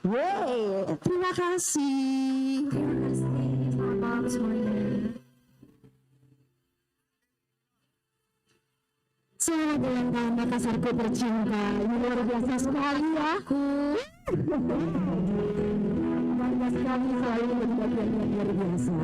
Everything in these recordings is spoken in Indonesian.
Yeay, terima kasih. Selamat malam semuanya. Selamat ulang tahun Makassarku tercinta. Ini luar biasa sekali ya. Bangga sekali selalu menjadi bagian yang luar biasa.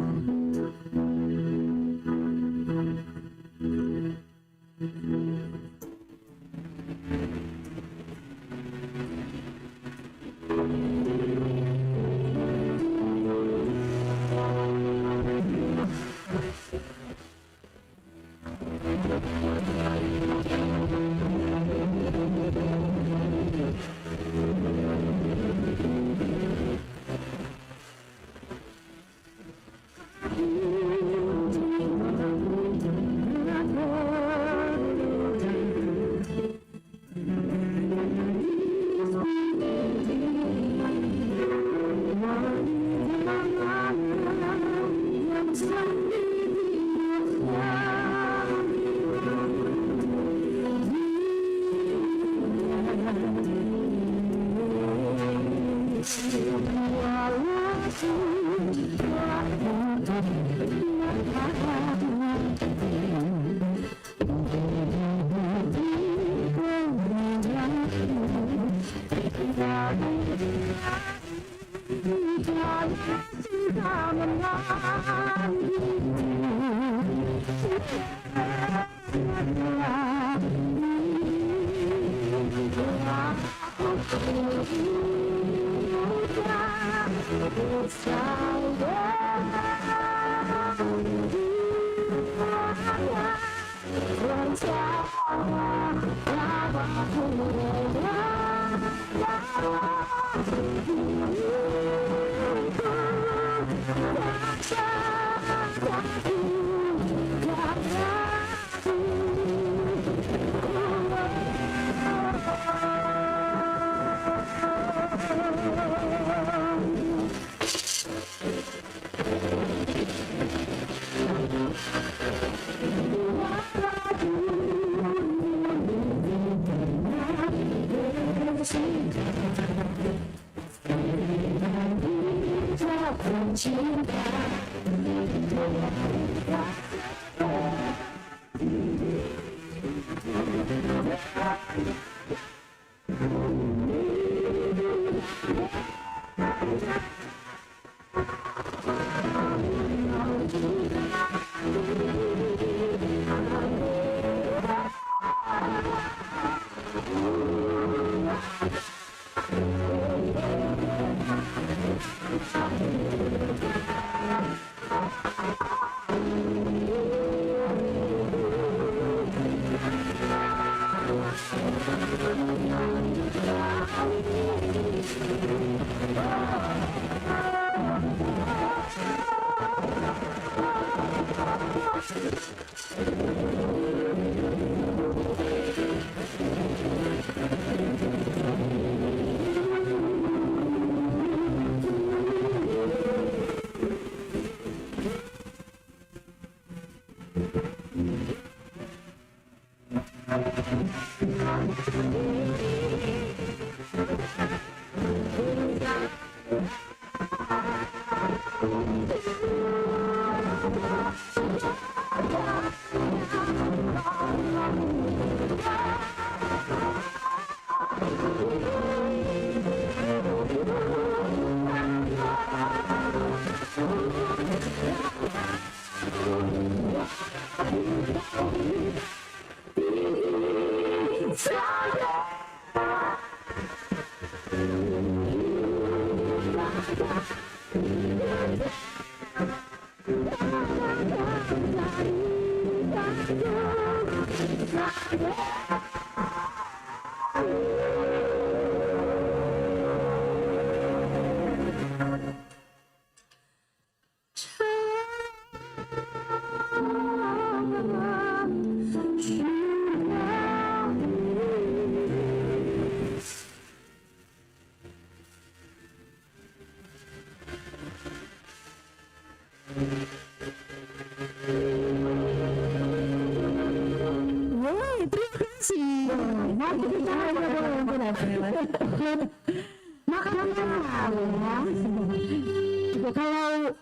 Juga kalau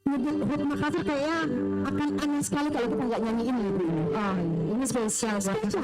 nyebut Hut Makassar kayak akan aneh sekali kalau kita nggak nyanyiin lagu ini. Oh, ini spesial buat kita.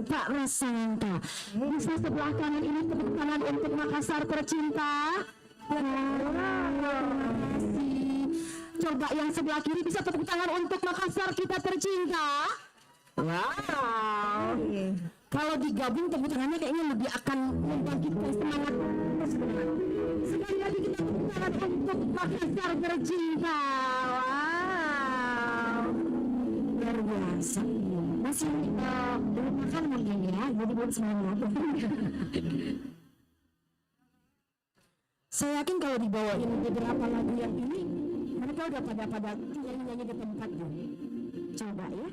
Pak Rasanta. Bisa sebelah kanan ini tepuk tangan untuk Makassar tercinta. Terima kasih. Coba yang sebelah kiri bisa tepuk tangan untuk Makassar kita tercinta. Wow. Kalau digabung tepuk tangannya kayaknya lebih akan membangkitkan semangat. Sekali lagi kita tepuk tangan untuk Makassar tercinta. Wow. Luar biasa. Masih belum makan mungkin ya, jadi belum semangat. Saya yakin kalau dibawain beberapa lagu yang ini, mereka udah pada nyanyi di tempatnya. Coba ya.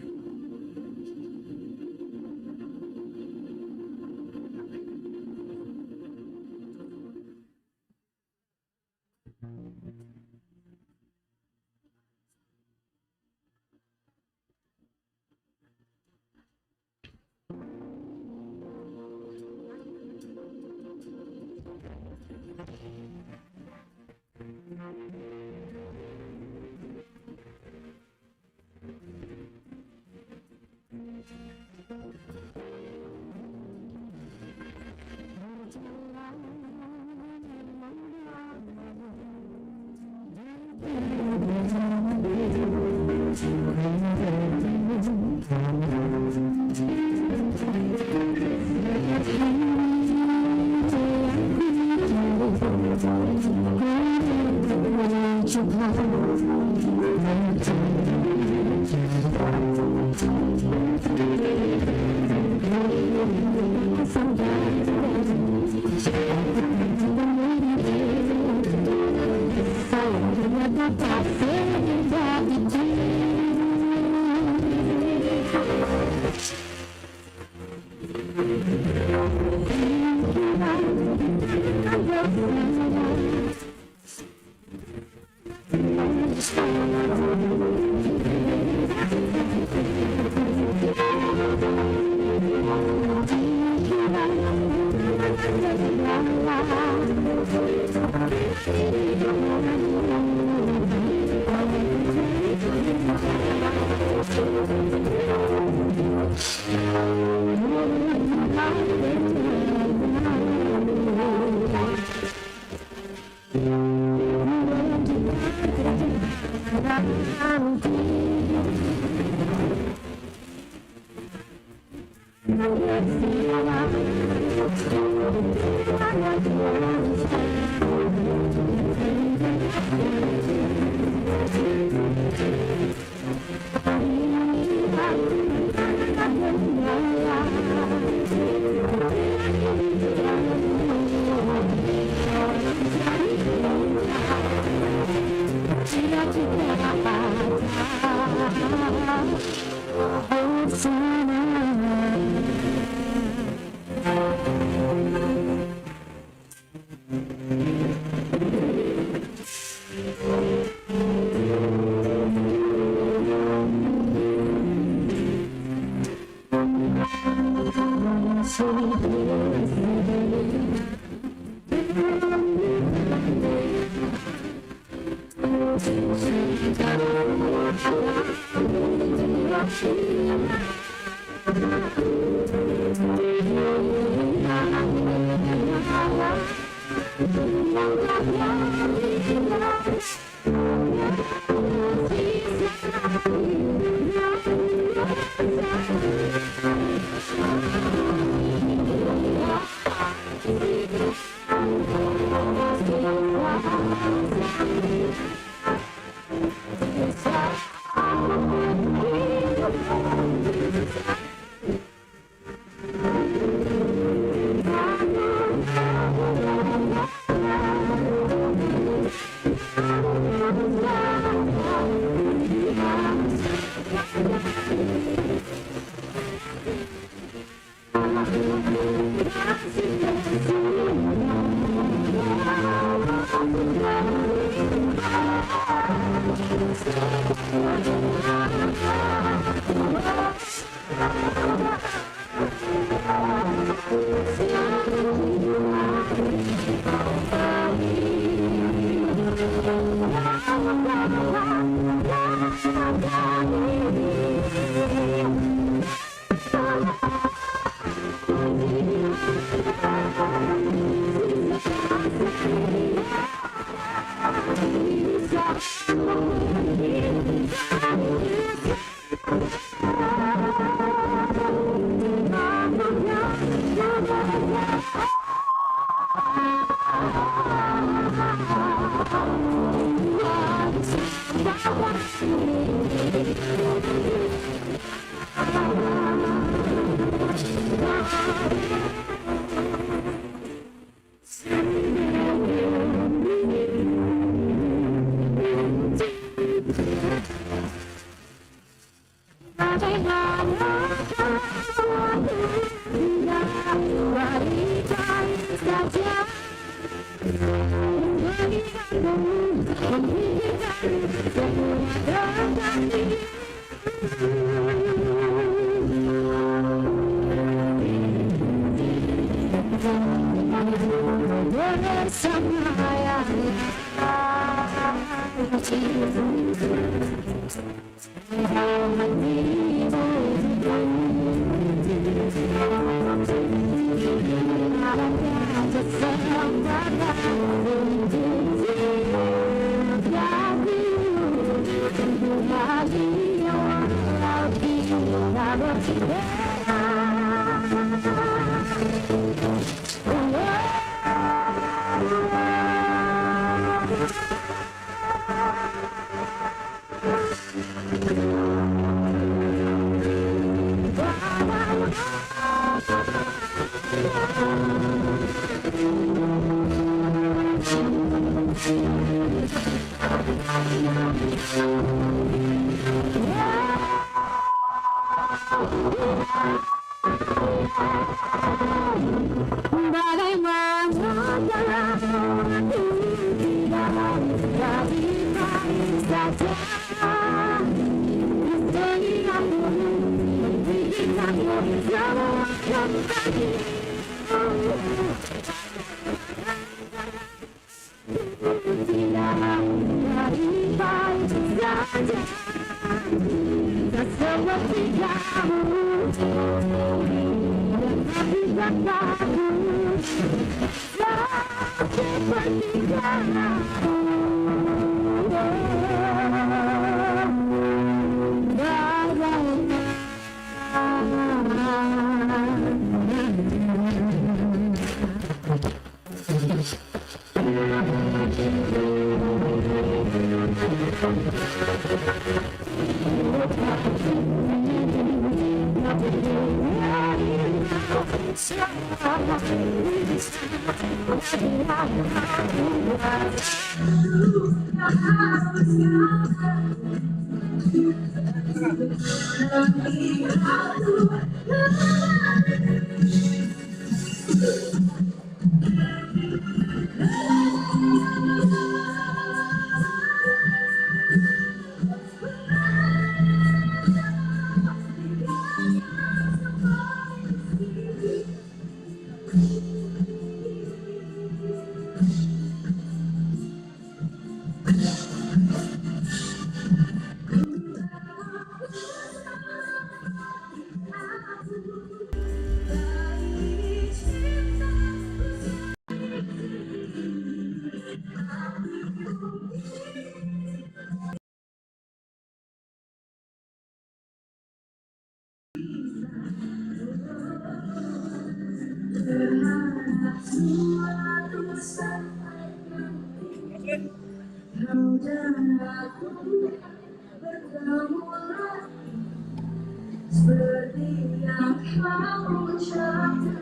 Seperti yang kau ucapkan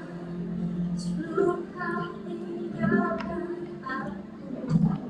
sebelum kau tinggalkan aku.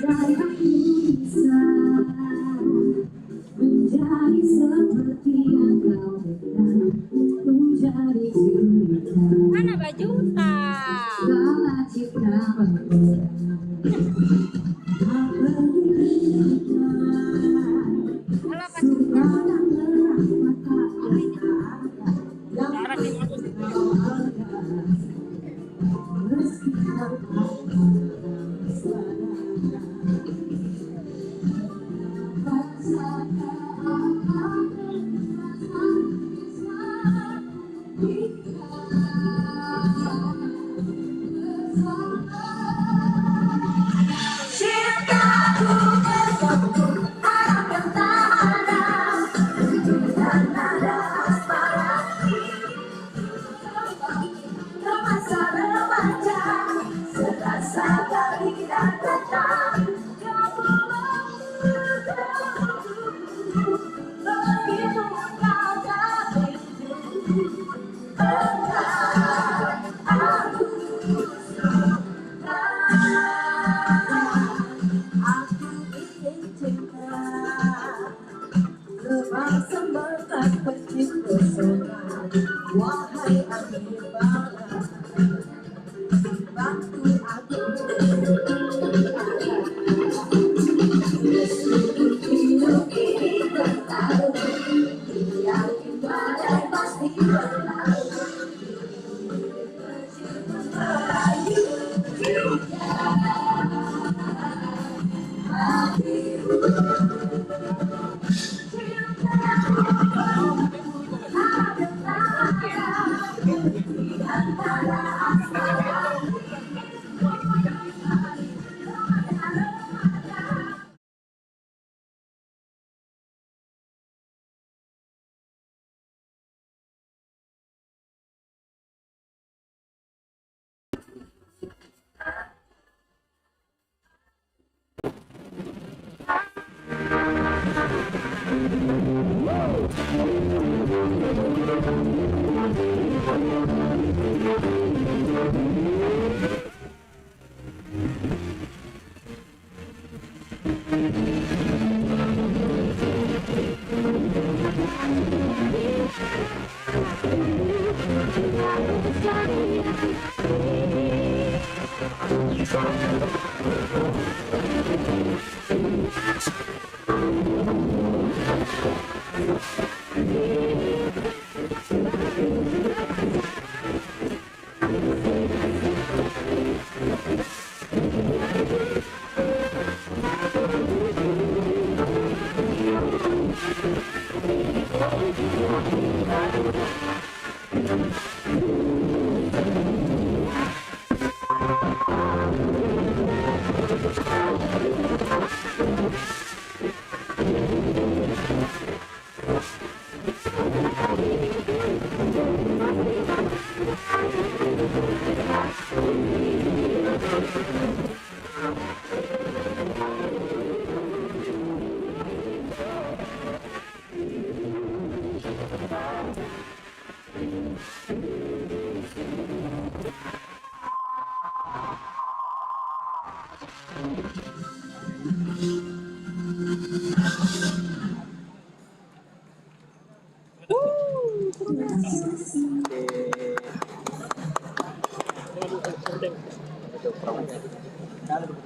bisa menjadi seperti yang kau bilang, menjadi cerita. Mana baju tak? Segala cipta wahai Alibaba, bantu aku hidup ini bertaruh, yakin badai pasti berlalu.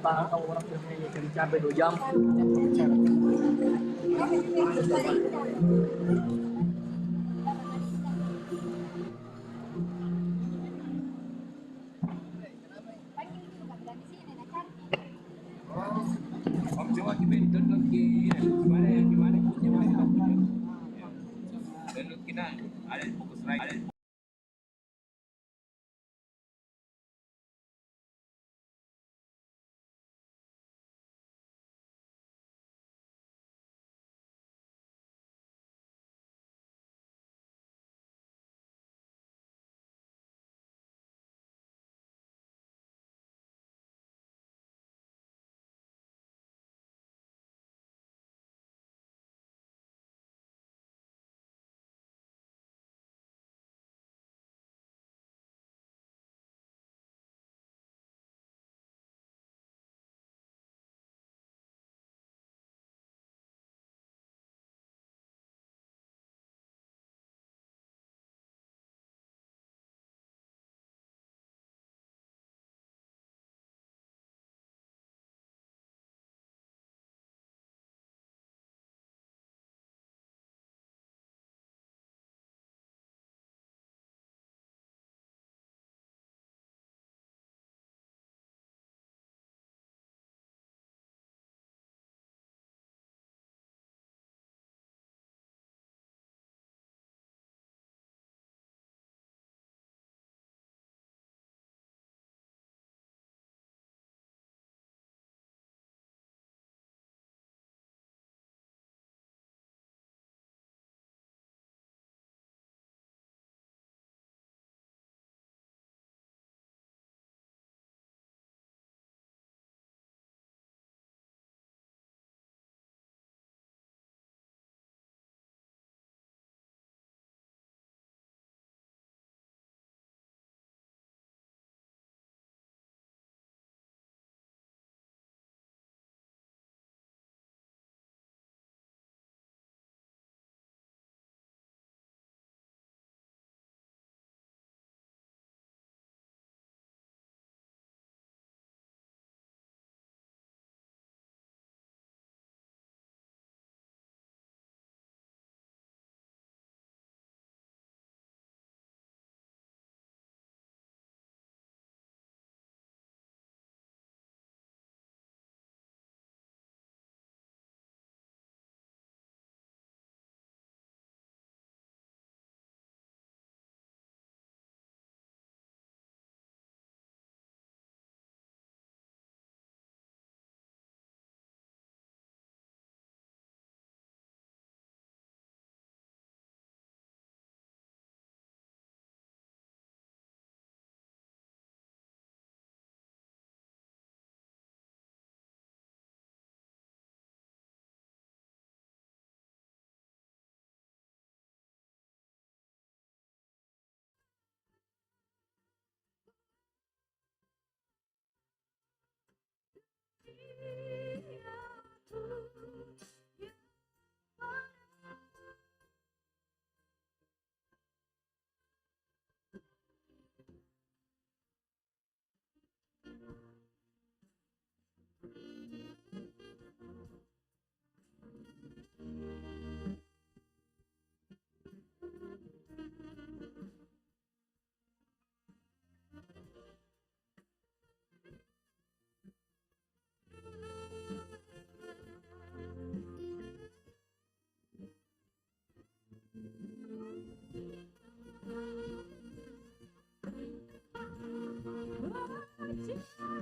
Orang filmnya jadi capek 2 jam. Om coba kita download gimana download kita ada fokus lagi.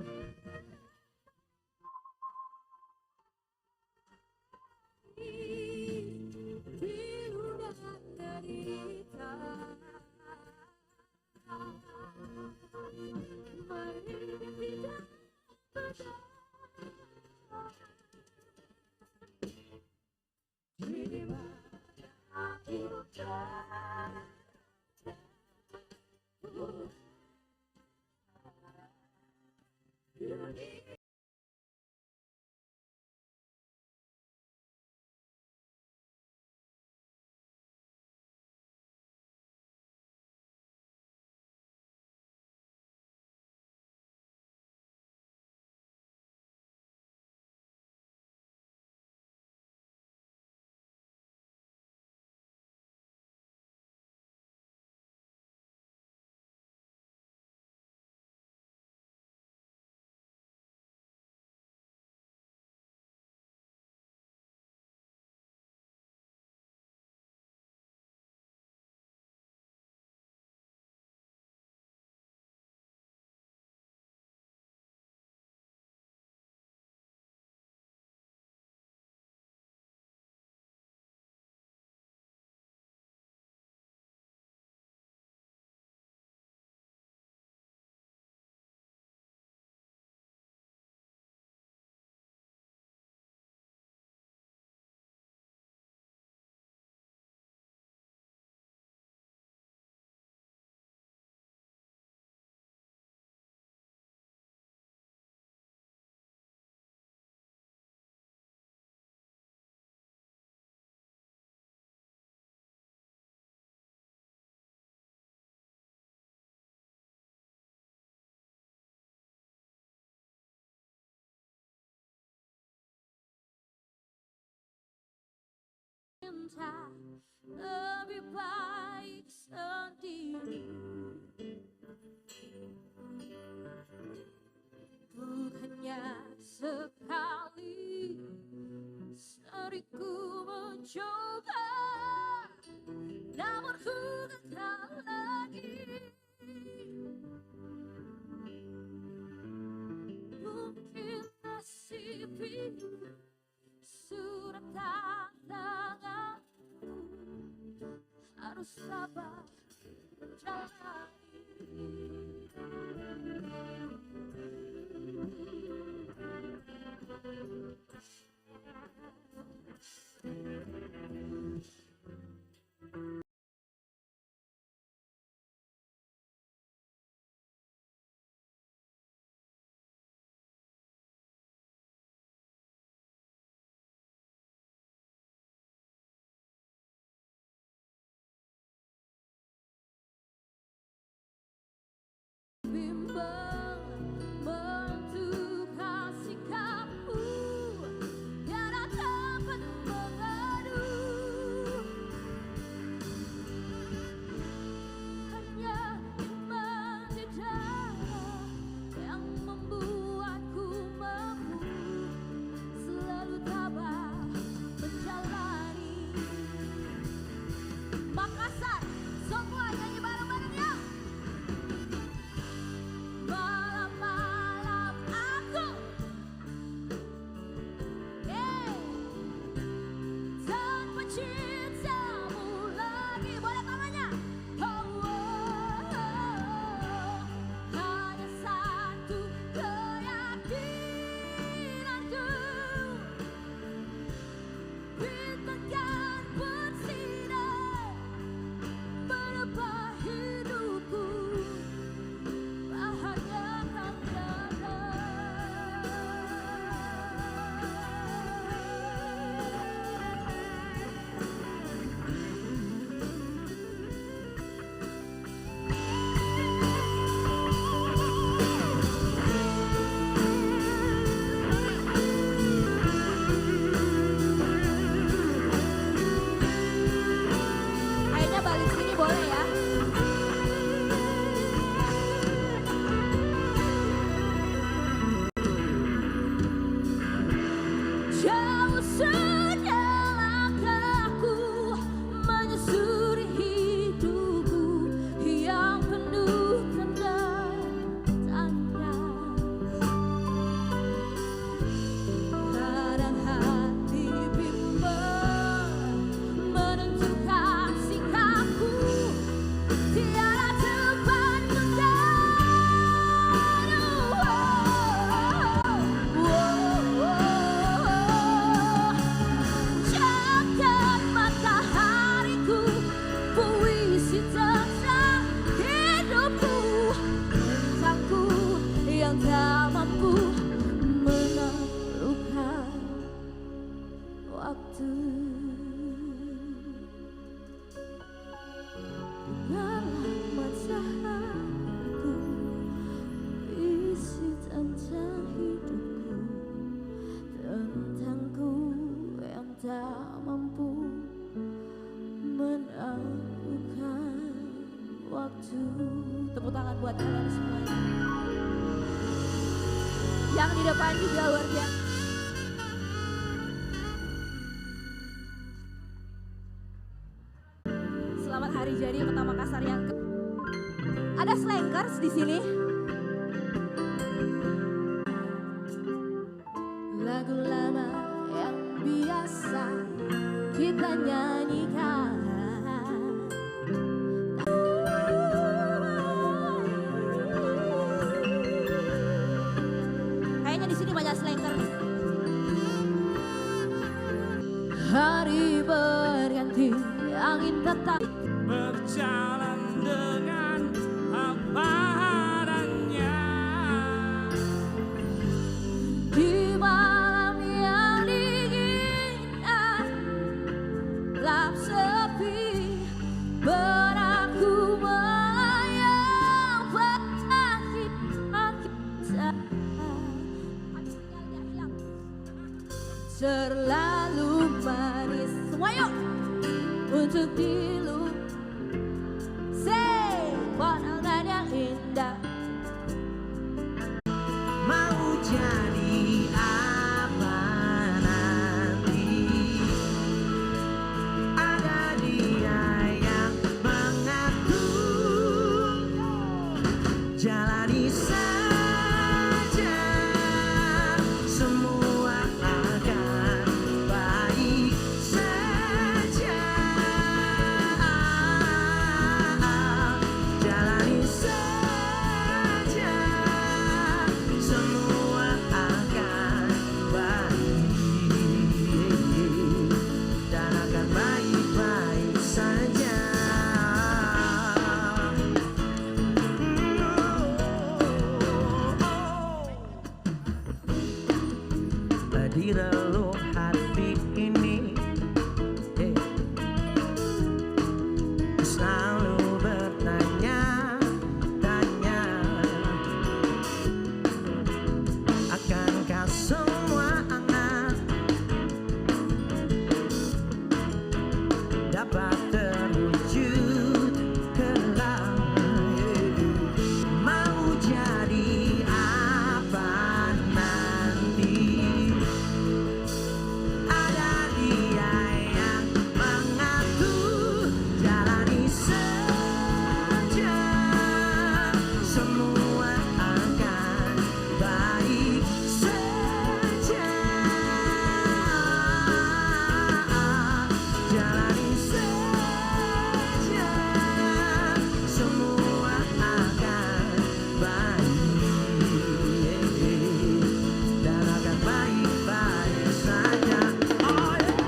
Tiada derita Mari tidak berdamai di mana kita cinta lebih baik sendiri. Hanya sekali sering ku mencoba, namun ku gagal lagi. Mungkin nasib ini sudah tanganku, harus sabar jalani. Yang di depan juga luar biasa. Selamat hari jadi Kota Makassar yang ke... Ada slankers di sini. Lagu lama yang biasa kita nyanyikan. Kayaknya di sini banyak slanker nih. Hari berganti, angin tetap berjalan dengan apa adanya. di malam yang dingin, gelap sepi, benakku melayang pagi kita. Terlalu manis, semua yuk untuk dilu. Say, pandangan yang indah. Mau jadi apa nanti, ada dia yang mengatur. Jalani saja, semua akan baik saja. Jalani saja, semua akan baik dan akan baik-baik saja. Di relung hati ini, selalu bertanya-tanya, akankah semua angan dapat terwujud kelak? Mau jadi apa nanti, ada dia yang mengatur. Jalani saja, semua akan baik saja. Jalani saja, semua akan baik dan akan baik-baik saja. Oh yeah.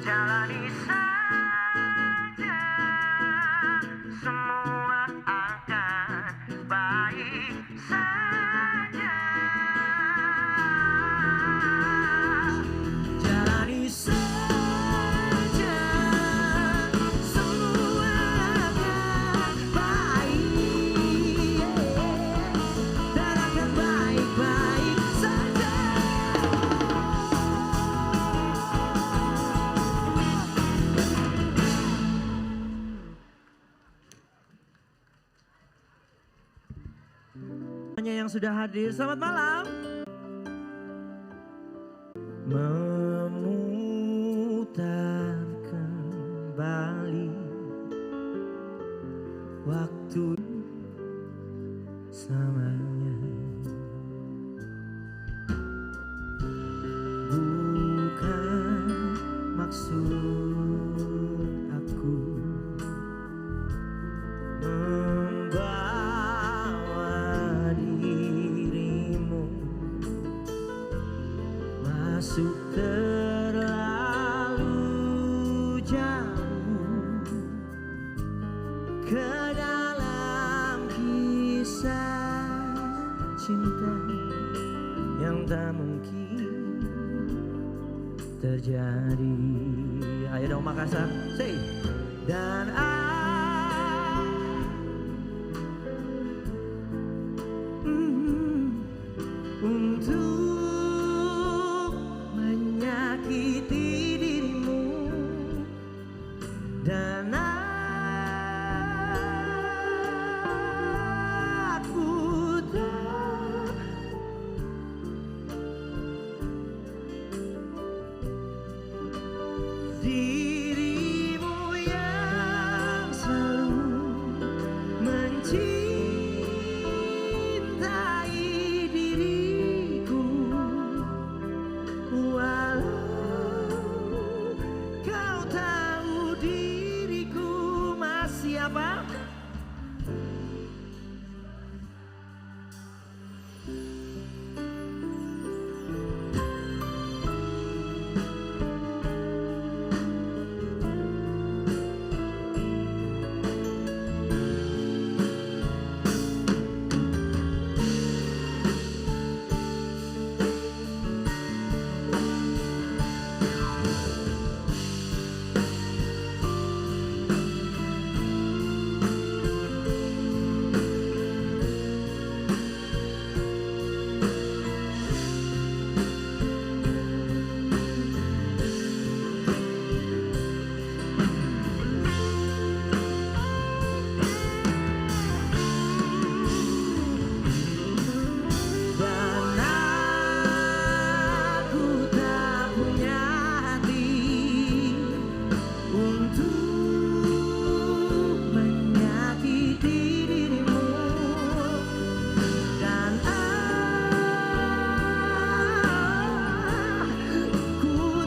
Jalani saja, semua akan baik saja. Jalani saja, semua akan baik dan akan baik-baik saja. Semuanya yang sudah hadir, selamat malam. Memutar kembali waktu selamanya, bukan maksud aku membawa dirimu terjadi. Ayo dong Makassar, say. Dan untuk menyakiti dirimu dan aku tak dirimu yang selalu mencintai diriku, walau kau tahu diriku masih apa? Dan aku tak punya hati untuk menyakiti dirimu, dan aku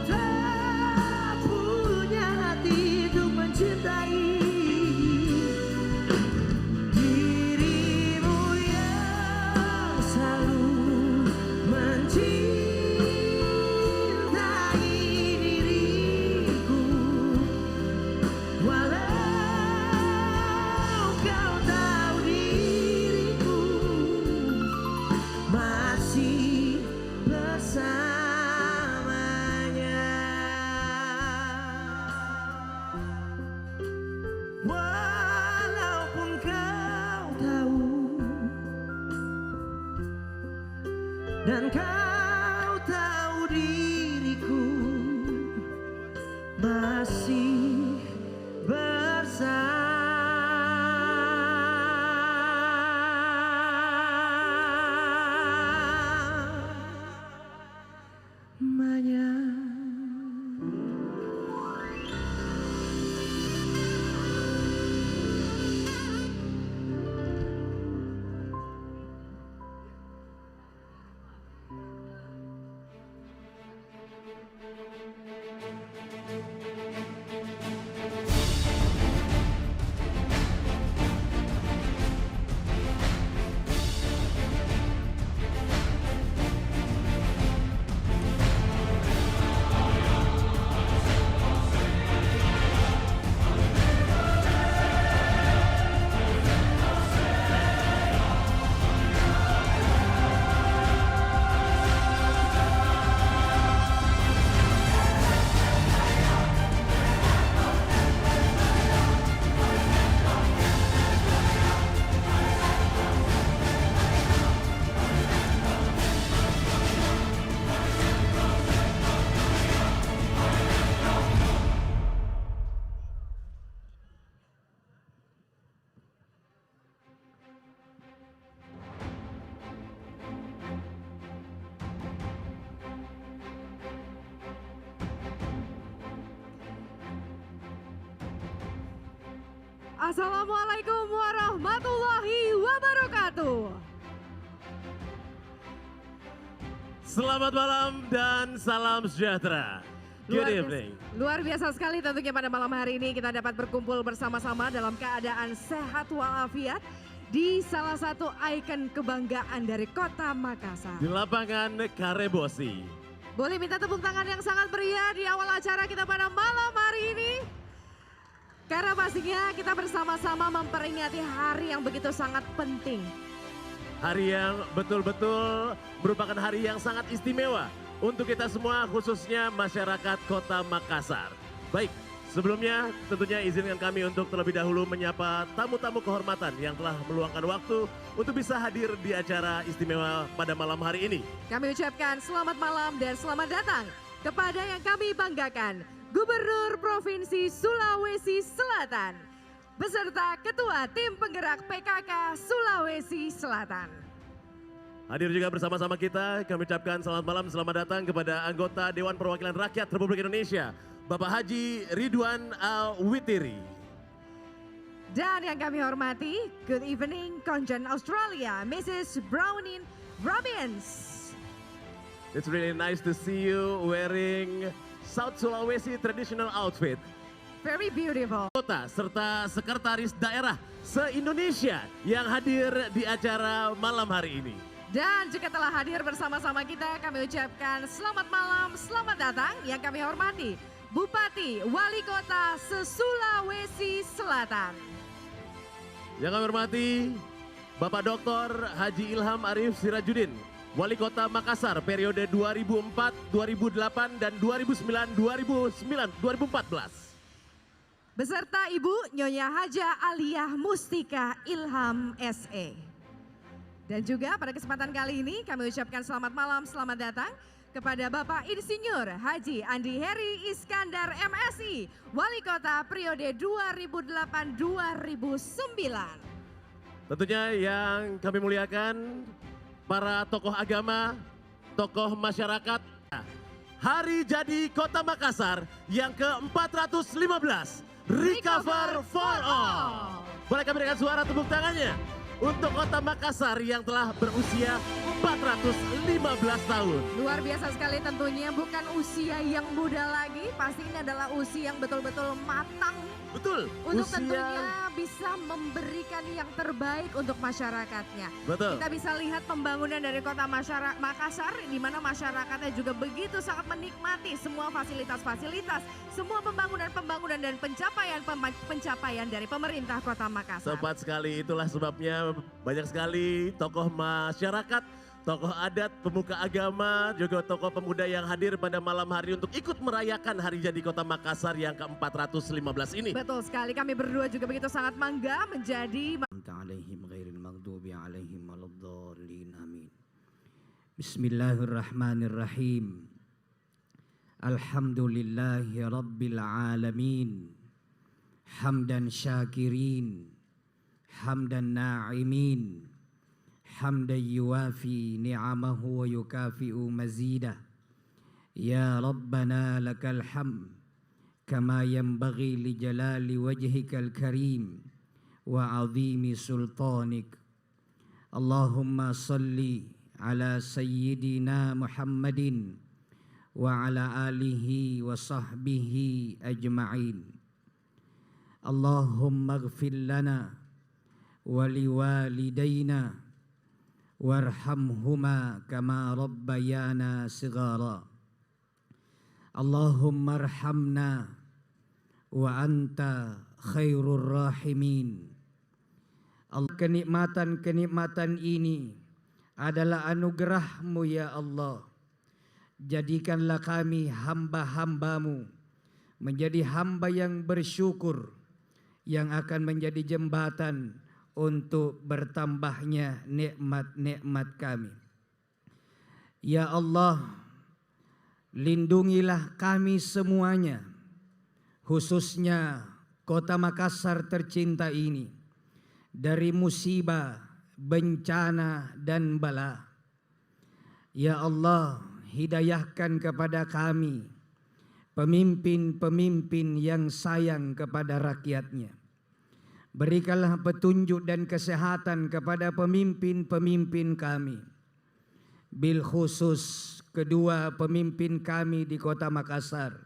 tak punya hati untuk mencintai dirimu yang selalu mencintai diriku, walau kau tahu diriku masih bersamanya. Walaupun kau tahu dan kau tahu diriku masih bersamanya. Assalamualaikum warahmatullahi wabarakatuh. Selamat malam dan salam sejahtera. Good evening. Luar biasa sekali tentunya pada malam hari ini kita dapat berkumpul bersama-sama dalam keadaan sehat walafiat di salah satu ikon kebanggaan dari kota Makassar. Di lapangan Karebosi. Boleh minta tepuk tangan yang sangat meriah di awal acara kita pada malam hari ini. Karena pastinya kita bersama-sama memperingati hari yang begitu sangat penting. Hari yang betul-betul merupakan hari yang sangat istimewa untuk kita semua khususnya masyarakat Kota Makassar. Baik, sebelumnya tentunya izinkan kami untuk terlebih dahulu menyapa tamu-tamu kehormatan yang telah meluangkan waktu untuk bisa hadir di acara istimewa pada malam hari ini. Kami ucapkan selamat malam dan selamat datang kepada yang kami banggakan, Gubernur Provinsi Sulawesi Selatan, beserta Ketua Tim Penggerak PKK Sulawesi Selatan. Hadir juga bersama-sama kita, kami ucapkan selamat malam, selamat datang kepada anggota Dewan Perwakilan Rakyat Republik Indonesia, Bapak Haji Ridwan Al-Witiri. Dan yang kami hormati, good evening Konjen Australia, Mrs. Brownin Robbins. It's really nice to see you wearing South Sulawesi traditional outfit. Very beautiful. Kota serta sekretaris daerah se-Indonesia yang hadir di acara malam hari ini. Dan juga telah hadir bersama-sama kita, kami ucapkan selamat malam, selamat datang yang kami hormati, Bupati Wali Kota se-Sulawesi Selatan. Yang kami hormati, Bapak Dr. Haji Ilham Arif Sirajudin, Wali Kota Makassar periode 2004, 2008, dan 2014. Beserta Ibu Nyonya Haja Aliyah Mustika Ilham SE. Dan juga pada kesempatan kali ini kami ucapkan selamat malam, selamat datang kepada Bapak Insinyur Haji Andi Heri Iskandar MSI, Wali Kota periode 2000-2009. Tentunya yang kami muliakan, para tokoh agama, tokoh masyarakat, Hari Jadi Kota Makassar yang ke-415, Recover for All. Boleh kami berikan suara tepuk tangannya untuk Kota Makassar yang telah berusia 415 tahun. Luar biasa sekali tentunya, bukan usia yang muda lagi, pasti ini adalah usia yang betul-betul matang. Betul, Untuk usia tentunya bisa memberikan yang terbaik untuk masyarakatnya. betul. Kita bisa lihat pembangunan dari Kota Makassar, di mana masyarakatnya juga begitu sangat menikmati semua fasilitas-fasilitas, semua pembangunan dan pencapaian dari pemerintah Kota Makassar. Tepat sekali, itulah sebabnya banyak sekali tokoh masyarakat, tokoh adat, pemuka agama, juga tokoh pemuda yang hadir pada malam hari untuk ikut merayakan Hari Jadi Kota Makassar yang ke-415 ini. Betul sekali, kami berdua juga begitu sangat bangga menjadi alaihim ghairil maghdubi alaihim waladdallin amin. Bismillahirrahmanirrahim. Alhamdulillahi rabbil alamin. Hamdan syakirin, hamdan na'imin, hamdan yuwafi ni'amahu wa yukafi'u mazidah. Ya Rabbana lakal hamd kama yanbaghi li jalali wajhikal karim wa azimi sultanik. Allahumma salli ala sayyidina Muhammadin wa ala alihi wa sahbihi ajma'in. Allahumma ighfir lana wa liwalidayna warhamhuma kama rabbayana sighara. Allahumma arhamna wa anta khairur rahimin. Kenikmatan-kenikmatan ini adalah anugerah-Mu ya Allah. Jadikanlah kami hamba-hamba-Mu menjadi hamba yang bersyukur, yang akan menjadi jembatan untuk bertambahnya nikmat-nikmat kami. Ya Allah, lindungilah kami semuanya, khususnya Kota Makassar tercinta ini, dari musibah, bencana, dan bala. Ya Allah, hidayahkan kepada kami pemimpin-pemimpin yang sayang kepada rakyatnya. Berikanlah petunjuk dan kesehatan kepada pemimpin-pemimpin kami. Bil khusus kedua pemimpin kami di Kota Makassar,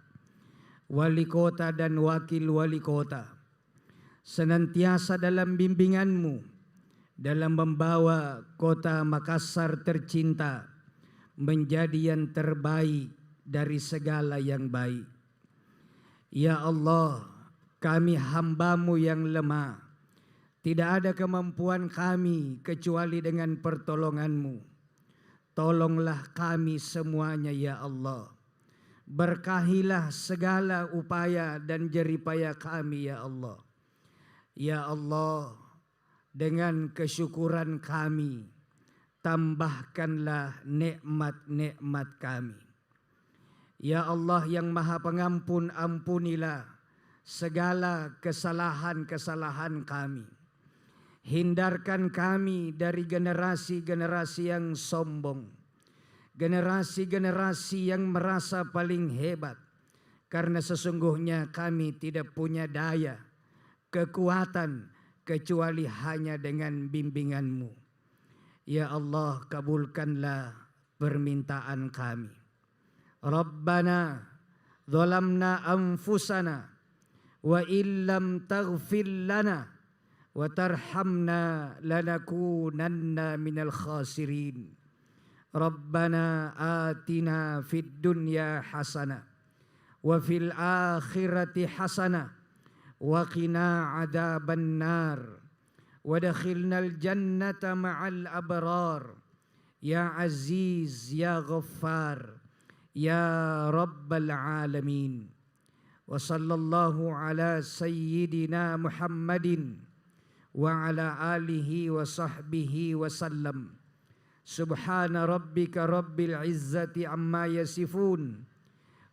wali kota dan wakil wali kota, senantiasa dalam bimbingan-Mu dalam membawa Kota Makassar tercinta menjadi yang terbaik dari segala yang baik. Ya Allah, kami hamba-Mu yang lemah, tidak ada kemampuan kami kecuali dengan pertolongan-Mu. Tolonglah kami semuanya ya Allah. Berkahilah segala upaya dan jeripaya kami ya Allah. Ya Allah, dengan kesyukuran kami, tambahkanlah nikmat-nikmat kami. Ya Allah yang Maha Pengampun, ampunilah segala kesalahan-kesalahan kami. Hindarkan kami dari generasi-generasi yang sombong, generasi-generasi yang merasa paling hebat, karena sesungguhnya kami tidak punya daya, kekuatan, kecuali hanya dengan bimbingan-Mu. Ya Allah, kabulkanlah permintaan kami. Rabbana zalamna anfusana wa illam taghfir lana wa tarhamna lanakunanna minal khasirin. Rabbana atina fid dunya hasanah wa fil akhirati hasanah wa qina adzaban nar wa adkhilnal jannata ma'al abrar ya aziz ya ghaffar ya rabbal alamin. Wa sallallahu ala sayyidina Muhammadin wa ala alihi wa sahbihi wa sallam. Subhana rabbika rabbil izzati amma yasifun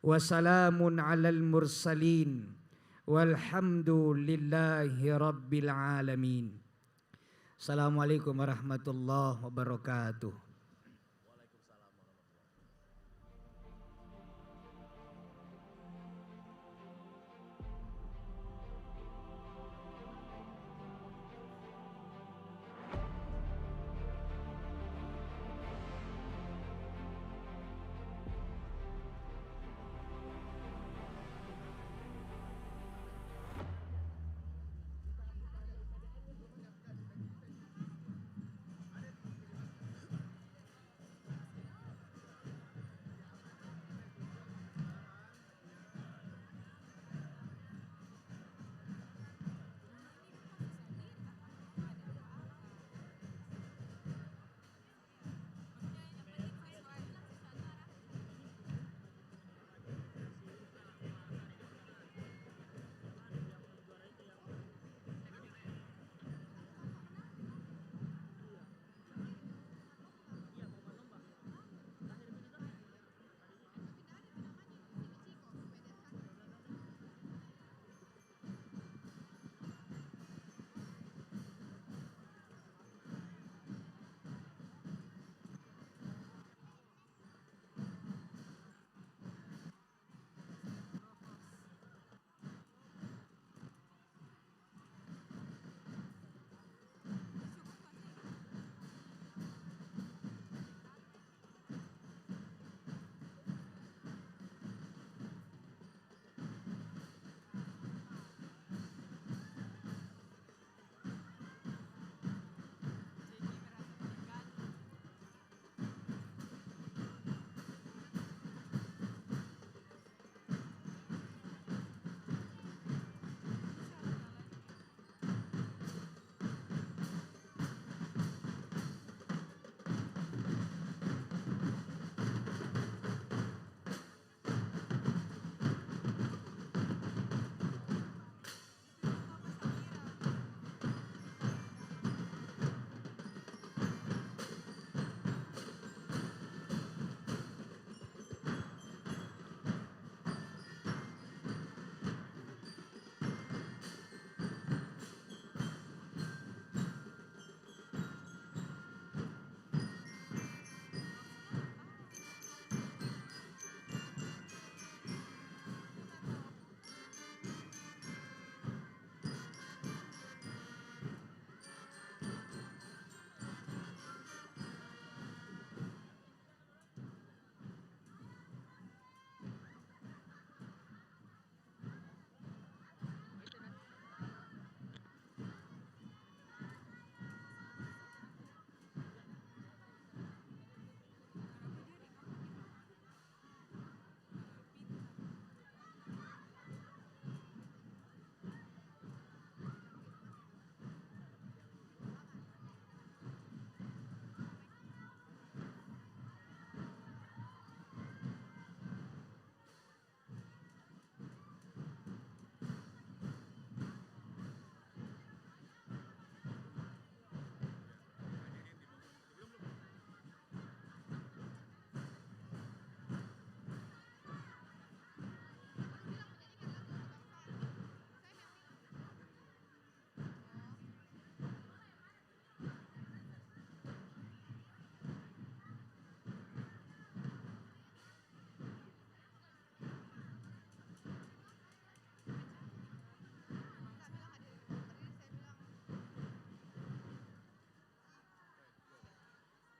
wa salamun alal mursalin walhamdulillahi rabbil alamin. Assalamualaikum warahmatullahi wabarakatuh.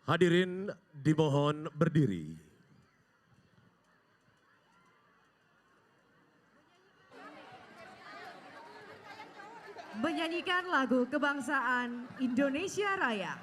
Hadirin dimohon berdiri. Menyanyikan lagu kebangsaan Indonesia Raya.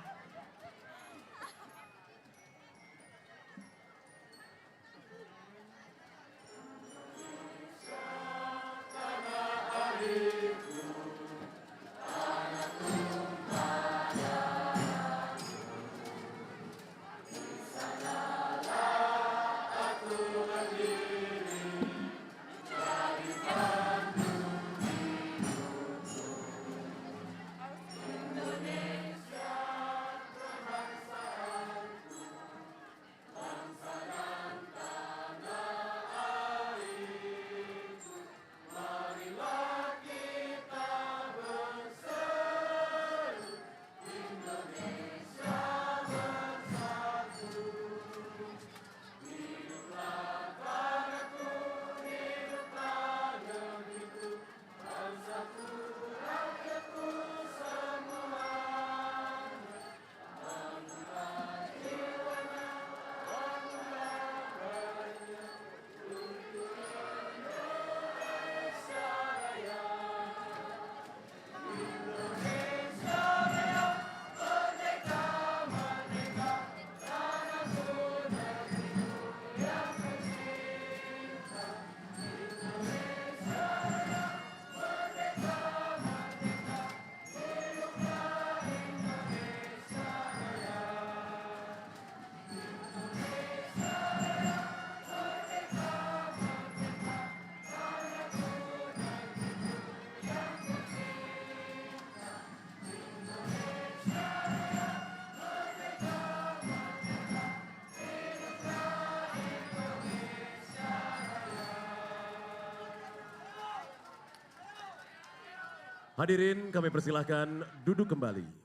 Hadirin kami persilahkan duduk kembali.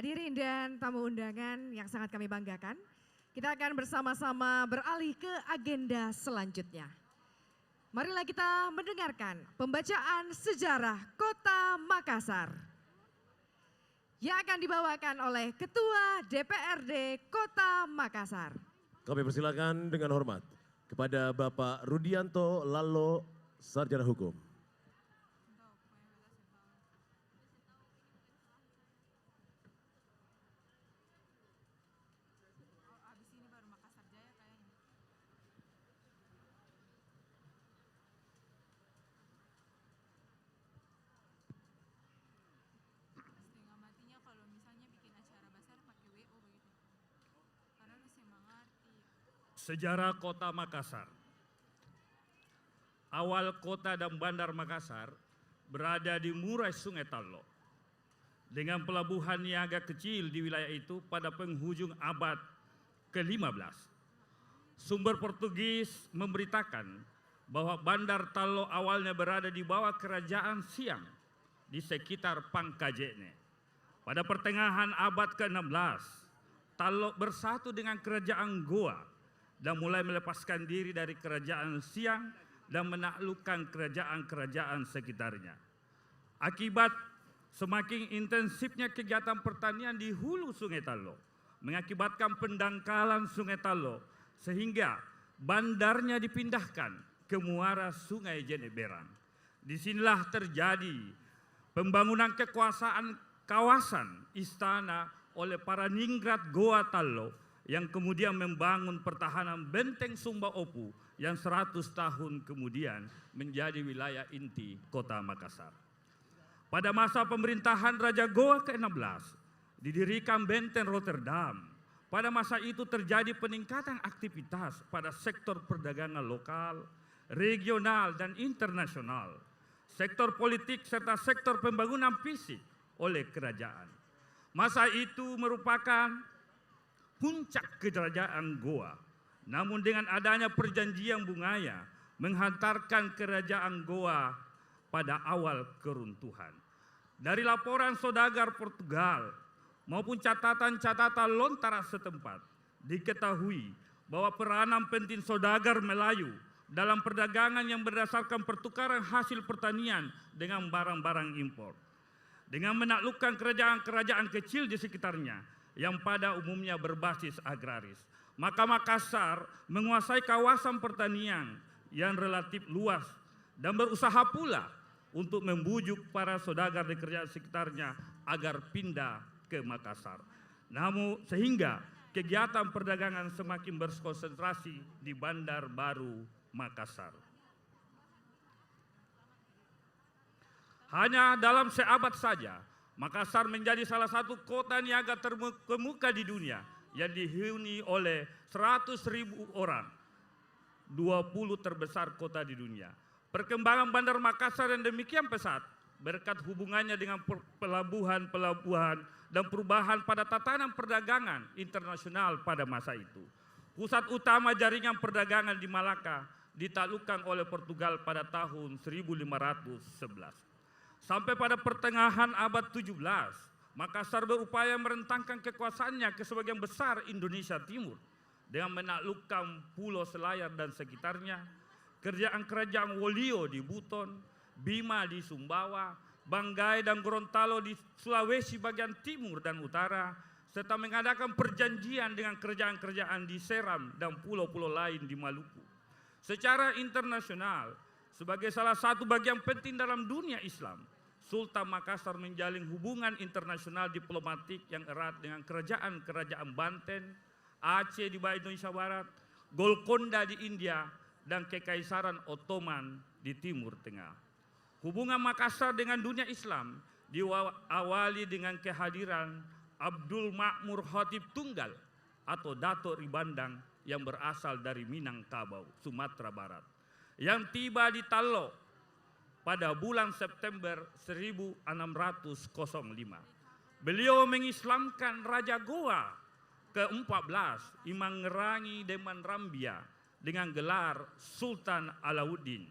Hadirin dan tamu undangan yang sangat kami banggakan, kita akan bersama-sama beralih ke agenda selanjutnya. Marilah kita mendengarkan pembacaan sejarah Kota Makassar yang akan dibawakan oleh Ketua DPRD Kota Makassar. Kami persilakan dengan hormat kepada Bapak Rudianto Lalo, Sarjana Hukum. Sejarah Kota Makassar. Awal kota dan bandar Makassar berada di murai Sungai Tallo. Dengan pelabuhan yang agak kecil di wilayah itu pada penghujung abad ke-15. Sumber Portugis memberitakan bahwa bandar Tallo awalnya berada di bawah kerajaan Siang di sekitar Pangkajene. Pada pertengahan abad ke-16, Tallo bersatu dengan kerajaan Goa dan mulai melepaskan diri dari kerajaan Siang dan menaklukkan kerajaan-kerajaan sekitarnya. Akibat semakin intensifnya kegiatan pertanian di hulu Sungai Tallo, mengakibatkan pendangkalan Sungai Tallo, sehingga bandarnya dipindahkan ke muara Sungai Jeneberang. Disinilah terjadi pembangunan kekuasaan kawasan istana oleh para ningrat Goa Tallo, yang kemudian membangun pertahanan benteng Sumba Opu yang 100 tahun kemudian menjadi wilayah inti Kota Makassar. Pada masa pemerintahan Raja Goa ke-16, didirikan Benteng Rotterdam. Pada masa itu terjadi peningkatan aktivitas pada sektor perdagangan lokal, regional, dan internasional, sektor politik, serta sektor pembangunan fisik oleh kerajaan. Masa itu merupakan puncak kerajaan Goa. Namun dengan adanya perjanjian Bungaya menghantarkan kerajaan Goa pada awal keruntuhan. Dari laporan saudagar Portugal maupun catatan-catatan lontara setempat, diketahui bahwa peranan penting saudagar Melayu dalam perdagangan yang berdasarkan pertukaran hasil pertanian dengan barang-barang impor. Dengan menaklukkan kerajaan-kerajaan kecil di sekitarnya yang pada umumnya berbasis agraris, maka Makassar menguasai kawasan pertanian yang relatif luas dan berusaha pula untuk membujuk para saudagar di kerajaan sekitarnya agar pindah ke Makassar. Namun sehingga kegiatan perdagangan semakin berkonsentrasi di Bandar Baru Makassar. Hanya dalam seabad saja, Makassar menjadi salah satu kota niaga terkemuka di dunia yang dihuni oleh 100.000 orang, 20 terbesar kota di dunia. Perkembangan Bandar Makassar yang demikian pesat berkat hubungannya dengan pelabuhan-pelabuhan dan perubahan pada tatanan perdagangan internasional pada masa itu. Pusat utama jaringan perdagangan di Malaka ditaklukkan oleh Portugal pada tahun 1511. Sampai pada pertengahan abad 17, Makassar berupaya merentangkan kekuasaannya ke sebagian besar Indonesia Timur dengan menaklukkan Pulau Selayar dan sekitarnya, kerajaan Wolio di Buton, Bima di Sumbawa, Banggai dan Gorontalo di Sulawesi bagian timur dan utara, serta mengadakan perjanjian dengan kerajaan-kerajaan di Seram dan pulau-pulau lain di Maluku. Secara internasional, sebagai salah satu bagian penting dalam dunia Islam, Sultan Makassar menjalin hubungan internasional diplomatik yang erat dengan kerajaan-kerajaan Banten, Aceh di bawah Indonesia Barat, Golkonda di India, dan Kekaisaran Ottoman di Timur Tengah. Hubungan Makassar dengan dunia Islam diawali dengan kehadiran Abdul Makmur Khatib Tunggal atau Dato' Ribandang yang berasal dari Minangkabau, Sumatera Barat, yang tiba di Tallo pada bulan September 1605. Beliau mengislamkan Raja Goa ke-14 Imang Ngerangi Deman Rambia dengan gelar Sultan Alauddin,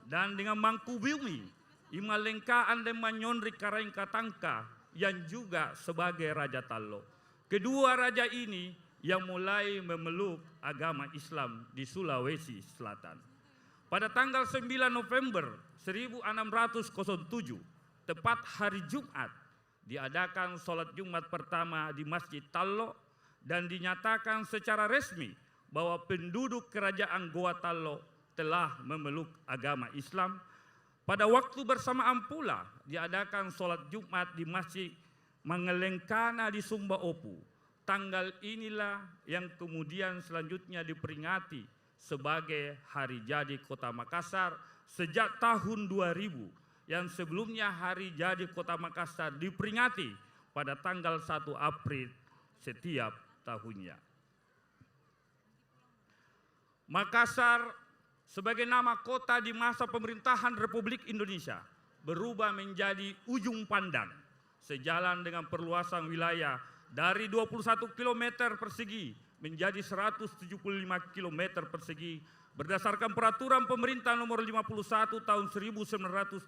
dan dengan Mangkubumi Imalengkaan Deman Nyondri Karaing Katangka yang juga sebagai Raja Tallo. Kedua raja ini yang mulai memeluk agama Islam di Sulawesi Selatan. Pada tanggal 9 November 1607, tepat hari Jumat, diadakan sholat Jumat pertama di Masjid Tallo dan dinyatakan secara resmi bahwa penduduk kerajaan Goa Tallo telah memeluk agama Islam. Pada waktu bersamaan pula diadakan sholat Jumat di Masjid Mangelengkana di Sumba Opu. Tanggal inilah yang kemudian selanjutnya diperingati sebagai hari jadi Kota Makassar sejak tahun 2000, yang sebelumnya hari jadi Kota Makassar diperingati pada tanggal 1 April setiap tahunnya. Makassar sebagai nama kota di masa pemerintahan Republik Indonesia berubah menjadi ujung pandang sejalan dengan perluasan wilayah dari 21 km persegi menjadi 175 km persegi berdasarkan peraturan pemerintah nomor 51 tahun 1971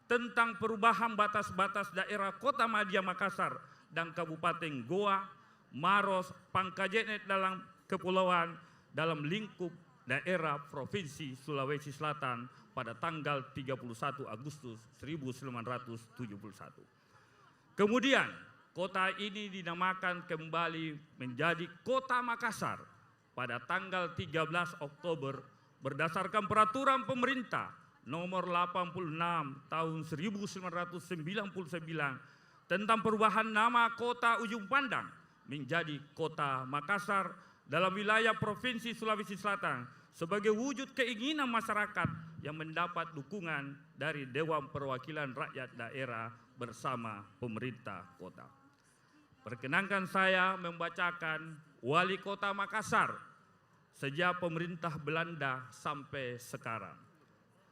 tentang perubahan batas-batas daerah Kota Madia Makassar dan Kabupaten Goa, Maros, Pangkajenet dalam kepulauan dalam lingkup daerah Provinsi Sulawesi Selatan pada tanggal 31 Agustus 1971. Kemudian kota ini dinamakan kembali menjadi Kota Makassar pada tanggal 13 Oktober berdasarkan peraturan pemerintah nomor 86 tahun 1999 tentang perubahan nama kota Ujung Pandang menjadi Kota Makassar dalam wilayah Provinsi Sulawesi Selatan sebagai wujud keinginan masyarakat yang mendapat dukungan dari Dewan Perwakilan Rakyat Daerah bersama pemerintah kota. Perkenankan saya membacakan Wali Kota Makassar sejak pemerintah Belanda sampai sekarang.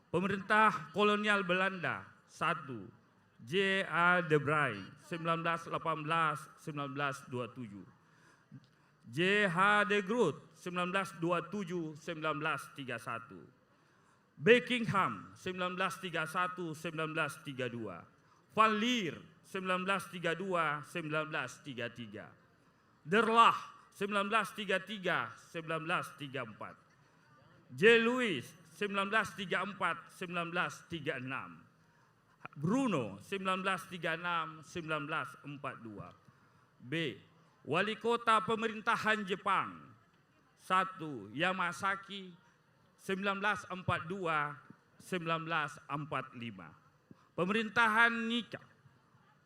Pemerintah kolonial Belanda 1. J.A. de Bruyn 1918-1927. J.H. de Groot 1927-1931. Buckingham 1931-1932. Van Leer 1932-1933. Derlah 1933-1934. J. Louis 1934-1936. Bruno 1936-1942. B. Wali Kota Pemerintahan Jepang 1. Yamasaki 1942-1945. Pemerintahan Nika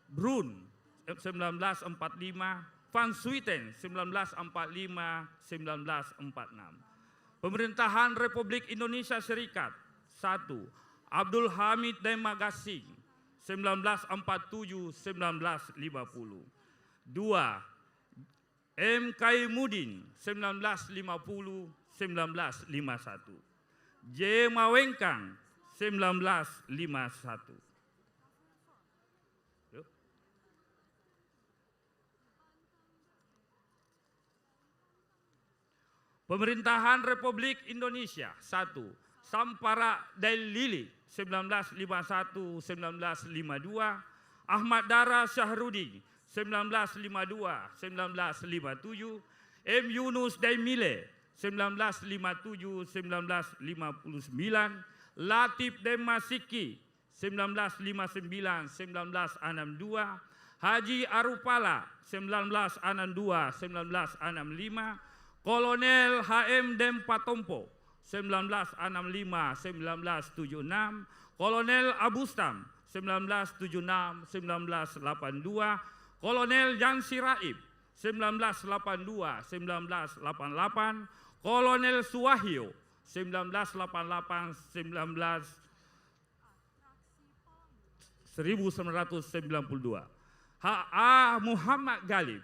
Brun 1945, Van Swieten 1945-1946. Pemerintahan Republik Indonesia Serikat 1. Abdul Hamid Demagasing 1947-1950. 2. M. Kaimuddin 1950-1951. J. Mawengkang 1951. Pemerintahan Republik Indonesia 1. Sampara Dailili 1951-1952. Ahmad Dara Syahrudin 1952-1957. M. Yunus Daimile 1957-1959. Latif Demasiki 1959-1962. Haji Arupala 1962-1965. Kolonel H.M. Dempatompo 1965-1976. Kolonel Abustam 1976-1982. Kolonel Jan Siraib 1982-1988. Kolonel Suwahyo 1992. H.A. Muhammad Galib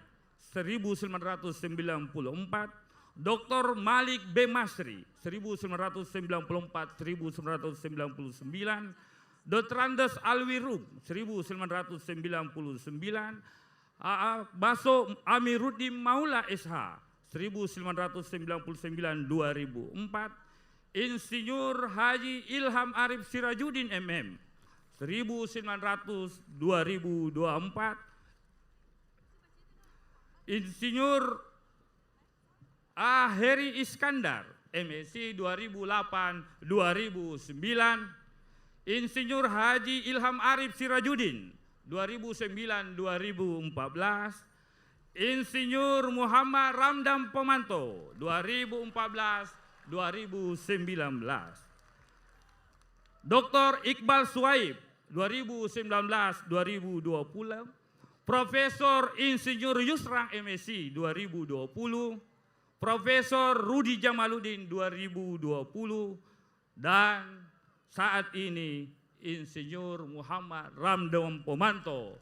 1994. Dr. Malik B. Masri 1994-1999. Dr. Andes Alwirum 1999. Baso Amiruddin Maula SH 1999-2004. Insinyur Haji Ilham Arif Sirajuddin MM 1900-2024. Insinyur Heri Iskandar MSc 2008-2009. Insinyur Haji Ilham Arif Sirajuddin 2009-2014. Insinyur Muhammad Ramdan Pomanto 2014-2019. Dr. Iqbal Suhaib 2019-2020. Profesor Insinyur Yusrang MSc 2020. Profesor Rudi Jamaluddin 2020. Dan saat ini Insinyur Muhammad Ramdan Pomanto,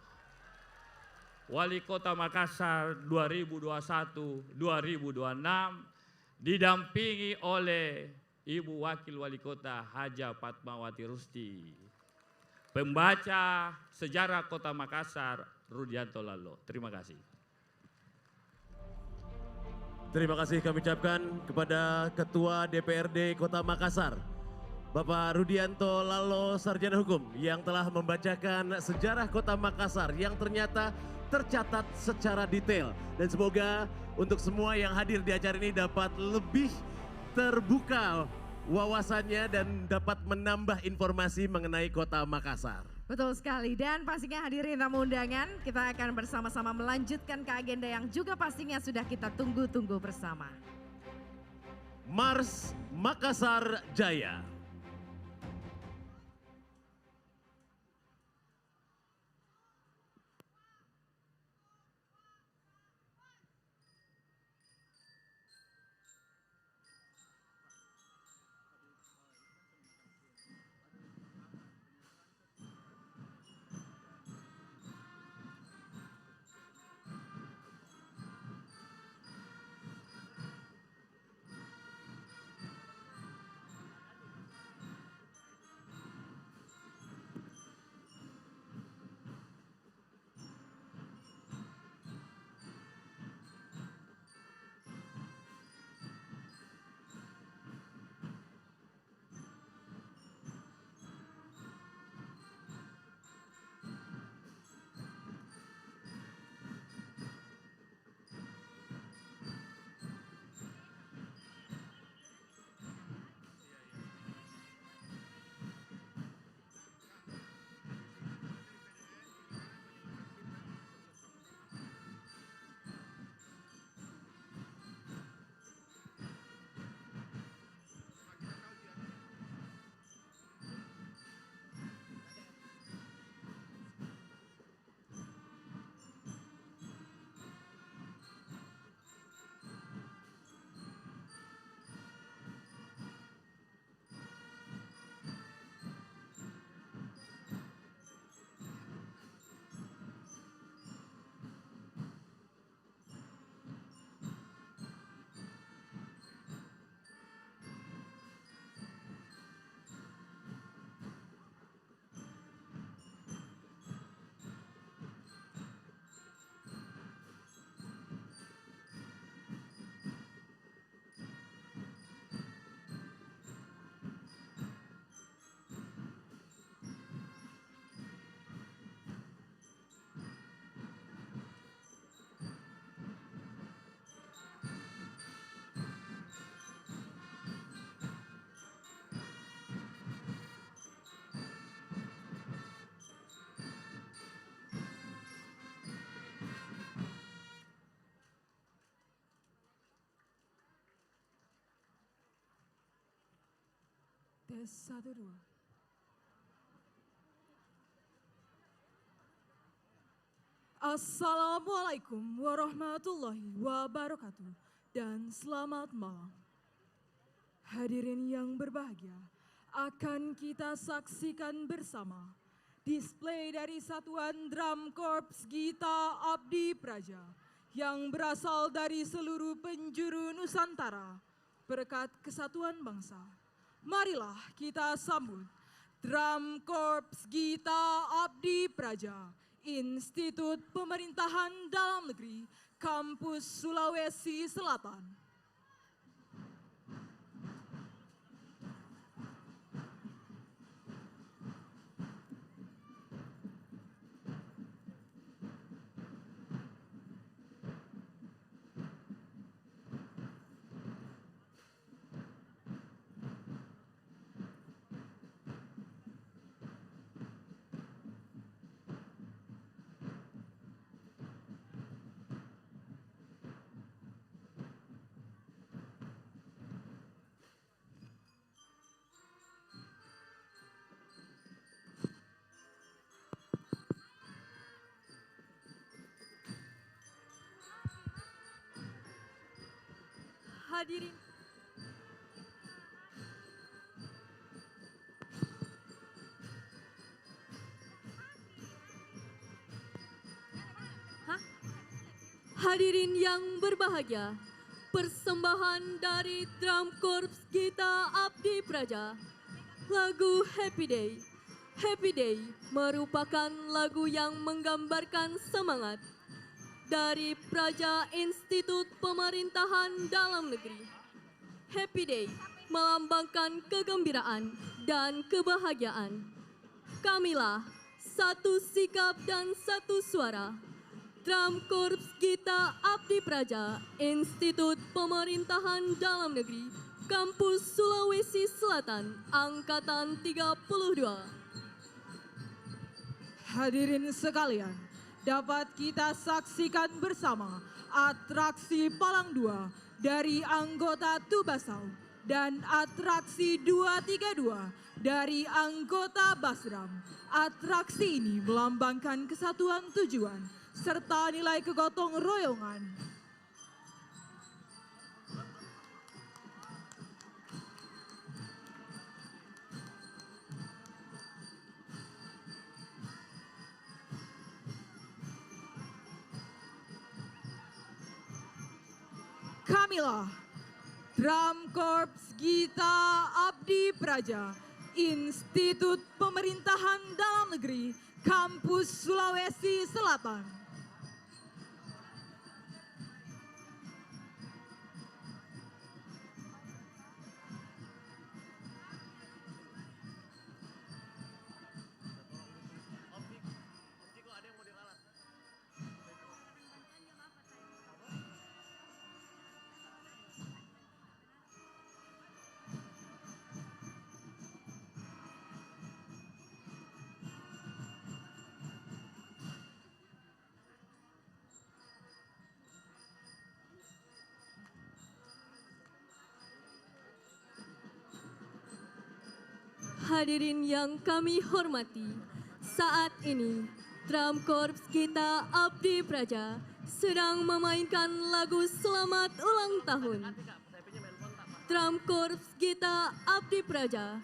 Wali Kota Makassar 2021-2026, didampingi oleh Ibu Wakil Wali Kota Haja Fatmawati Rusti. Pembaca sejarah Kota Makassar Rudianto Lalo. Terima kasih. Terima kasih kami ucapkan kepada Ketua DPRD Kota Makassar, Bapak Rudianto Lalo Sarjana Hukum, yang telah membacakan sejarah Kota Makassar yang ternyata tercatat secara detail. Dan semoga untuk semua yang hadir di acara ini dapat lebih terbuka wawasannya dan dapat menambah informasi mengenai Kota Makassar. Betul sekali, dan pastinya hadirin tamu undangan, kita akan bersama-sama melanjutkan ke agenda yang juga pastinya sudah kita tunggu-tunggu bersama. Mars Makassar Jaya. Tes 1, 2. Assalamualaikum warahmatullahi wabarakatuh dan selamat malam. Hadirin yang berbahagia, akan kita saksikan bersama display dari Satuan Drum Korps Gita Abdi Praja yang berasal dari seluruh penjuru Nusantara berkat kesatuan bangsa. Marilah kita sambut Drum Korps Gita Abdi Praja, Institut Pemerintahan Dalam Negeri, Kampus Sulawesi Selatan. Hadirin Hadirin yang berbahagia, persembahan dari Drum Korps Gita Abdi Praja, lagu Happy Day. Happy Day merupakan lagu yang menggambarkan semangat dari Praja Institut Pemerintahan Dalam Negeri. Happy Day melambangkan kegembiraan dan kebahagiaan. Kamilah satu sikap dan satu suara. Drum Korps Gita Abdi Praja, Institut Pemerintahan Dalam Negeri, Kampus Sulawesi Selatan, Angkatan 32. Hadirin sekalian, dapat kita saksikan bersama atraksi Palang 2 dari anggota Tubasau dan atraksi 232 dari anggota Basram. Atraksi ini melambangkan kesatuan tujuan serta nilai kegotong royongan. Kamilah Drum Korps Gita Abdi Praja, Institut Pemerintahan Dalam Negeri, Kampus Sulawesi Selatan. Hadirin yang kami hormati, saat ini Drum Korps Gita Abdi Praja sedang memainkan lagu Selamat Ulang Tahun. Drum Korps Gita Abdi Praja,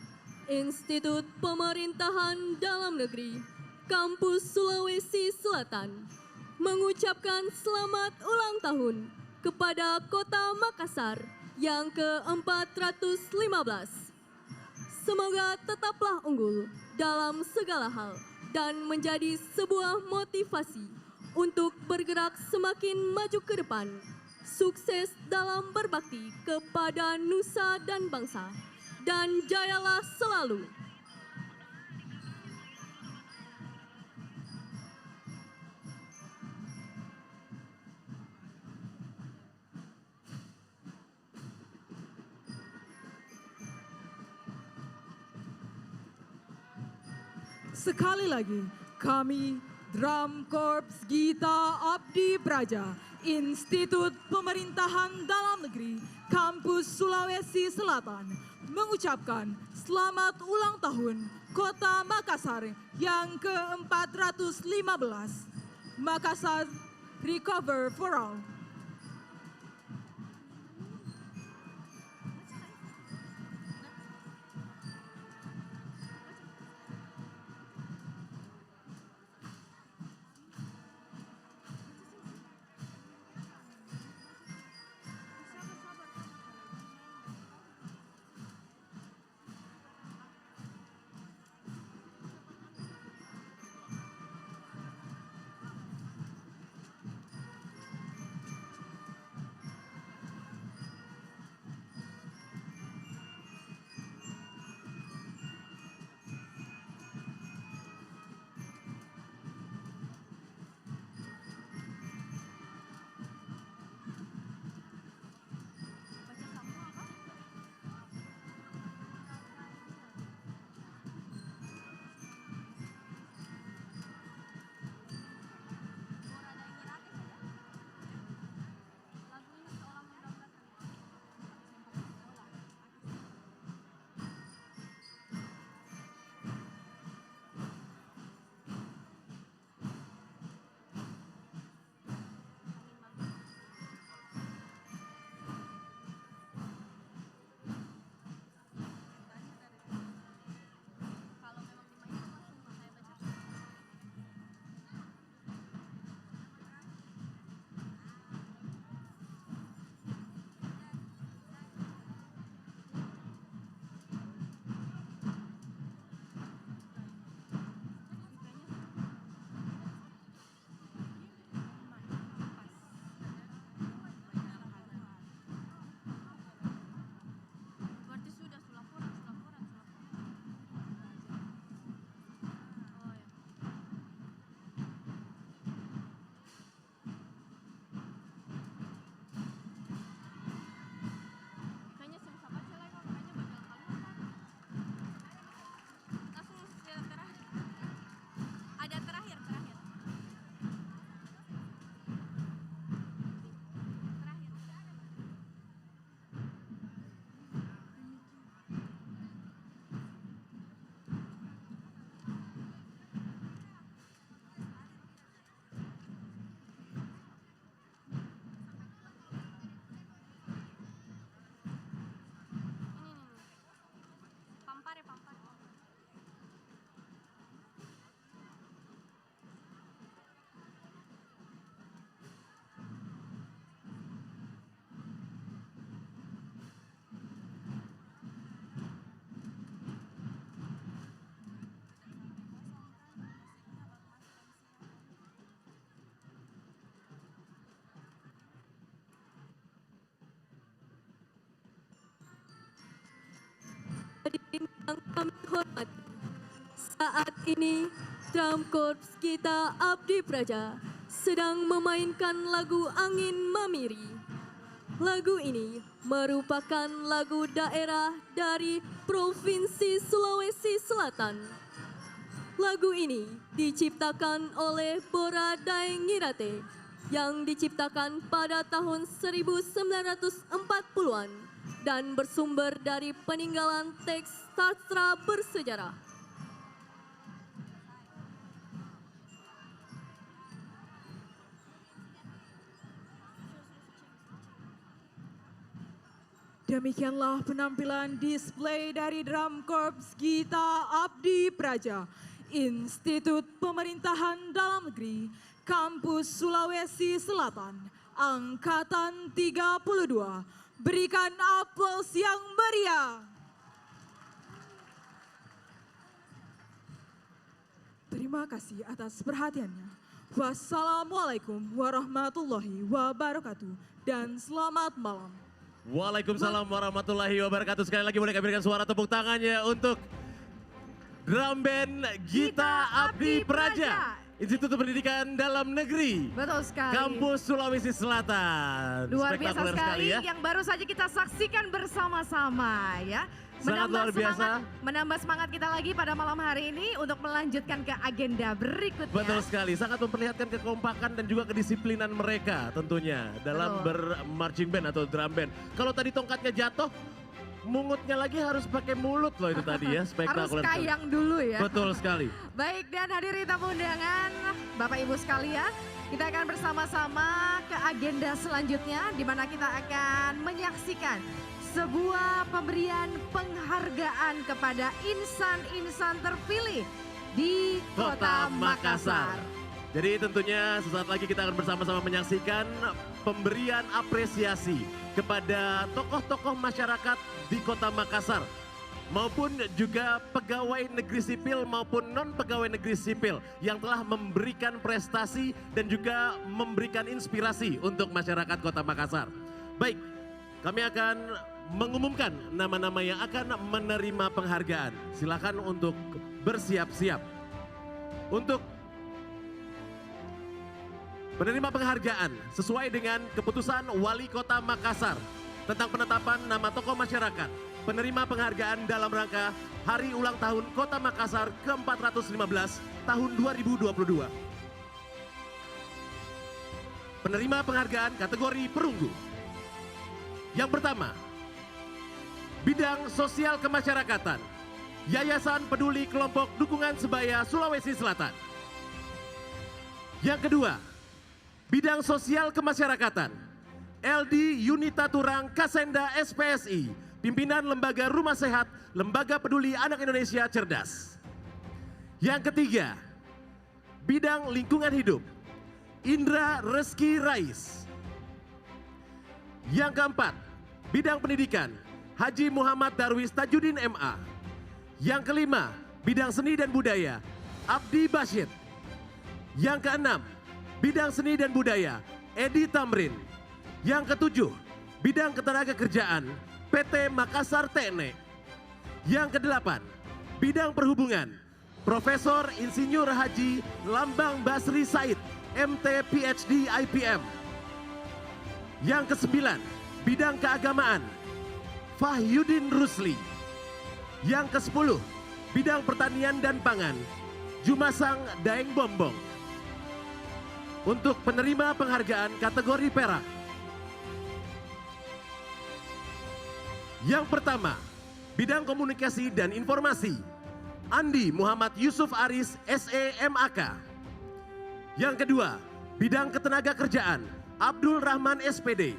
Institut Pemerintahan Dalam Negeri, Kampus Sulawesi Selatan, mengucapkan selamat ulang tahun kepada Kota Makassar yang ke-415. Semoga tetaplah unggul dalam segala hal dan menjadi sebuah motivasi untuk bergerak semakin maju ke depan. Sukses dalam berbakti kepada nusa dan bangsa, dan jayalah selalu. Sekali lagi, kami Drum Korps Gita Abdi Praja, Institut Pemerintahan Dalam Negeri, Kampus Sulawesi Selatan, mengucapkan selamat ulang tahun Kota Makassar yang ke-415. Makassar Recover for All. Yang kami hormati, saat ini Drum Corps kita Abdi Praja sedang memainkan lagu Angin Mamiri. Lagu ini merupakan lagu daerah dari Provinsi Sulawesi Selatan. Lagu ini diciptakan oleh Bora Daengirate yang diciptakan pada tahun 1940-an dan bersumber dari peninggalan teks sastra bersejarah. Demikianlah penampilan display dari Drum Corps Gita Abdi Praja, Institut Pemerintahan Dalam Negeri, Kampus Sulawesi Selatan, Angkatan 32. Berikan aplaus yang meriah. Terima kasih atas perhatiannya. Wassalamualaikum warahmatullahi wabarakatuh dan selamat malam. Waalaikumsalam warahmatullahi wabarakatuh. Sekali lagi boleh kami berikan suara tepuk tangannya untuk Drum Band Gita Abdi Praja, Institut Pendidikan Dalam Negeri, Betul sekali. Kampus Sulawesi Selatan. Luar biasa Spektakuler sekali ya. yang baru saja kita saksikan bersama-sama ya. Sangat luar biasa. Menambah semangat kita lagi pada malam hari ini untuk melanjutkan ke agenda berikutnya. Betul sekali, sangat memperlihatkan kekompakan dan juga kedisiplinan mereka tentunya dalam bermarching band atau drum band. Kalau tadi tongkatnya jatuh, mungutnya lagi harus pakai mulut loh itu tadi ya, Harus spektakuler. kayang dulu ya. Betul sekali. Baik, dan hadirin tamu undangan, Bapak Ibu sekalian, kita akan bersama-sama ke agenda selanjutnya di mana kita akan menyaksikan sebuah pemberian penghargaan kepada insan-insan terpilih di Kota Makassar. Jadi tentunya sesaat lagi kita akan bersama-sama menyaksikan pemberian apresiasi kepada tokoh-tokoh masyarakat di Kota Makassar maupun juga pegawai negeri sipil maupun non pegawai negeri sipil yang telah memberikan prestasi dan juga memberikan inspirasi untuk masyarakat Kota Makassar. Baik, kami akan mengumumkan nama-nama yang akan menerima penghargaan. Silakan untuk bersiap-siap. Untuk penerima penghargaan sesuai dengan keputusan Wali Kota Makassar tentang penetapan nama tokoh masyarakat penerima penghargaan dalam rangka Hari Ulang Tahun Kota Makassar ke-415 tahun 2022. Penerima penghargaan kategori perunggu. Yang pertama, Bidang Sosial Kemasyarakatan, Yayasan Peduli Kelompok Dukungan Sebaya Sulawesi Selatan. Yang kedua, Bidang Sosial Kemasyarakatan, LD Yunita Turang Kasenda SPSI, Pimpinan Lembaga Rumah Sehat, Lembaga Peduli Anak Indonesia Cerdas. Yang ketiga, Bidang Lingkungan Hidup, Indra Reski Rais. Yang keempat, Bidang Pendidikan, Haji Muhammad Darwis Tajudin MA. Yang kelima, Bidang Seni dan Budaya, Abdi Bashir. Yang keenam, Bidang Seni dan Budaya, Edi Tamrin. Yang ketujuh, Bidang Ketenagakerjaan, PT Makassar TNE. Yang kedelapan, Bidang Perhubungan, Profesor Insinyur Haji Lambang Basri Said, MT PhD IPM. Yang kesembilan, Bidang Keagamaan, Fahyudin Rusli. Yang ke-10, Bidang Pertanian dan Pangan, Jumasang Daeng Bombong. Untuk penerima penghargaan kategori perak. Yang pertama, Bidang Komunikasi dan Informasi, Andi Muhammad Yusuf Aris SEMAK. Yang kedua, Bidang Ketenagakerjaan, Abdul Rahman SPD.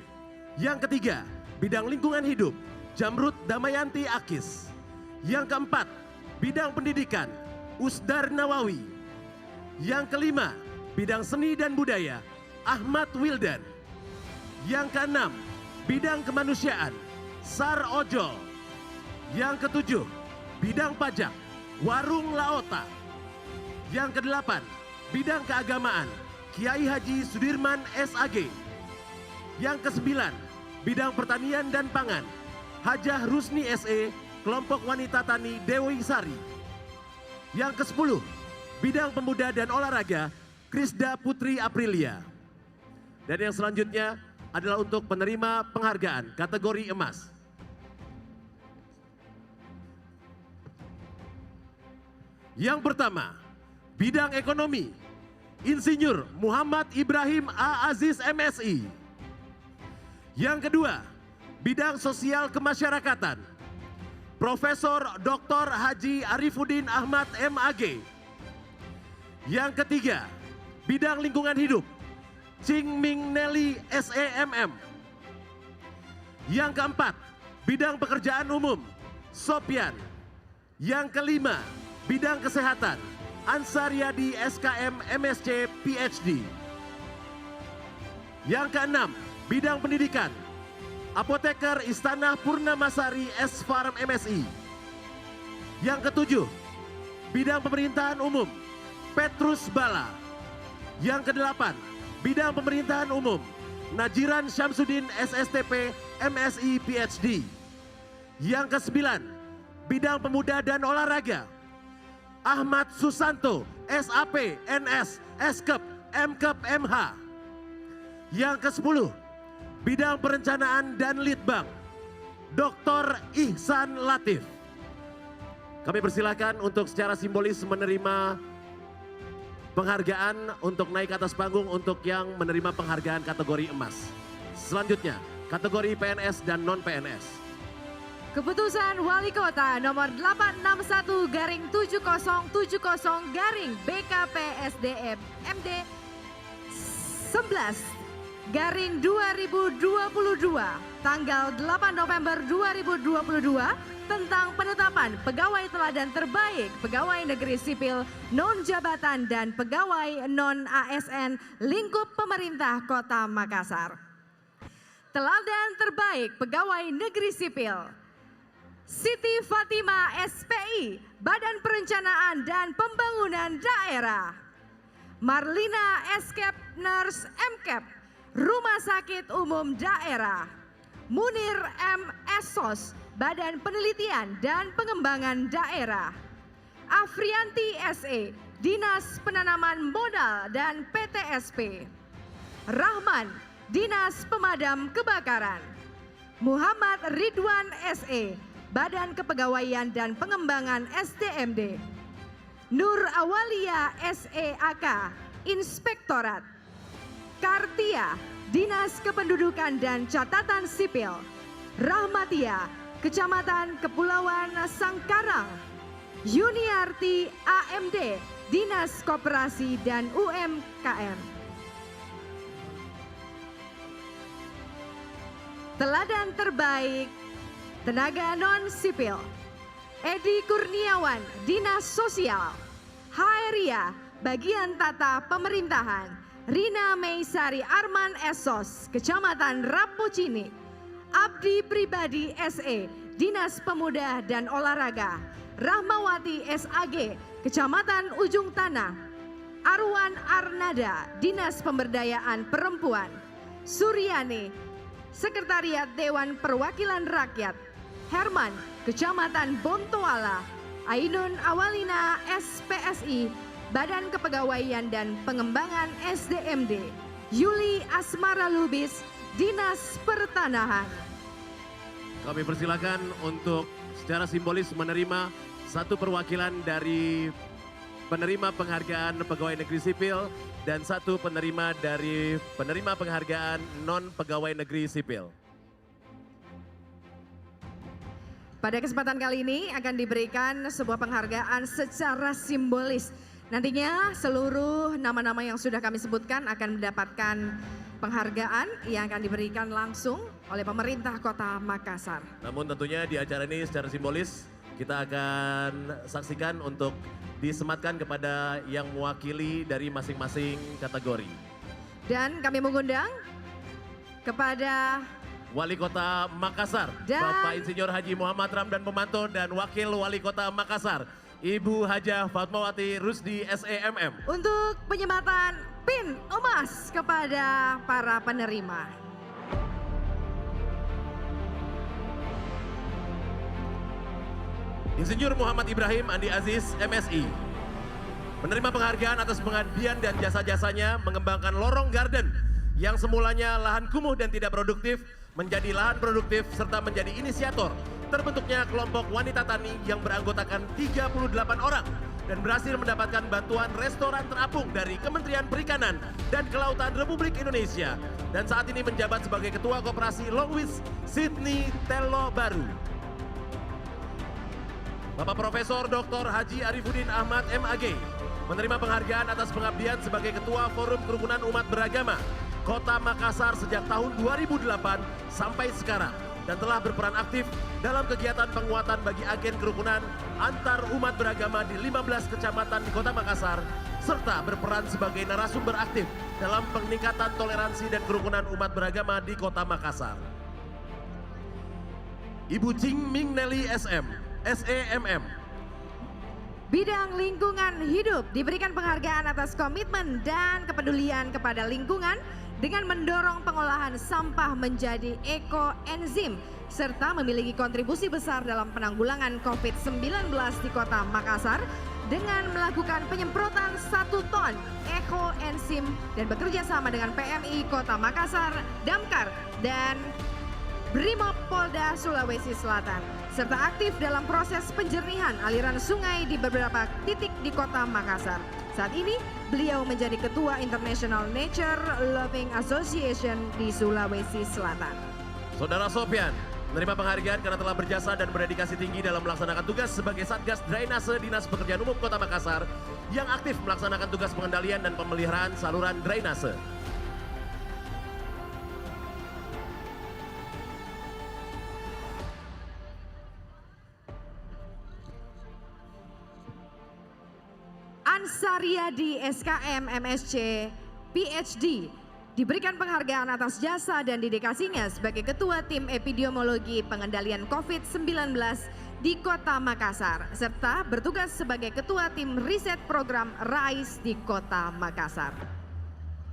Yang ketiga, Bidang Lingkungan Hidup, Jamrut Damayanti Akis. Yang keempat, Bidang Pendidikan, Usdar Nawawi. Yang kelima, Bidang Seni dan Budaya, Ahmad Wildan. Yang keenam, Bidang Kemanusiaan, Sar Ojol. Yang ketujuh, Bidang Pajak, Warung Laota. Yang kedelapan, Bidang Keagamaan, Kiai Haji Sudirman SAG. Yang kesembilan, Bidang Pertanian dan Pangan, Hajah Rusni SE, Kelompok Wanita Tani Dewi Sari. Yang ke-10, Bidang Pemuda dan Olahraga, Krisda Putri Aprilia. Dan yang selanjutnya adalah untuk penerima penghargaan kategori emas. Yang pertama, Bidang Ekonomi, Insinyur Muhammad Ibrahim A. Aziz MSI. Yang kedua, Bidang Sosial Kemasyarakatan, Profesor Dr. Haji Arifuddin Ahmad MAG. Yang ketiga, Bidang Lingkungan Hidup, Ching Ming Nelly SEMM. Yang keempat, Bidang Pekerjaan Umum, Sopyan. Yang kelima, Bidang Kesehatan, Ansariadi SKM MSc PhD. Yang keenam, Bidang Pendidikan, Apoteker Istana Purnamasari S Farm MSI. Yang ketujuh, Bidang Pemerintahan Umum, Petrus Bala. Yang kedelapan, Bidang Pemerintahan Umum, Najiran Syamsuddin SSTP MSI PhD. Yang kesembilan, Bidang Pemuda dan Olahraga, Ahmad Susanto SAP NS Eskep Mkep MH. Yang ke-10, Bidang Perencanaan dan Litbang, Dr. Ihsan Latif. Kami persilakan untuk secara simbolis menerima penghargaan untuk naik ke atas panggung untuk yang menerima penghargaan kategori emas. Selanjutnya, kategori PNS dan non-PNS. Keputusan Wali Kota nomor 861/7070/BKP-SDM MD 11/2022 tanggal 8 November 2022 tentang penetapan pegawai teladan terbaik pegawai negeri sipil non jabatan dan pegawai non ASN lingkup pemerintah Kota Makassar. Teladan terbaik pegawai negeri sipil Siti Fatima SPI, Badan Perencanaan dan Pembangunan Daerah. Marlina Escap Nurse MCAP, Rumah Sakit Umum Daerah. Munir M. Esos, Badan Penelitian dan Pengembangan Daerah. Afrianti SE, Dinas Penanaman Modal dan PTSP. Rahman, Dinas Pemadam Kebakaran. Muhammad Ridwan SE, Badan Kepegawaian dan Pengembangan SDMD. Nur Awalia SEAK, Inspektorat. Kartia, Dinas Kependudukan dan Catatan Sipil. Rahmatia, Kecamatan Kepulauan Sangkarang. Yuniarti AMD, Dinas Koperasi dan UMKM. Teladan terbaik tenaga non-sipil, Edi Kurniawan, Dinas Sosial. Haeria, Bagian Tata Pemerintahan. Rina Meisari Arman Esos, Kecamatan Rapocini. Abdi Pribadi SE, Dinas Pemuda dan Olahraga. Rahmawati SAG, Kecamatan Ujung Tanah. Arwan Arnada, Dinas Pemberdayaan Perempuan. Suryani, Sekretariat Dewan Perwakilan Rakyat. Herman, Kecamatan Bontoala. Ainun Awalina SPSI, Badan Kepegawaian dan Pengembangan SDMD. Yuli Asmara Lubis, Dinas Pertanahan. Kami persilakan untuk secara simbolis menerima satu perwakilan dari penerima penghargaan pegawai negeri sipil dan satu penerima dari penerima penghargaan non pegawai negeri sipil. Pada kesempatan kali ini akan diberikan sebuah penghargaan secara simbolis. Nantinya seluruh nama-nama yang sudah kami sebutkan akan mendapatkan penghargaan yang akan diberikan langsung oleh pemerintah Kota Makassar. Namun tentunya di acara ini secara simbolis kita akan saksikan untuk disematkan kepada yang mewakili dari masing-masing kategori. Dan kami mengundang kepada Wali Kota Makassar, Bapak Insinyur Haji Muhammad Ramdan Pemanto dan Wakil Wali Kota Makassar, Ibu Hajah Fatmawati Rusdi SEMM. Untuk penyematan pin emas kepada para penerima. Insinyur Muhammad Ibrahim Andi Aziz MSI menerima penghargaan atas pengabdian dan jasa-jasanya mengembangkan Lorong Garden yang semulanya lahan kumuh dan tidak produktif menjadi lahan produktif serta menjadi inisiator terbentuknya kelompok wanita tani yang beranggotakan 38 orang dan berhasil mendapatkan bantuan restoran terapung dari Kementerian Perikanan dan Kelautan Republik Indonesia dan saat ini menjabat sebagai Ketua Koperasi Longwis Sydney Tello Baru. Bapak Profesor Dr. Haji Arifuddin Ahmad MAG menerima penghargaan atas pengabdian sebagai Ketua Forum Kerukunan Umat Beragama Kota Makassar sejak tahun 2008 sampai sekarang dan telah berperan aktif dalam kegiatan penguatan bagi agen kerukunan antar umat beragama di 15 kecamatan di Kota Makassar serta berperan sebagai narasumber aktif dalam peningkatan toleransi dan kerukunan umat beragama di Kota Makassar. Ibu Jing Ming Nelly SM, SEMM. Bidang lingkungan hidup diberikan penghargaan atas komitmen dan kepedulian kepada lingkungan dengan mendorong pengolahan sampah menjadi ekoenzim serta memiliki kontribusi besar dalam penanggulangan COVID-19 di Kota Makassar dengan melakukan penyemprotan 1 ton ekoenzim dan bekerja sama dengan PMI Kota Makassar, Damkar, dan Brimob Polda Sulawesi Selatan serta aktif dalam proses penjernihan aliran sungai di beberapa titik di Kota Makassar. Saat ini beliau menjadi Ketua International Nature Loving Association di Sulawesi Selatan. Saudara Sofyan, menerima penghargaan karena telah berjasa dan berdedikasi tinggi dalam melaksanakan tugas sebagai Satgas Drainase Dinas Pekerjaan Umum Kota Makassar yang aktif melaksanakan tugas pengendalian dan pemeliharaan saluran drainase. Ansariadi SKM MSc PhD diberikan penghargaan atas jasa dan dedikasinya sebagai Ketua Tim Epidemiologi Pengendalian COVID-19 di Kota Makassar, serta bertugas sebagai Ketua Tim Riset Program RAIS di Kota Makassar.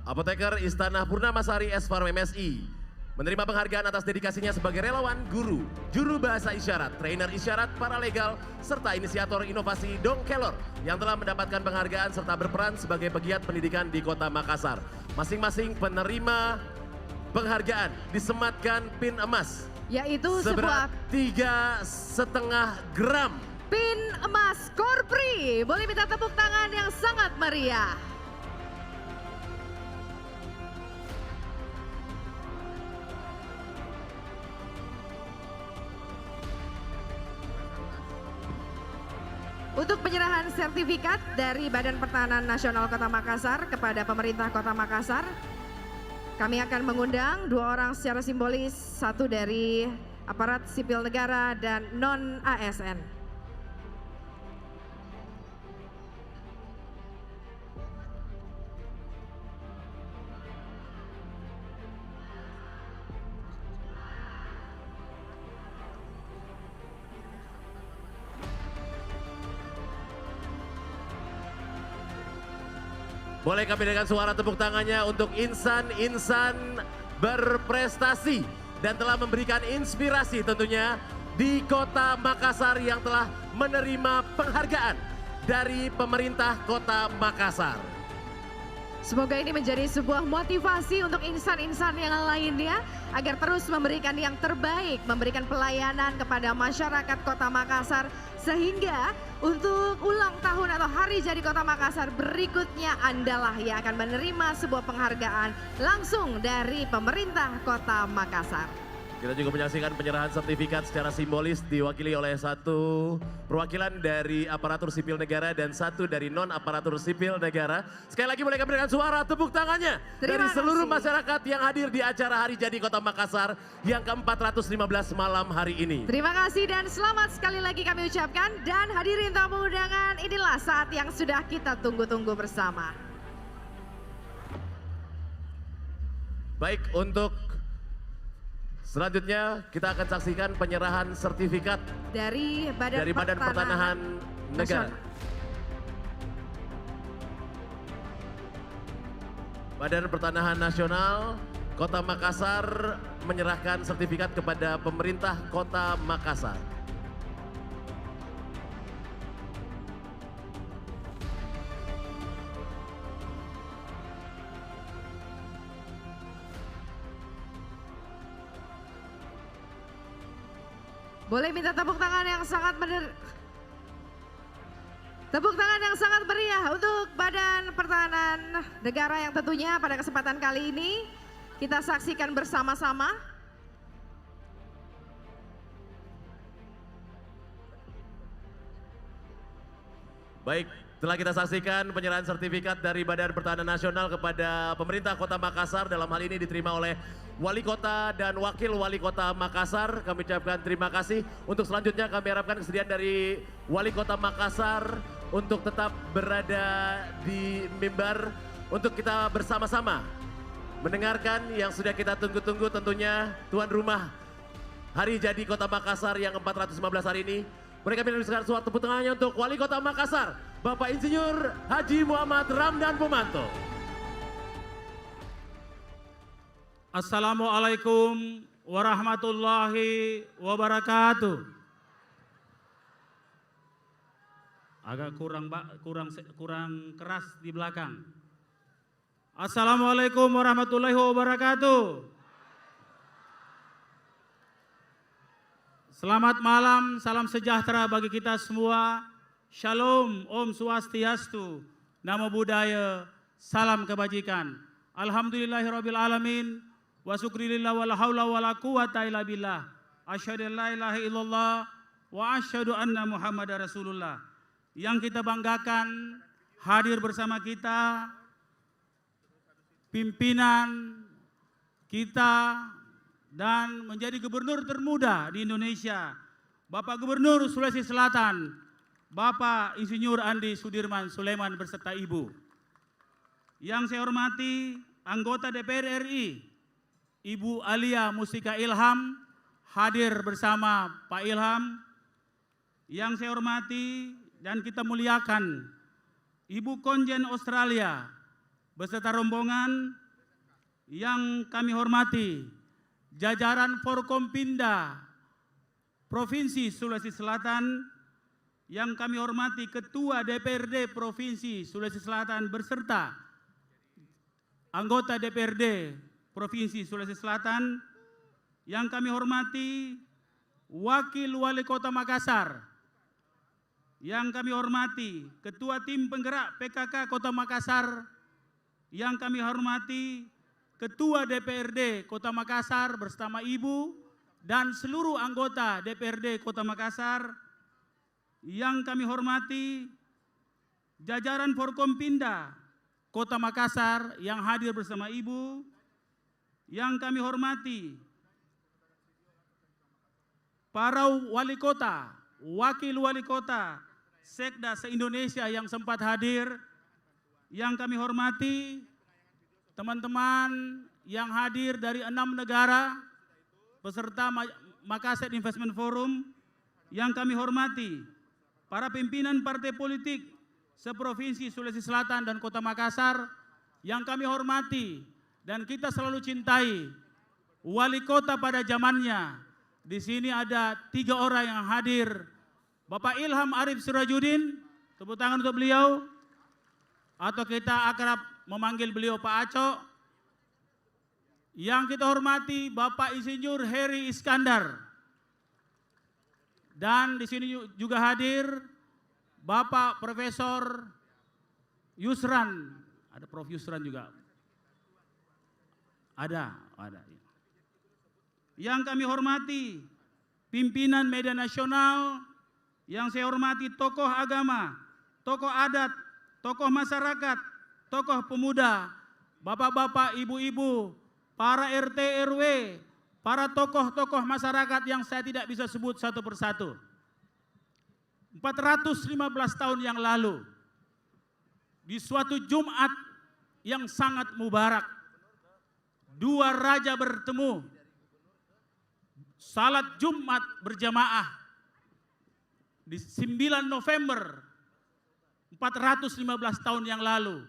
Apoteker Istana Purnamasari S-Farm MSI menerima penghargaan atas dedikasinya sebagai relawan guru, juru bahasa isyarat, trainer isyarat paralegal, serta inisiator inovasi Dong Kelor yang telah mendapatkan penghargaan serta berperan sebagai pegiat pendidikan di Kota Makassar. Masing-masing penerima penghargaan disematkan pin emas, Yaitu seberat sebuah 3,5 gram. pin emas Korpri. Boleh minta tepuk tangan yang sangat meriah. Untuk penyerahan sertifikat dari Badan Pertanahan Nasional Kota Makassar kepada pemerintah Kota Makassar, kami akan mengundang 2 orang secara simbolis, 1 dari aparat sipil negara dan non-ASN. Boleh kami dengan suara tepuk tangannya untuk insan-insan berprestasi dan telah memberikan inspirasi tentunya di Kota Makassar yang telah menerima penghargaan dari pemerintah Kota Makassar. Semoga ini menjadi sebuah motivasi untuk insan-insan yang lainnya agar terus memberikan yang terbaik, memberikan pelayanan kepada masyarakat Kota Makassar, sehingga untuk ulang tahun atau hari jadi Kota Makassar berikutnya Andalah yang akan menerima sebuah penghargaan langsung dari pemerintah Kota Makassar. Kita juga menyaksikan penyerahan sertifikat secara simbolis diwakili oleh 1 perwakilan dari aparatur sipil negara dan 1 dari non aparatur sipil negara. Sekali lagi boleh kami berikan suara tepuk tangannya dari seluruh masyarakat yang hadir di acara Hari Jadi Kota Makassar yang ke-415 malam hari ini. Terima kasih dan selamat sekali lagi kami ucapkan, dan hadirin tamu undangan, inilah saat yang sudah kita tunggu-tunggu bersama. Baik, untuk selanjutnya kita akan saksikan penyerahan sertifikat dari Badan Pertanahan Negara. Badan Pertanahan Nasional Kota Makassar menyerahkan sertifikat kepada pemerintah Kota Makassar. Boleh minta tepuk tangan yang sangat meriah untuk Badan Pertahanan Negara yang tentunya pada kesempatan kali ini kita saksikan bersama-sama. Baik, telah kita saksikan penyerahan sertifikat dari Badan Pertahanan Nasional kepada pemerintah Kota Makassar. Dalam hal ini diterima oleh Wali Kota dan Wakil Wali Kota Makassar. Kami ucapkan terima kasih. Untuk selanjutnya kami harapkan kesediaan dari Wali Kota Makassar untuk tetap berada di mimbar untuk kita bersama-sama mendengarkan yang sudah kita tunggu-tunggu, tentunya tuan rumah Hari Jadi Kota Makassar yang 415 hari ini. Mereka menunjukkan suatu tepuk tangannya untuk Wali Kota Makassar, Bapak Insinyur Haji Muhammad Ramdan Pomanto. Assalamualaikum warahmatullahi wabarakatuh. Agak kurang keras di belakang. Assalamualaikum warahmatullahi wabarakatuh. Selamat malam, salam sejahtera bagi kita semua. Shalom, Om Swastiastu, Namo Buddhaya, salam kebajikan. Alhamdulillahirabbil alamin. Wa syukrilillah wala haula wala quwata illa billah. asyhadu an la ilaha illallah wa asyhadu anna Muhammadar Rasulullah. Yang kita banggakan hadir bersama kita pimpinan kita dan menjadi gubernur termuda di Indonesia, Bapak Gubernur Sulawesi Selatan, Bapak Insinyur Andi Sudirman Sulaiman beserta Ibu. Yang saya hormati anggota DPR RI, Ibu Alia Mustika Ilham, hadir bersama Pak Ilham. Yang saya hormati dan kita muliakan Ibu Konjen Australia beserta rombongan. Yang kami hormati jajaran Forkompinda Provinsi Sulawesi Selatan, yang kami hormati Ketua DPRD Provinsi Sulawesi Selatan beserta anggota DPRD Provinsi Sulawesi Selatan, yang kami hormati Wakil Wali Kota Makassar, yang kami hormati Ketua Tim Penggerak PKK Kota Makassar, yang kami hormati Ketua DPRD Kota Makassar bersama Ibu dan seluruh anggota DPRD Kota Makassar, yang kami hormati jajaran Forkompinda Kota Makassar yang hadir bersama Ibu, yang kami hormati para wali kota, wakil wali kota, Sekda se-Indonesia yang sempat hadir, yang kami hormati teman-teman yang hadir dari 6 negara peserta Makassar Investment Forum, yang kami hormati para pimpinan partai politik seprovinsi Sulawesi Selatan dan Kota Makassar, yang kami hormati dan kita selalu cintai wali kota pada zamannya. Di sini ada 3 orang yang hadir. Bapak Ilham Arif Sirajuddin, tepuk tangan untuk beliau, atau kita akrab memanggil beliau Pak Aco. Yang kita hormati Bapak Insinyur Heri Iskandar. Dan di sini juga hadir Bapak Profesor Yusran. Ada Prof Yusran juga. Ada. Yang kami hormati pimpinan media nasional, yang saya hormati tokoh agama, tokoh adat, tokoh masyarakat, tokoh pemuda, bapak-bapak, ibu-ibu, para RT RW, para tokoh-tokoh masyarakat yang saya tidak bisa sebut satu persatu. 415 tahun yang lalu, di suatu Jumat yang sangat mubarak, 2 raja bertemu, salat Jumat berjamaah di 9 November 415 tahun yang lalu,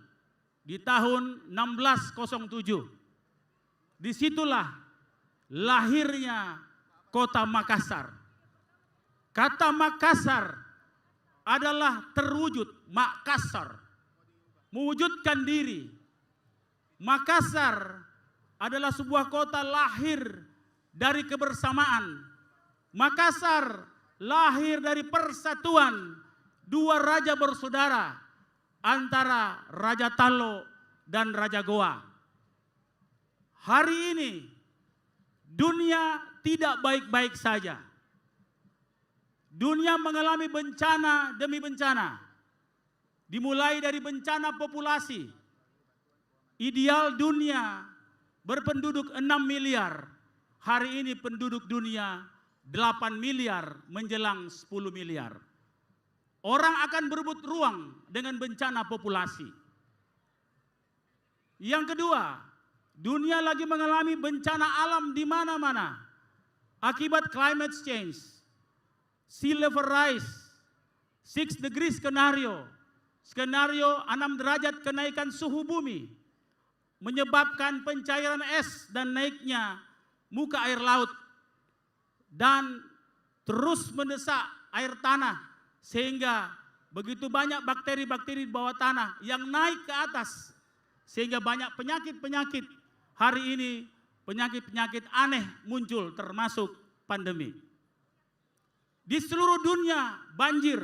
di tahun 1607. Disitulah lahirnya kota Makassar. Kata Makassar adalah terwujud Makassar, mewujudkan diri. Makassar adalah sebuah kota lahir dari kebersamaan. Makassar lahir dari persatuan 2 raja bersaudara antara Raja Talo dan Raja Goa. Hari ini dunia tidak baik-baik saja. Dunia mengalami bencana demi bencana. Dimulai dari bencana populasi. Ideal dunia berpenduduk 6 miliar. Hari ini penduduk dunia 8 miliar menjelang 10 miliar. Orang akan berebut ruang dengan bencana populasi. Yang kedua, dunia lagi mengalami bencana alam di mana-mana. Akibat climate change, sea level rise, 6 degrees skenario 6 derajat kenaikan suhu bumi, menyebabkan pencairan es dan naiknya muka air laut, dan terus mendesak air tanah, sehingga begitu banyak bakteri-bakteri di bawah tanah yang naik ke atas, sehingga banyak penyakit-penyakit. Hari ini penyakit-penyakit aneh muncul, termasuk pandemi. Di seluruh dunia banjir,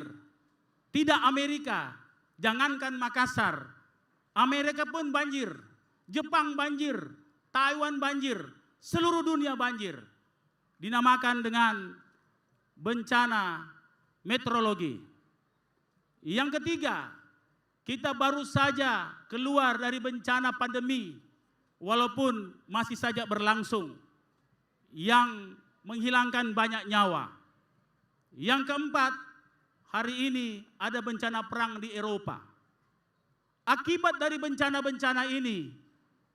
tidak Amerika, jangankan Makassar, Amerika pun banjir, Jepang banjir, Taiwan banjir, seluruh dunia banjir. dinamakan dengan bencana meteorologi. Yang ketiga, kita baru saja keluar dari bencana pandemi walaupun masih saja berlangsung yang menghilangkan banyak nyawa. Yang keempat, hari ini ada bencana perang di Eropa. Akibat dari bencana-bencana ini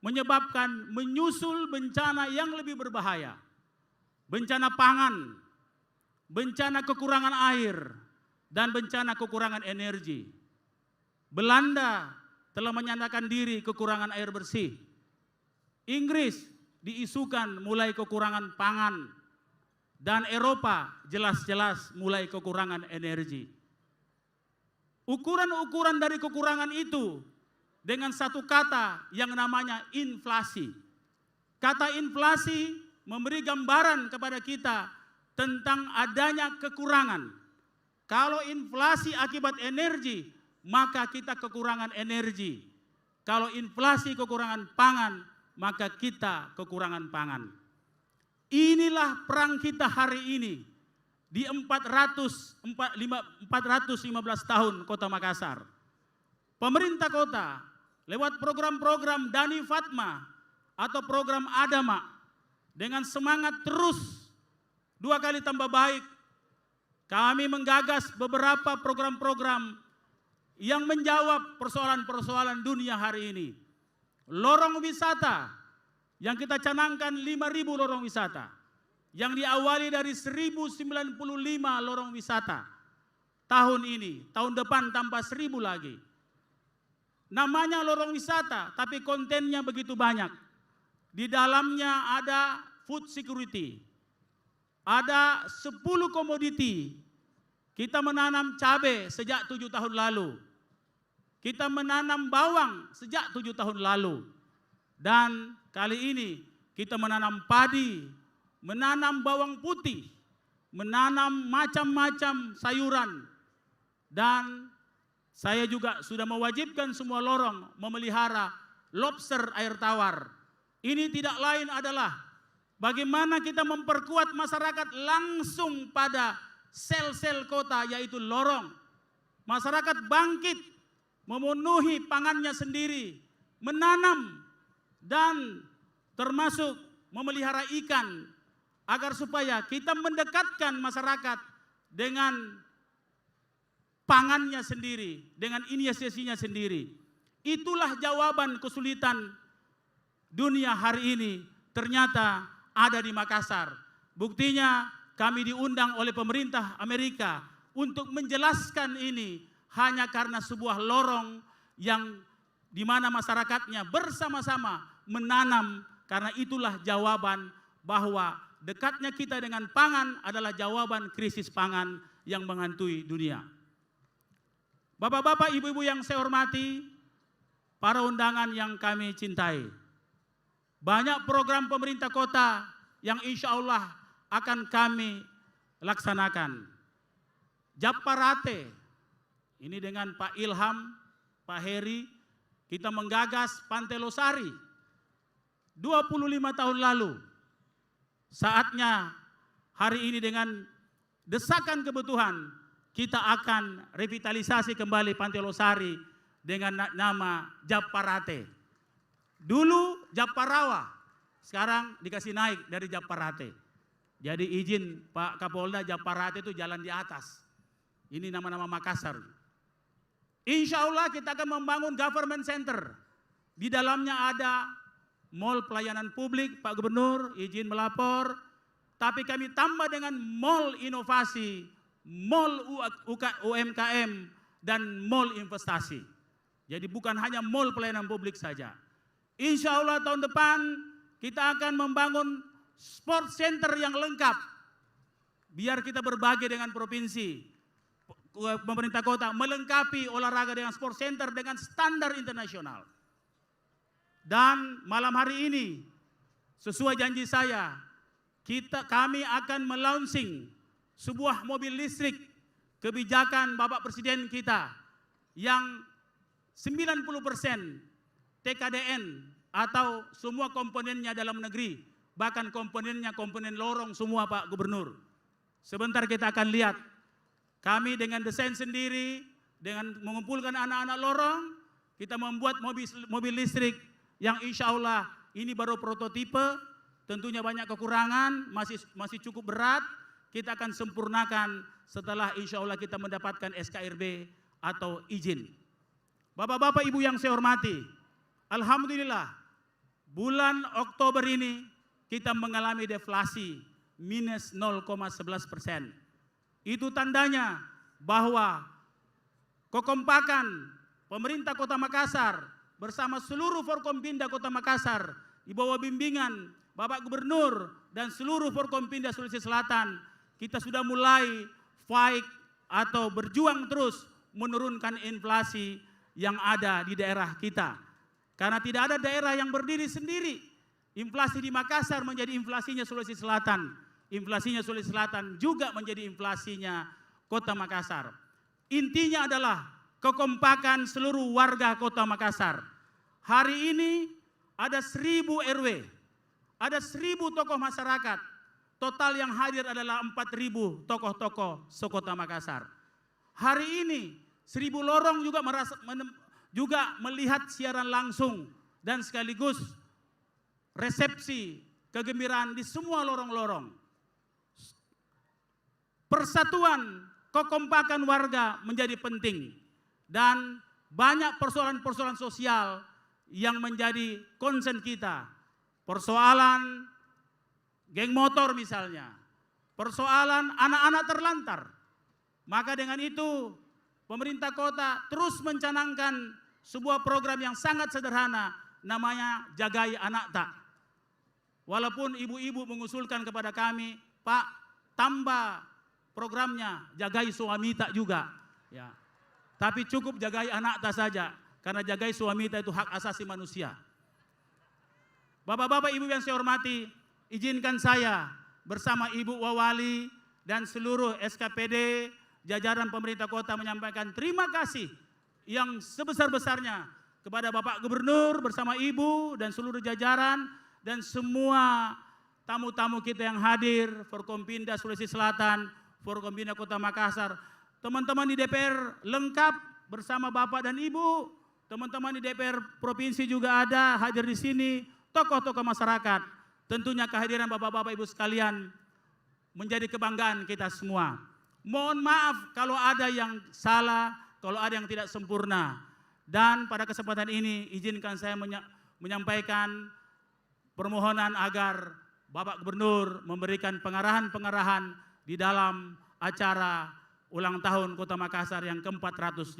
menyebabkan menyusul bencana yang lebih berbahaya. Bencana pangan, bencana kekurangan air, dan bencana kekurangan energi. Belanda telah menyatakan diri kekurangan air bersih. Inggris diisukan mulai kekurangan pangan. Dan Eropa jelas-jelas mulai kekurangan energi. Ukuran-ukuran dari kekurangan itu dengan satu kata yang namanya inflasi. Kata inflasi memberi gambaran kepada kita tentang adanya kekurangan. Kalau inflasi akibat energi, maka kita kekurangan energi. Kalau inflasi kekurangan pangan, maka kita kekurangan pangan. Inilah perang kita hari ini di 415 tahun Kota Makassar. Pemerintah kota lewat program-program Dani Fatma atau program Adama dengan semangat terus 2 kali tambah baik, kami menggagas beberapa program-program yang menjawab persoalan-persoalan dunia hari ini. Lorong wisata yang kita canangkan 5.000 lorong wisata, yang diawali dari 1.095 lorong wisata tahun ini, tahun depan tambah 1.000 lagi. Namanya lorong wisata, tapi kontennya begitu banyak. Di dalamnya ada food security, ada 10 komoditi. Kita menanam cabai sejak 7 tahun lalu. Kita menanam bawang sejak 7 tahun lalu. Dan kali ini kita menanam padi, menanam bawang putih, menanam macam-macam sayuran. Dan saya juga sudah mewajibkan semua lorong memelihara lobster air tawar. Ini tidak lain adalah bagaimana kita memperkuat masyarakat langsung pada sel-sel kota, yaitu lorong. Masyarakat bangkit, memenuhi pangannya sendiri, menanam, dan termasuk memelihara ikan, agar supaya kita mendekatkan masyarakat dengan pangannya sendiri, dengan inisiasinya sendiri. Itulah jawaban kesulitan dunia hari ini ternyata ada di Makassar. Buktinya kami diundang oleh pemerintah Amerika untuk menjelaskan ini hanya karena sebuah lorong yang di mana masyarakatnya bersama-sama menanam, karena itulah jawaban bahwa dekatnya kita dengan pangan adalah jawaban krisis pangan yang menghantui dunia. Bapak-bapak, ibu-ibu yang saya hormati, para undangan yang kami cintai, banyak program pemerintah kota yang insya Allah akan kami laksanakan. Japarate, ini dengan Pak Ilham, Pak Heri, kita menggagas Pantai Losari 25 tahun lalu. Saatnya hari ini dengan desakan kebutuhan, kita akan revitalisasi kembali Pantai Losari dengan nama Japarate. Dulu Japarawa, sekarang dikasih naik dari Japarate. Jadi izin Pak Kapolda, Japarate itu jalan di atas. Ini nama-nama Makassar. Insya Allah kita akan membangun government center. Di dalamnya ada mall pelayanan publik, Pak Gubernur izin melapor. Tapi kami tambah dengan mall inovasi, mall UMKM, dan mall investasi. Jadi bukan hanya mall pelayanan publik saja. Insya Allah tahun depan kita akan membangun sport center yang lengkap. Biar kita berbagi dengan provinsi, pemerintah kota melengkapi olahraga dengan sport center dengan standar internasional. Dan malam hari ini, sesuai janji saya, kami akan melaunching sebuah mobil listrik kebijakan Bapak Presiden kita yang 90% TKDN atau semua komponennya dalam negeri bahkan komponennya komponen lorong semua Pak Gubernur. Sebentar kita akan lihat, kami dengan desain sendiri, dengan mengumpulkan anak-anak lorong, kita membuat mobil listrik yang insya Allah ini baru prototipe, tentunya banyak kekurangan, masih cukup berat, kita akan sempurnakan setelah insya Allah kita mendapatkan SKRB atau izin. Bapak-bapak ibu yang saya hormati, alhamdulillah bulan Oktober ini kita mengalami deflasi minus 0,11%. Itu tandanya bahwa kekompakan pemerintah Kota Makassar bersama seluruh Forkompinda Kota Makassar di bawah bimbingan Bapak Gubernur dan seluruh Forkompinda Sulawesi Selatan, kita sudah mulai fight atau berjuang terus menurunkan inflasi yang ada di daerah kita. Karena tidak ada daerah yang berdiri sendiri. Inflasi di Makassar menjadi inflasinya Sulawesi Selatan. Inflasinya Sulawesi Selatan juga menjadi inflasinya Kota Makassar. Intinya adalah kekompakan seluruh warga Kota Makassar. Hari ini ada 1000 RW, ada 1000 tokoh masyarakat. Total yang hadir adalah 4000 tokoh-tokoh sekota Makassar. Hari ini 1000 lorong juga melihat siaran langsung dan sekaligus resepsi kegembiraan di semua lorong-lorong. Persatuan, kekompakan warga menjadi penting dan banyak persoalan-persoalan sosial yang menjadi concern kita. Persoalan geng motor misalnya, persoalan anak-anak terlantar. Maka dengan itu pemerintah kota terus mencanangkan sebuah program yang sangat sederhana, namanya Jagai Anak Tak. Walaupun ibu-ibu mengusulkan kepada kami, Pak, tambah programnya Jagai Suami Tak juga. Ya. Tapi cukup Jagai Anak Tak saja, karena Jagai Suami Tak itu hak asasi manusia. Bapak-bapak ibu yang saya hormati, izinkan saya bersama Ibu Wawali dan seluruh SKPD jajaran pemerintah kota menyampaikan terima kasih yang sebesar-besarnya kepada Bapak Gubernur bersama Ibu dan seluruh jajaran dan semua tamu-tamu kita yang hadir, Forkompinda Sulawesi Selatan, Forkompinda Kota Makassar, teman-teman di DPR lengkap bersama Bapak dan Ibu, teman-teman di DPR Provinsi juga ada hadir di sini, tokoh-tokoh masyarakat. Tentunya kehadiran Bapak-bapak Ibu sekalian menjadi kebanggaan kita semua. Mohon maaf kalau ada yang salah, kalau ada yang tidak sempurna. Dan pada kesempatan ini izinkan saya menyampaikan permohonan agar Bapak Gubernur memberikan pengarahan-pengarahan di dalam acara ulang tahun Kota Makassar yang ke-415.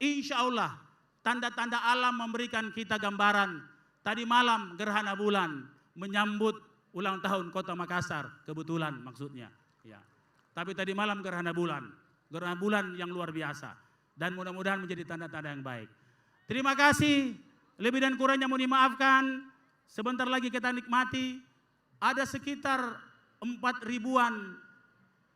Insya Allah tanda-tanda alam memberikan kita gambaran. Tadi malam gerhana bulan menyambut ulang tahun Kota Makassar, kebetulan maksudnya. Ya. Tapi tadi malam gerhana bulan yang luar biasa. Dan mudah-mudahan menjadi tanda-tanda yang baik. Terima kasih, lebih dan kurangnya mohon dimaafkan. Sebentar lagi kita nikmati, ada sekitar 4.000-an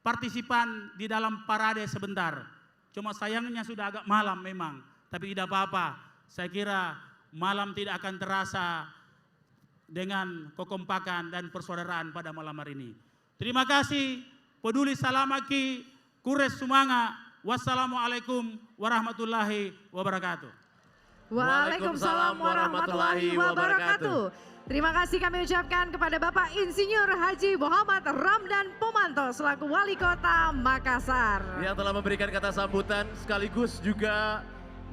partisipan di dalam parade sebentar. Cuma sayangnya sudah agak malam memang, tapi tidak apa-apa. Saya kira malam tidak akan terasa dengan kekompakan dan persaudaraan pada malam hari ini. Terima kasih, peduli salamaki, kures sumanga. Wassalamualaikum warahmatullahi wabarakatuh. Waalaikumsalam warahmatullahi wabarakatuh. Terima kasih kami ucapkan kepada Bapak Insinyur Haji Muhammad Ramdan Pomanto selaku Wali Kota Makassar. Yang telah memberikan kata sambutan sekaligus juga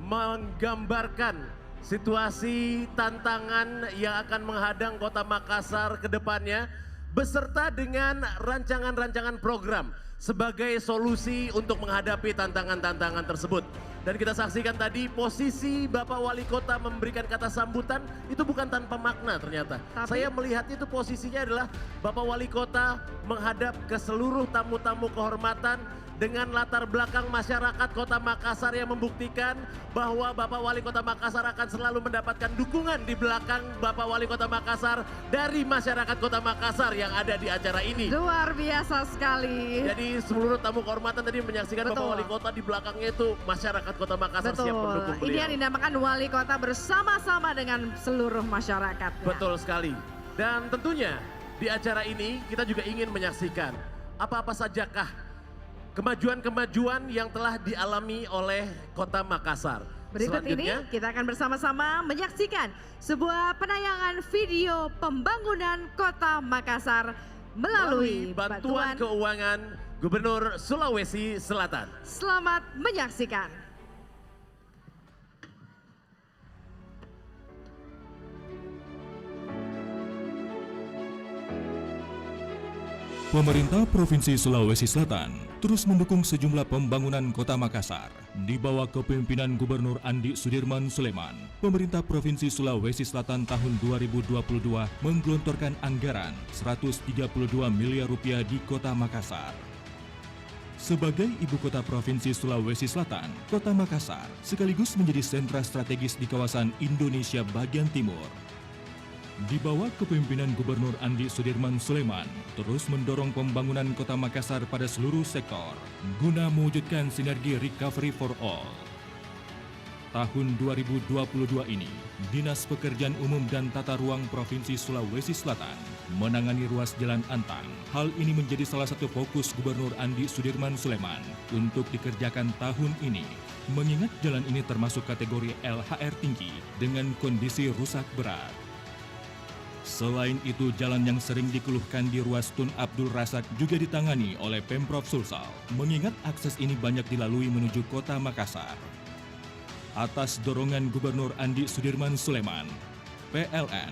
menggambarkan situasi tantangan yang akan menghadang Kota Makassar ke depannya beserta dengan rancangan-rancangan program sebagai solusi untuk menghadapi tantangan-tantangan tersebut. Dan kita saksikan tadi posisi Bapak Wali Kota memberikan kata sambutan itu bukan tanpa makna ternyata. Saya melihat itu posisinya adalah Bapak Wali Kota menghadap ke seluruh tamu-tamu kehormatan dengan latar belakang masyarakat Kota Makassar yang membuktikan bahwa Bapak Wali Kota Makassar akan selalu mendapatkan dukungan di belakang Bapak Wali Kota Makassar dari masyarakat Kota Makassar yang ada di acara ini. Luar biasa sekali. Jadi seluruh tamu kehormatan tadi menyaksikan Betul. Bapak Wali Kota di belakangnya itu masyarakat Kota Makassar siap mendukung beliau. Ini yang dinamakan Wali Kota bersama-sama dengan seluruh masyarakat. Betul sekali. Dan tentunya di acara ini kita juga ingin menyaksikan apa-apa sajakah kemajuan-kemajuan yang telah dialami oleh Kota Makassar. Berikut ini kita akan bersama-sama menyaksikan sebuah penayangan video pembangunan Kota Makassar melalui bantuan keuangan Gubernur Sulawesi Selatan. Selamat menyaksikan. Pemerintah Provinsi Sulawesi Selatan terus mendukung sejumlah pembangunan Kota Makassar. Di bawah kepemimpinan Gubernur Andi Sudirman Sulaiman, pemerintah Provinsi Sulawesi Selatan tahun 2022 menggelontorkan anggaran 132 miliar rupiah di Kota Makassar. Sebagai ibu kota Provinsi Sulawesi Selatan, Kota Makassar sekaligus menjadi sentra strategis di kawasan Indonesia bagian timur. Di bawah kepemimpinan Gubernur Andi Sudirman Sulaiman, terus mendorong pembangunan Kota Makassar pada seluruh sektor, guna mewujudkan sinergi recovery for all. Tahun 2022 ini, Dinas Pekerjaan Umum dan Tata Ruang Provinsi Sulawesi Selatan menangani ruas Jalan Antang. Hal ini menjadi salah satu fokus Gubernur Andi Sudirman Sulaiman untuk dikerjakan tahun ini, mengingat jalan ini termasuk kategori LHR tinggi dengan kondisi rusak berat. Selain itu, jalan yang sering dikeluhkan di ruas Tun Abdul Razak juga ditangani oleh Pemprov Sulsel, mengingat akses ini banyak dilalui menuju Kota Makassar. Atas dorongan Gubernur Andi Sudirman Sulaiman, PLN,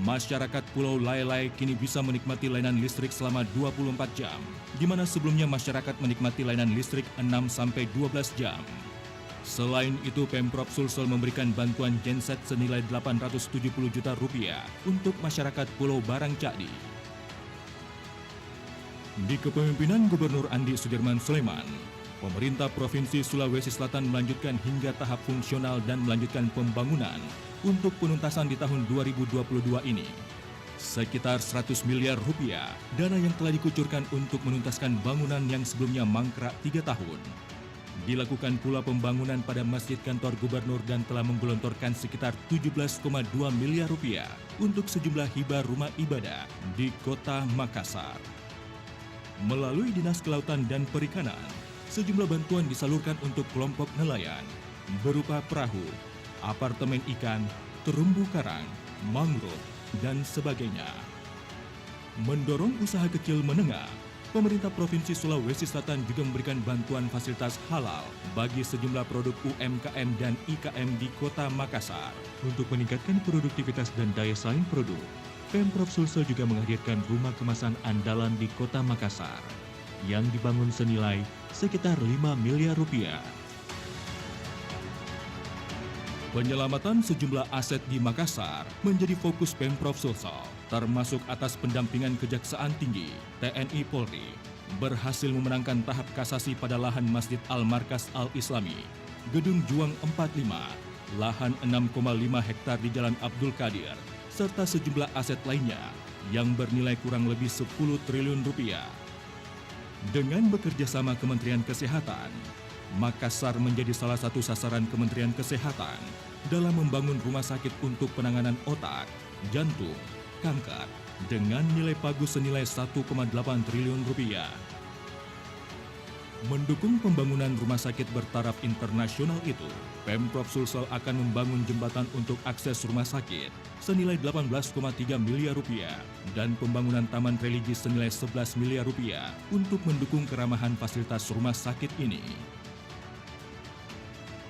masyarakat Pulau Lailai kini bisa menikmati layanan listrik selama 24 jam, di mana sebelumnya masyarakat menikmati layanan listrik 6-12 jam. Selain itu, Pemprov Sulsel memberikan bantuan genset senilai 870 juta rupiah untuk masyarakat Pulau Barangcadi. Di kepemimpinan Gubernur Andi Sudirman Sulaiman, pemerintah Provinsi Sulawesi Selatan melanjutkan hingga tahap fungsional dan melanjutkan pembangunan untuk penuntasan di tahun 2022 ini. Sekitar 100 miliar rupiah, dana yang telah dikucurkan untuk menuntaskan bangunan yang sebelumnya mangkrak 3 tahun. Dilakukan pula pembangunan pada Masjid Kantor Gubernur dan telah menggelontorkan sekitar 17,2 miliar rupiah untuk sejumlah hibah rumah ibadah di Kota Makassar. Melalui Dinas Kelautan dan Perikanan, sejumlah bantuan disalurkan untuk kelompok nelayan berupa perahu, apartemen ikan, terumbu karang, mangrove, dan sebagainya. Mendorong usaha kecil menengah, pemerintah Provinsi Sulawesi Selatan juga memberikan bantuan fasilitas halal bagi sejumlah produk UMKM dan IKM di Kota Makassar. Untuk meningkatkan produktivitas dan daya saing produk, Pemprov Sulsel juga menghadirkan rumah kemasan andalan di Kota Makassar yang dibangun senilai sekitar 5 miliar rupiah. Penyelamatan sejumlah aset di Makassar menjadi fokus Pemprov Sulsel, termasuk atas pendampingan Kejaksaan Tinggi, TNI Polri, berhasil memenangkan tahap kasasi pada lahan Masjid Al-Markas Al-Islami, Gedung Juang 45, lahan 6,5 hektar di Jalan Abdul Qadir, serta sejumlah aset lainnya yang bernilai kurang lebih 10 triliun rupiah. Dengan bekerja sama Kementerian Kesehatan, Makassar menjadi salah satu sasaran Kementerian Kesehatan dalam membangun rumah sakit untuk penanganan otak, jantung, kanker dengan nilai pagu senilai 1,8 triliun rupiah. Mendukung pembangunan rumah sakit bertaraf internasional itu, Pemprov Sulsel akan membangun jembatan untuk akses rumah sakit senilai 18,3 miliar rupiah dan pembangunan taman religi senilai 11 miliar rupiah untuk mendukung keramahan fasilitas rumah sakit ini.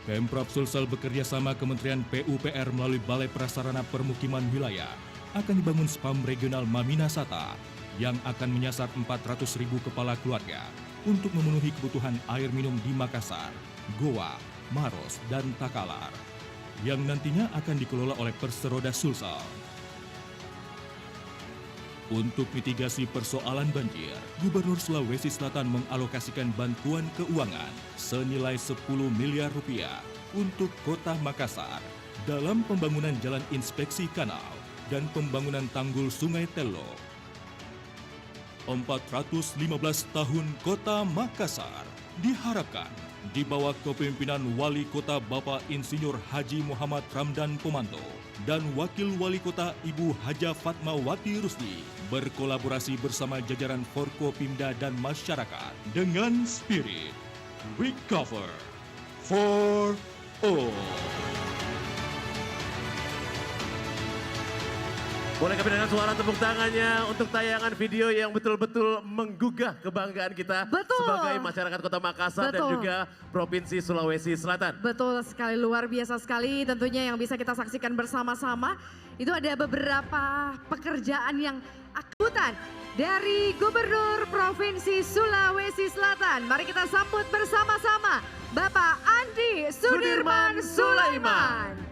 Pemprov Sulsel bekerja sama Kementerian PUPR melalui Balai Prasarana Permukiman Wilayah akan dibangun spam regional Maminasata yang akan menyasar 400.000 kepala keluarga untuk memenuhi kebutuhan air minum di Makassar, Goa, Maros, dan Takalar yang nantinya akan dikelola oleh Perseroda Sulsel. Untuk mitigasi persoalan banjir, Gubernur Sulawesi Selatan mengalokasikan bantuan keuangan senilai 10 miliar rupiah untuk Kota Makassar dalam pembangunan jalan inspeksi kanal dan pembangunan tanggul Sungai Tello. 415 tahun Kota Makassar diharapkan di bawah kepemimpinan Wali Kota Bapak Insinyur Haji Muhammad Ramdan Pomanto dan Wakil Wali Kota Ibu Haja Fatmawati Rusdi berkolaborasi bersama jajaran Forkopimda dan masyarakat dengan spirit Recover for All. Boleh kami dengar suara tepuk tangannya untuk tayangan video yang betul-betul menggugah kebanggaan kita sebagai masyarakat Kota Makassar dan juga Provinsi Sulawesi Selatan. Betul sekali, luar biasa sekali tentunya yang bisa kita saksikan bersama-sama. Itu ada beberapa pekerjaan yang akutan dari Gubernur Provinsi Sulawesi Selatan. Mari kita sambut bersama-sama Bapak Andi Sudirman Sulaiman.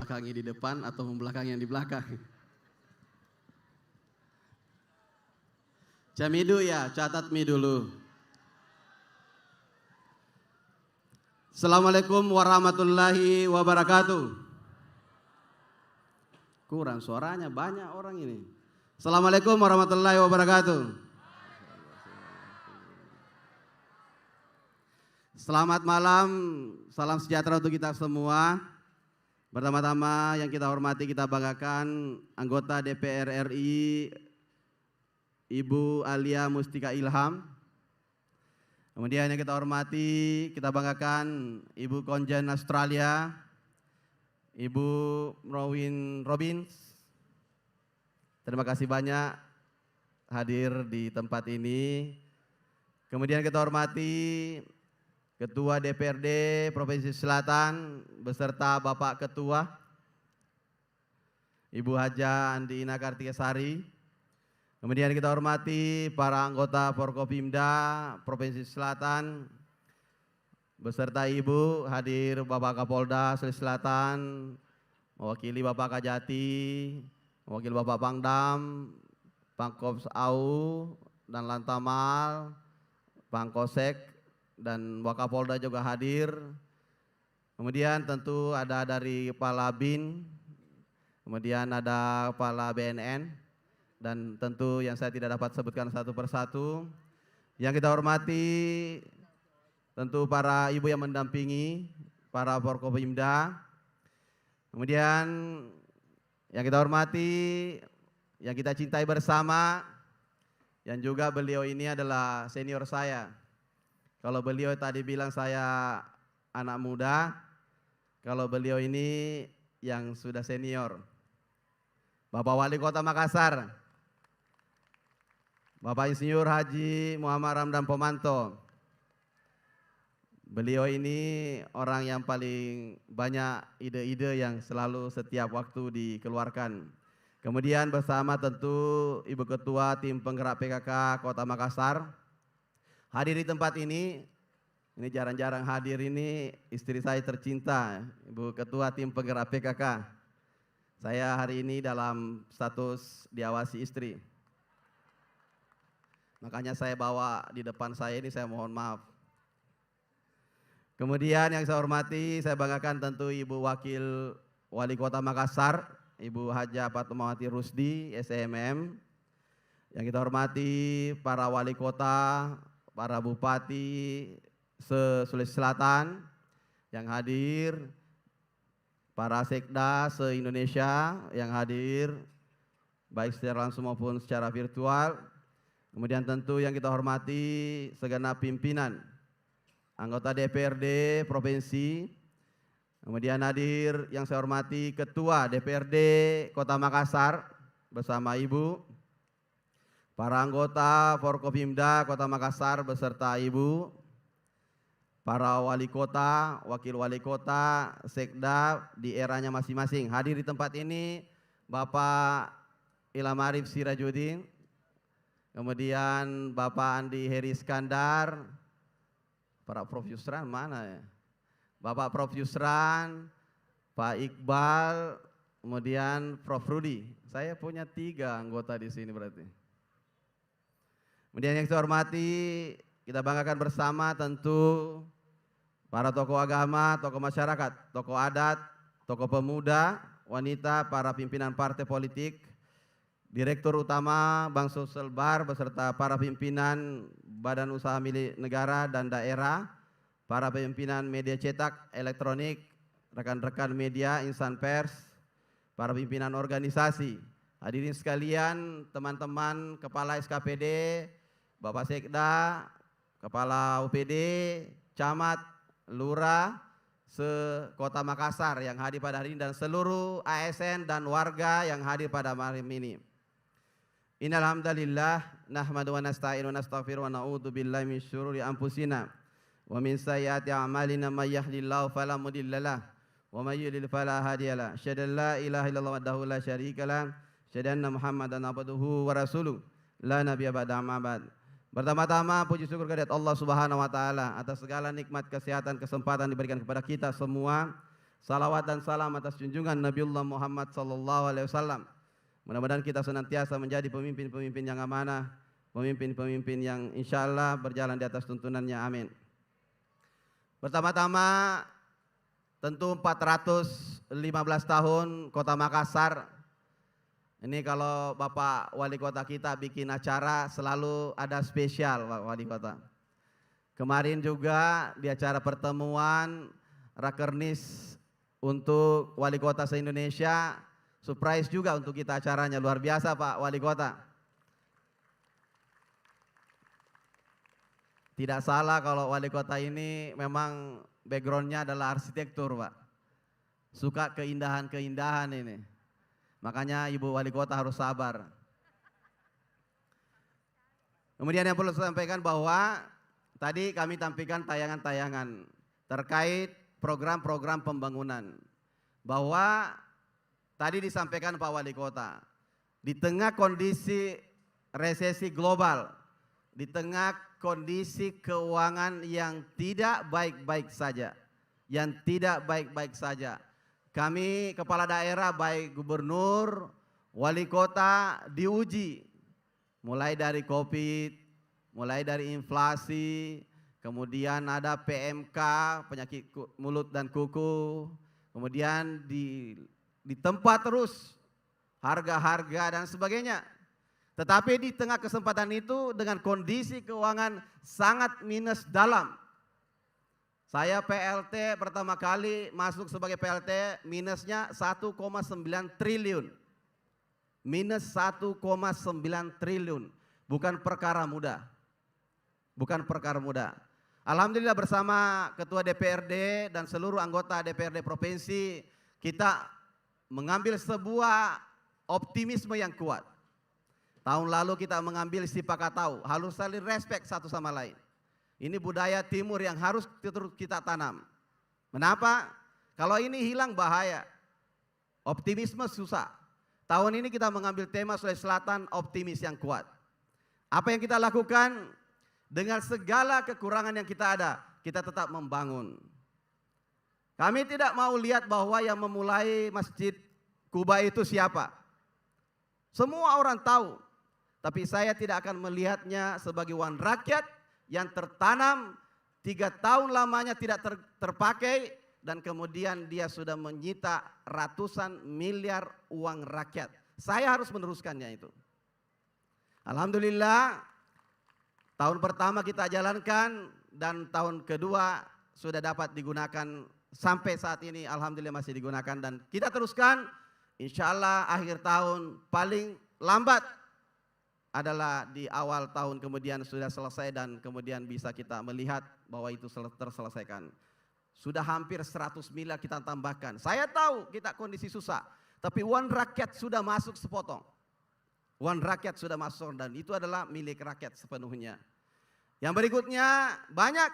Belakangi di depan atau membelakangi yang di belakang. Camidu ya, catat mi dulu. Assalamualaikum warahmatullahi wabarakatuh. Kurang suaranya, banyak orang ini. Assalamualaikum warahmatullahi wabarakatuh. Selamat malam, salam sejahtera untuk kita semua. Pertama-tama yang kita hormati, kita banggakan anggota DPR RI Ibu Alia Mustika Ilham. Kemudian yang kita hormati, kita banggakan Ibu Konjen Australia, Ibu Rowin Robbins. Terima kasih banyak hadir di tempat ini. Kemudian kita hormati Ketua DPRD Provinsi Selatan beserta Bapak Ketua Ibu Haja Andi Ina Kartikasari. Kemudian kita hormati para anggota Forkopimda Provinsi Selatan beserta Ibu, hadir Bapak Kapolda Sulawesi Selatan, mewakili Bapak Kajati, mewakili Bapak Pangdam, Pangkops AU dan Lantamal, Pangkosek, dan Wakapolda juga hadir. Kemudian tentu ada dari Kepala BIN, kemudian ada Kepala BNN, dan tentu yang saya tidak dapat sebutkan satu persatu. Yang kita hormati tentu para ibu yang mendampingi, para Forkopimda. Kemudian yang kita hormati, yang kita cintai bersama, yang juga beliau ini adalah senior saya. Kalau beliau tadi bilang saya anak muda, kalau beliau ini yang sudah senior. Bapak Wali Kota Makassar, Bapak Insinyur Haji Muhammad Ramdan Pomanto. Beliau ini orang yang paling banyak ide-ide yang selalu setiap waktu dikeluarkan. Kemudian bersama tentu Ibu Ketua Tim Penggerak PKK Kota Makassar. Hadir di tempat ini jarang-jarang hadir ini istri saya tercinta, Ibu Ketua Tim Penggerak PKK. Saya hari ini dalam status diawasi istri. Makanya saya bawa di depan saya ini, saya mohon maaf. Kemudian yang saya hormati, saya banggakan tentu Ibu Wakil Wali Kota Makassar, Ibu Haja Fatmawati Rusdi, SMM. Yang kita hormati para wali kota, para bupati se-Sulawesi Selatan yang hadir, para sekda se-Indonesia yang hadir, baik secara langsung maupun secara virtual. Kemudian tentu yang kita hormati segenap pimpinan, anggota DPRD Provinsi. Kemudian hadir yang saya hormati Ketua DPRD Kota Makassar bersama Ibu, para anggota Forkopimda Kota Makassar beserta Ibu, para wali kota, wakil wali kota, sekda di eranya masing-masing. Hadir di tempat ini Bapak Ilham Arif Sirajuddin, kemudian Bapak Andi Heri Iskandar, para Prof Yusran mana ya? Bapak Prof Yusran, Pak Iqbal, kemudian Prof Rudi. Saya punya 3 anggota di sini berarti. Kemudian yang saya hormati, kita banggakan bersama tentu para tokoh agama, tokoh masyarakat, tokoh adat, tokoh pemuda, wanita, para pimpinan partai politik, Direktur Utama Bank Sosial Bar beserta para pimpinan badan usaha milik negara dan daerah, para pimpinan media cetak, elektronik, rekan-rekan media, insan pers, para pimpinan organisasi, hadirin sekalian, teman-teman kepala SKPD, Bapak Sekda, kepala UPD, camat, lurah, se-Kota Makassar yang hadir pada hari ini dan seluruh ASN dan warga yang hadir pada malam ini. Innal hamdalillah nahmadu wa nasta'inu wa nastaghfiru wa na'udzu billahi min syururi anfusina wa min sayyiati a'malina may yahdihillahu fala mudhillalah wa may yudlil fala hadiyalah. Asyhadu an la ilaha illallah wahdahu la syarikalah, asyhadu anna Muhammadan abduhu wa rasuluh, la nabiyya ba'da amma ba'd. Pertama-tama puji syukur kehadirat Allah Subhanahu wa taala atas segala nikmat kesehatan kesempatan diberikan kepada kita semua. Salawat dan salam atas junjungan Nabiullah Muhammad sallallahu alaihi wasallam. Mudah-mudahan kita senantiasa menjadi pemimpin-pemimpin yang amanah, pemimpin-pemimpin yang insyaallah berjalan di atas tuntunannya, amin. Pertama-tama tentu 415 tahun Kota Makassar. Ini kalau Bapak Wali Kota kita bikin acara selalu ada spesial Pak Wali Kota. Kemarin juga di acara pertemuan Rakernis untuk Wali Kota se-Indonesia, surprise juga untuk kita acaranya, luar biasa Pak Wali Kota. Tidak salah kalau Wali Kota ini memang backgroundnya adalah arsitektur Pak. Suka keindahan-keindahan ini. Makanya Ibu Wali Kota harus sabar. Kemudian yang perlu saya sampaikan bahwa tadi kami tampilkan tayangan-tayangan terkait program-program pembangunan. Bahwa tadi disampaikan Pak Wali Kota, di tengah kondisi resesi global, di tengah kondisi keuangan yang tidak baik-baik saja, kami kepala daerah baik gubernur, wali kota diuji mulai dari Covid, mulai dari inflasi, kemudian ada PMK, penyakit mulut dan kuku, kemudian di tempat terus harga-harga dan sebagainya. Tetapi di tengah kesempatan itu dengan kondisi keuangan sangat minus dalam. Saya PLT pertama kali masuk sebagai PLT minusnya 1,9 triliun. Minus 1,9 triliun. Bukan perkara mudah. Alhamdulillah bersama Ketua DPRD dan seluruh anggota DPRD Provinsi kita mengambil sebuah optimisme yang kuat. Tahun lalu kita mengambil sipakatau, harus saling respect satu sama lain. Ini budaya timur yang harus terus kita tanam. Kenapa? Kalau ini hilang bahaya. Optimisme susah. Tahun ini kita mengambil tema Sulawesi Selatan optimis yang kuat. Apa yang kita lakukan? Dengan segala kekurangan yang kita ada, kita tetap membangun. Kami tidak mau lihat bahwa yang memulai Masjid Kuba itu siapa. Semua orang tahu. Tapi saya tidak akan melihatnya sebagai uang rakyat yang tertanam 3 tahun lamanya tidak terpakai dan kemudian dia sudah menyita ratusan miliar uang rakyat. Saya harus meneruskannya itu. Alhamdulillah tahun pertama kita jalankan dan tahun kedua sudah dapat digunakan sampai saat ini, alhamdulillah masih digunakan dan kita teruskan. Insya Allah akhir tahun paling lambat adalah di awal tahun kemudian sudah selesai dan kemudian bisa kita melihat bahwa itu terselesaikan. Sudah hampir 100 miliar kita tambahkan. Saya tahu kita kondisi susah, tapi uang rakyat sudah masuk sepotong. Uang rakyat sudah masuk dan itu adalah milik rakyat sepenuhnya. Yang berikutnya banyak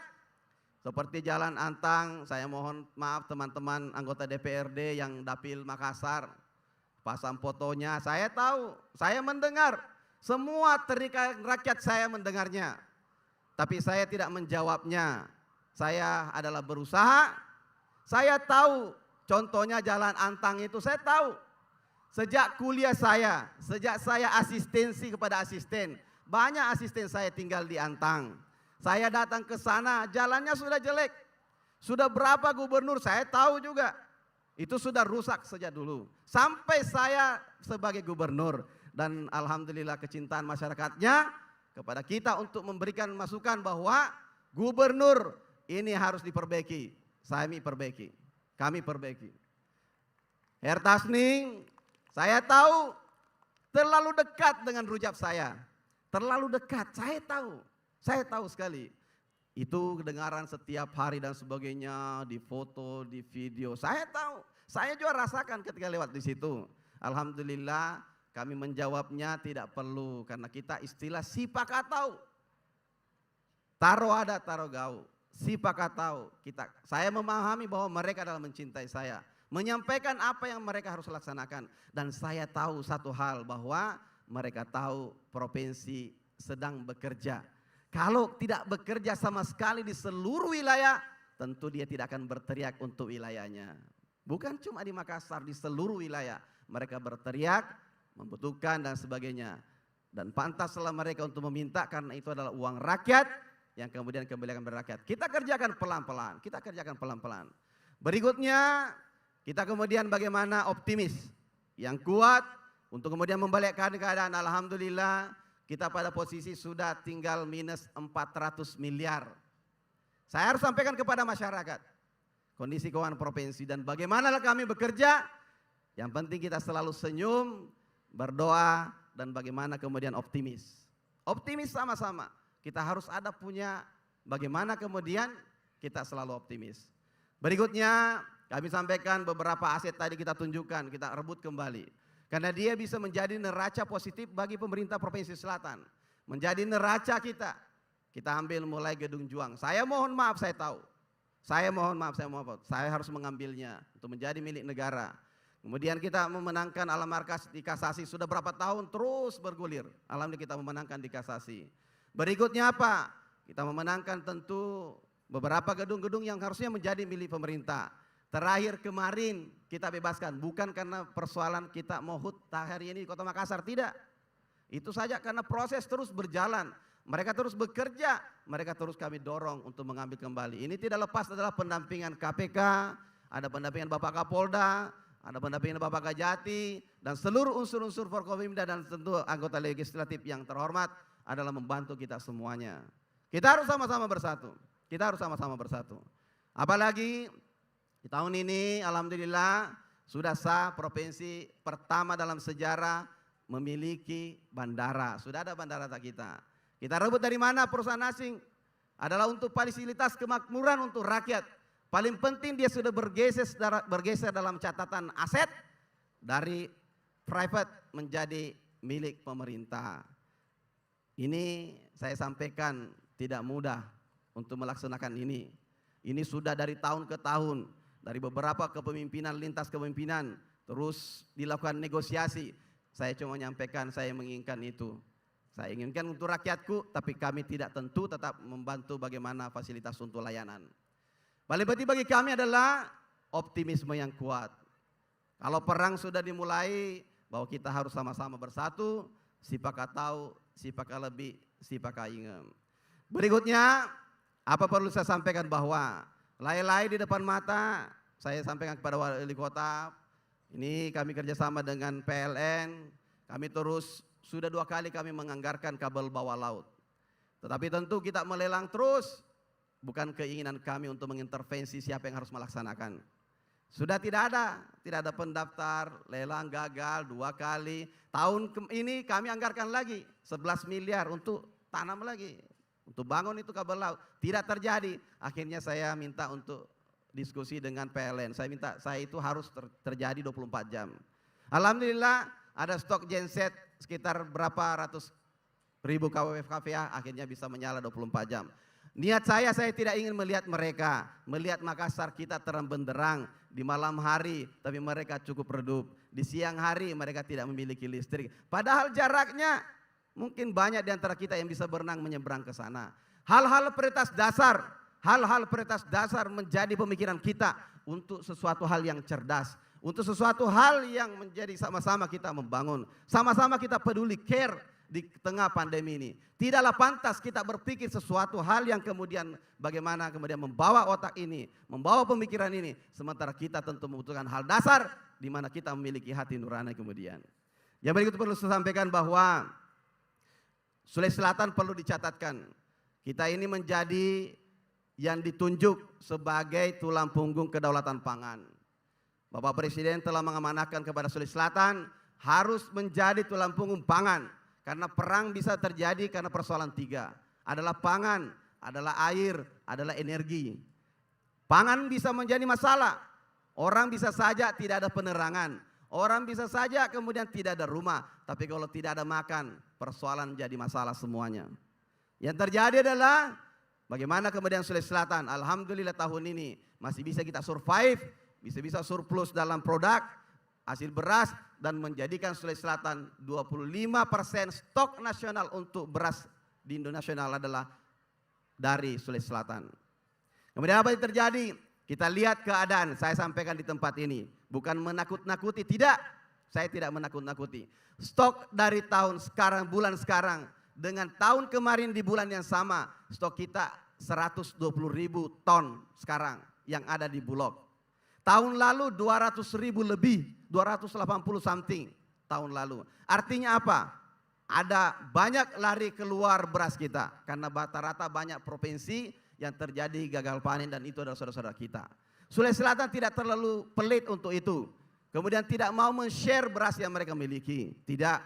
seperti Jalan Antang, saya mohon maaf teman-teman anggota DPRD yang Dapil Makassar, pasang fotonya, saya tahu, saya mendengar. Semua terikat rakyat saya mendengarnya. Tapi saya tidak menjawabnya. Saya adalah berusaha. Saya tahu contohnya Jalan Antang itu saya tahu. Sejak kuliah saya, sejak saya asistensi kepada asisten. Banyak asisten saya tinggal di Antang. Saya datang ke sana jalannya sudah jelek. Sudah berapa gubernur saya tahu juga. Itu sudah rusak sejak dulu. Sampai saya sebagai gubernur dan alhamdulillah kecintaan masyarakatnya kepada kita untuk memberikan masukan bahwa gubernur ini harus diperbaiki. Kami perbaiki. Herr Tasning, saya tahu terlalu dekat dengan rujak saya. Terlalu dekat, saya tahu sekali. Itu kedengaran setiap hari dan sebagainya, di foto, di video. Saya tahu, saya juga rasakan ketika lewat di situ. Alhamdulillah kami menjawabnya tidak perlu, karena kita istilah sipakatau. Taro ada, taro gau. Sipakatau. Saya memahami bahwa mereka adalah mencintai saya. Menyampaikan apa yang mereka harus laksanakan. Dan saya tahu satu hal, bahwa mereka tahu provinsi sedang bekerja. Kalau tidak bekerja sama sekali di seluruh wilayah, tentu dia tidak akan berteriak untuk wilayahnya. Bukan cuma di Makassar, di seluruh wilayah. Mereka berteriak, membutuhkan dan sebagainya. Dan pantaslah mereka untuk meminta, karena itu adalah uang rakyat yang kemudian kembali akan berakyat. Kita kerjakan pelan-pelan. Berikutnya, kita kemudian bagaimana optimis, yang kuat, untuk kemudian membalikkan keadaan. Alhamdulillah kita pada posisi sudah tinggal minus 400 miliar. Saya harus sampaikan kepada masyarakat kondisi keuangan provinsi dan bagaimanalah kami bekerja. Yang penting kita selalu senyum, berdoa, dan bagaimana kemudian optimis. Optimis sama-sama. Kita harus ada punya bagaimana kemudian kita selalu optimis. Berikutnya kami sampaikan beberapa aset tadi kita tunjukkan, kita rebut kembali. Karena dia bisa menjadi neraca positif bagi pemerintah Provinsi Selatan. Menjadi neraca kita. Kita ambil mulai Gedung Juang. Saya mohon maaf, saya tahu. Saya harus mengambilnya untuk menjadi milik negara. Kemudian kita memenangkan alam markas di kasasi. Sudah berapa tahun terus bergulir. Alhamdulillah kita memenangkan di kasasi. Berikutnya apa? Kita memenangkan tentu beberapa gedung-gedung yang harusnya menjadi milik pemerintah. Terakhir kemarin kita bebaskan, bukan karena persoalan kita mau hut hari ini di Kota Makassar, tidak. Itu saja karena proses terus berjalan. Mereka terus bekerja, mereka terus kami dorong untuk mengambil kembali. Ini tidak lepas adalah pendampingan KPK, ada pendampingan Bapak Kapolda, ada pendampingan Bapak Kajati, dan seluruh unsur-unsur Forkopimda dan tentu anggota legislatif yang terhormat adalah membantu kita semuanya. Kita harus sama-sama bersatu. Apalagi di tahun ini alhamdulillah sudah sah provinsi pertama dalam sejarah memiliki bandara. Sudah ada bandara kita. Kita rebut dari mana perusahaan asing? Adalah untuk fasilitas kemakmuran untuk rakyat. Paling penting dia sudah bergeser dalam catatan aset dari private menjadi milik pemerintah. Ini saya sampaikan tidak mudah untuk melaksanakan ini. Ini sudah dari tahun ke tahun. Dari beberapa kepemimpinan, lintas kepemimpinan, terus dilakukan negosiasi. Saya cuma menyampaikan, saya menginginkan itu. Saya inginkan untuk rakyatku, tapi kami tidak tentu tetap membantu bagaimana fasilitas untuk layanan. Paling penting bagi kami adalah optimisme yang kuat. Kalau perang sudah dimulai, bahwa kita harus sama-sama bersatu, sipaka tahu, sipaka lebih, sipaka ingem. Berikutnya, apa perlu saya sampaikan bahwa lay-lay di depan mata, saya sampaikan kepada wali kota, ini kami kerjasama dengan PLN, kami terus, sudah 2 kali kami menganggarkan kabel bawah laut. Tetapi tentu kita melelang terus, bukan keinginan kami untuk mengintervensi siapa yang harus melaksanakan. Sudah tidak ada pendaftar, lelang gagal 2 kali. Tahun ini kami anggarkan lagi 11 miliar untuk tanam lagi. Untuk bangun itu kabel laut, tidak terjadi. Akhirnya saya minta untuk diskusi dengan PLN. Saya minta itu harus terjadi 24 jam. Alhamdulillah ada stok genset sekitar berapa ratus ribu kWh KVA, akhirnya bisa menyala 24 jam. Niat saya tidak ingin melihat mereka, melihat Makassar kita terang benderang di malam hari, tapi mereka cukup redup. Di siang hari mereka tidak memiliki listrik. Padahal jaraknya mungkin banyak di antara kita yang bisa berenang menyeberang ke sana. Hal-hal prioritas dasar menjadi pemikiran kita untuk sesuatu hal yang cerdas, untuk sesuatu hal yang menjadi sama-sama kita membangun, sama-sama kita peduli care di tengah pandemi ini. Tidaklah pantas kita berpikir sesuatu hal yang kemudian bagaimana kemudian membawa otak ini, membawa pemikiran ini, sementara kita tentu membutuhkan hal dasar di mana kita memiliki hati nurani kemudian. Yang berikut perlu saya sampaikan bahwa Sulawesi Selatan perlu dicatatkan, kita ini menjadi yang ditunjuk sebagai tulang punggung kedaulatan pangan. Bapak Presiden telah mengamanahkan kepada Sulawesi Selatan harus menjadi tulang punggung pangan. Karena perang bisa terjadi karena persoalan tiga. Adalah pangan, adalah air, adalah energi. Pangan bisa menjadi masalah. Orang bisa saja tidak ada penerangan. Orang bisa saja kemudian tidak ada rumah. Tapi kalau tidak ada makan, persoalan jadi masalah semuanya. Yang terjadi adalah bagaimana kemudian Sulawesi Selatan, alhamdulillah tahun ini masih bisa kita survive, bisa surplus dalam produk, hasil beras, dan menjadikan Sulawesi Selatan 25% stok nasional untuk beras di Indonesia adalah dari Sulawesi Selatan. Kemudian apa yang terjadi? Kita lihat keadaan, saya sampaikan di tempat ini. Bukan menakut-nakuti, tidak. Saya tidak menakut-nakuti. Stok dari tahun sekarang, bulan sekarang, dengan tahun kemarin di bulan yang sama, stok kita 120.000 ton sekarang yang ada di Bulog. Tahun lalu 200.000 lebih, 280 something tahun lalu. Artinya apa? Ada banyak lari keluar beras kita. Karena rata-rata banyak provinsi yang terjadi gagal panen dan itu adalah saudara-saudara kita. Sulawesi Selatan tidak terlalu pelit untuk itu. Kemudian tidak mau men-share beras yang mereka miliki. Tidak.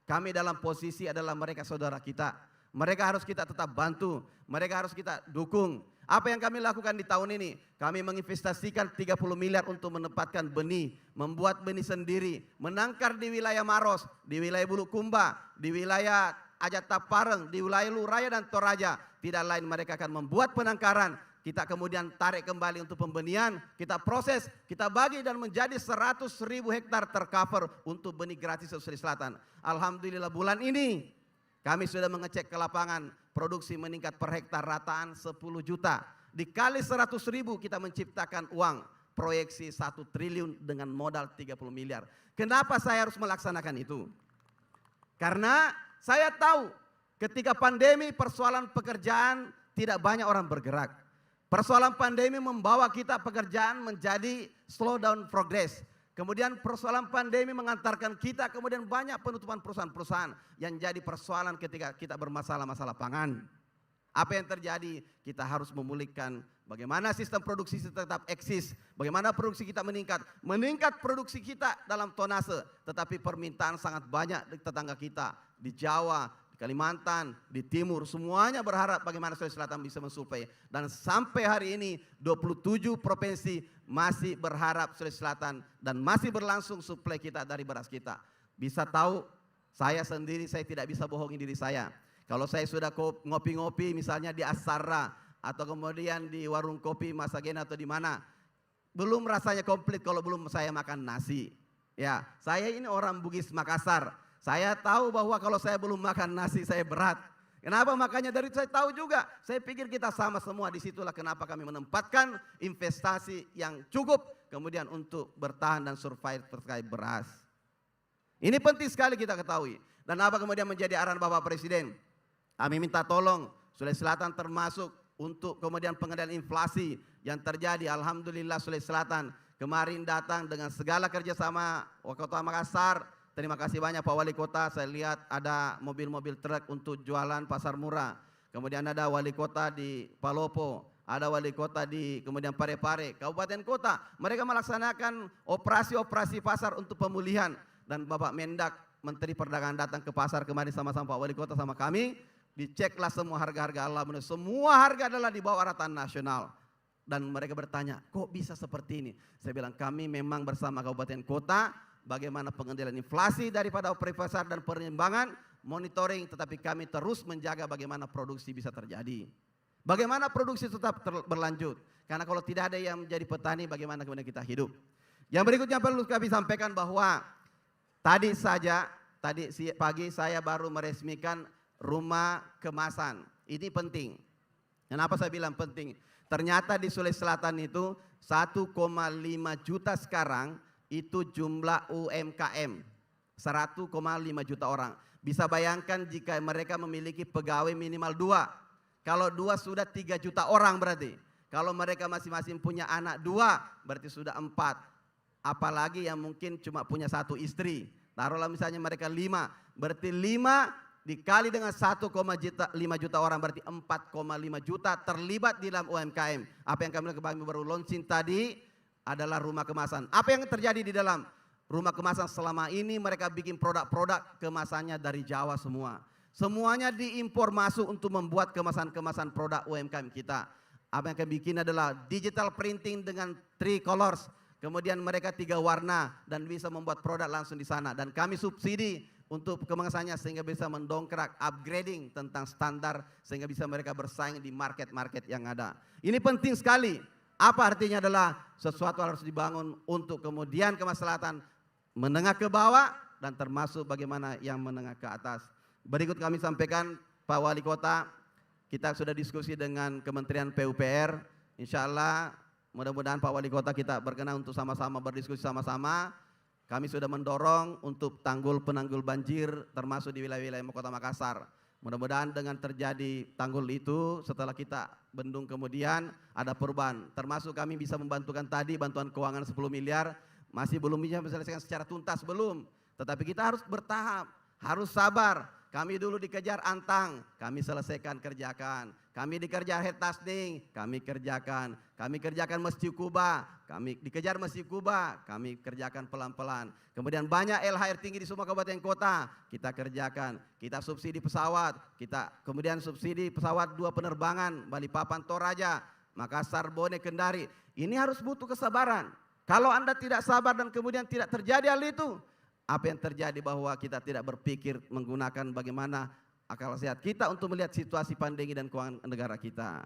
Kami dalam posisi adalah mereka saudara kita. Mereka harus kita tetap bantu. Mereka harus kita dukung. Apa yang kami lakukan di tahun ini? Kami menginvestasikan 30 miliar untuk menempatkan benih, membuat benih sendiri, menangkar di wilayah Maros, di wilayah Bulukumba, di wilayah Ajat Tapareng, di wilayah Luraya dan Toraja. Tidak lain mereka akan membuat penangkaran, kita kemudian tarik kembali untuk pembenihan, kita proses, kita bagi dan menjadi 100.000 hektar tercover untuk benih gratis di Sulawesi Selatan. Alhamdulillah bulan ini kami sudah mengecek ke lapangan, produksi meningkat per hektar rataan 10 juta. Dikali 100.000 kita menciptakan uang, proyeksi 1 triliun dengan modal 30 miliar. Kenapa saya harus melaksanakan itu? Karena saya tahu ketika pandemi persoalan pekerjaan tidak banyak orang bergerak. Persoalan pandemi membawa kita pekerjaan menjadi slow down progress. Kemudian persoalan pandemi mengantarkan kita kemudian banyak penutupan perusahaan-perusahaan yang jadi persoalan ketika kita bermasalah-masalah pangan. Apa yang terjadi? Kita harus memulihkan bagaimana sistem produksi tetap eksis, bagaimana produksi kita meningkat. Meningkat produksi kita dalam tonase, tetapi permintaan sangat banyak di tetangga kita, di Jawa, di Kalimantan, di Timur, semuanya berharap bagaimana Sulawesi Selatan bisa mensuplai. Dan sampai hari ini 27 provinsi masih berharap Sulawesi Selatan dan masih berlangsung suplai kita dari beras kita. Bisa tahu, saya sendiri saya tidak bisa bohongin diri saya. Kalau saya sudah ngopi-ngopi misalnya di Asara atau kemudian di warung kopi Masagena atau di mana, belum rasanya komplit kalau belum saya makan nasi. Ya, saya ini orang Bugis Makassar. Saya tahu bahwa kalau saya belum makan nasi saya berat. Kenapa? Makanya dari saya tahu juga. Saya pikir kita sama semua, disitulah kenapa kami menempatkan investasi yang cukup kemudian untuk bertahan dan survive terkait beras. Ini penting sekali kita ketahui. Dan apa kemudian menjadi arahan Bapak Presiden? Kami minta tolong Sulawesi Selatan termasuk untuk kemudian pengendalian inflasi yang terjadi. Alhamdulillah Sulawesi Selatan kemarin datang dengan segala kerjasama Kota Makassar. Terima kasih banyak Pak Wali Kota, saya lihat ada mobil-mobil truk untuk jualan pasar murah. Kemudian ada Wali Kota di Palopo, ada Wali Kota di kemudian Parepare, Kabupaten Kota. Mereka melaksanakan operasi-operasi pasar untuk pemulihan. Dan Bapak Mendak, Menteri Perdagangan datang ke pasar kemarin sama-sama Pak Wali Kota sama kami. Diceklah semua harga-harga, alhamdulillah semua harga adalah di bawah rata nasional. Dan mereka bertanya, kok bisa seperti ini? Saya bilang kami memang bersama Kabupaten Kota, bagaimana pengendalian inflasi daripada operasi pasar dan penimbangan, monitoring, tetapi kami terus menjaga bagaimana produksi bisa terjadi. Bagaimana produksi tetap berlanjut. Karena kalau tidak ada yang menjadi petani, bagaimana kemudian kita hidup. Yang berikutnya perlu kami sampaikan bahwa tadi pagi saya baru meresmikan rumah kemasan. Ini penting. Kenapa saya bilang penting? Ternyata di Sulawesi Selatan itu 1,5 juta sekarang itu jumlah UMKM. 1,5 juta orang. Bisa bayangkan jika mereka memiliki pegawai minimal 2. Kalau 2 sudah 3 juta orang berarti. Kalau mereka masing-masing punya anak 2 berarti sudah 4. Apalagi yang mungkin cuma punya 1 istri. Taruhlah misalnya mereka 5. Berarti 5 dikali dengan 1,5 juta orang berarti 4,5 juta terlibat di dalam UMKM. Apa yang kami baru launching tadi adalah rumah kemasan. Apa yang terjadi di dalam rumah kemasan selama ini? Mereka bikin produk-produk kemasannya dari Jawa semua. Semuanya diimpor masuk untuk membuat kemasan-kemasan produk UMKM kita. Apa yang kami bikin adalah digital printing dengan 3 colors. Kemudian mereka 3 warna dan bisa membuat produk langsung di sana. Dan kami subsidi untuk kemasannya sehingga bisa mendongkrak upgrading tentang standar sehingga bisa mereka bersaing di market-market yang ada. Ini penting sekali. Apa artinya adalah sesuatu harus dibangun untuk kemudian kemaslahatan menengah ke bawah dan termasuk bagaimana yang menengah ke atas. Berikut kami sampaikan Pak Wali Kota, kita sudah diskusi dengan Kementerian PUPR. Insya Allah mudah-mudahan Pak Wali Kota kita berkenan untuk sama-sama berdiskusi sama-sama. Kami sudah mendorong untuk tanggul penanggul banjir termasuk di wilayah-wilayah Kota Makassar. Mudah-mudahan dengan terjadi tanggul itu setelah kita bendung kemudian ada perubahan. Termasuk kami bisa membantukan tadi bantuan keuangan 10 miliar. Masih belum bisa diselesaikan secara tuntas, belum. Tetapi kita harus bertahap, harus sabar. Kami dulu dikejar antang, kami selesaikan kerjakan. Kami dikejar head tasting, kami kerjakan. Kami kerjakan Masjid Kuba, kami dikejar Masjid Kuba, kami kerjakan pelan-pelan. Kemudian banyak LHR tinggi di semua kabupaten kota, kita kerjakan. Kita subsidi pesawat, kita kemudian subsidi pesawat 2 penerbangan, Balikpapan Toraja, Makassar Bone Kendari. Ini harus butuh kesabaran. Kalau Anda tidak sabar dan kemudian tidak terjadi hal itu, apa yang terjadi bahwa kita tidak berpikir menggunakan bagaimana akal sehat kita untuk melihat situasi pandemi dan keuangan negara kita.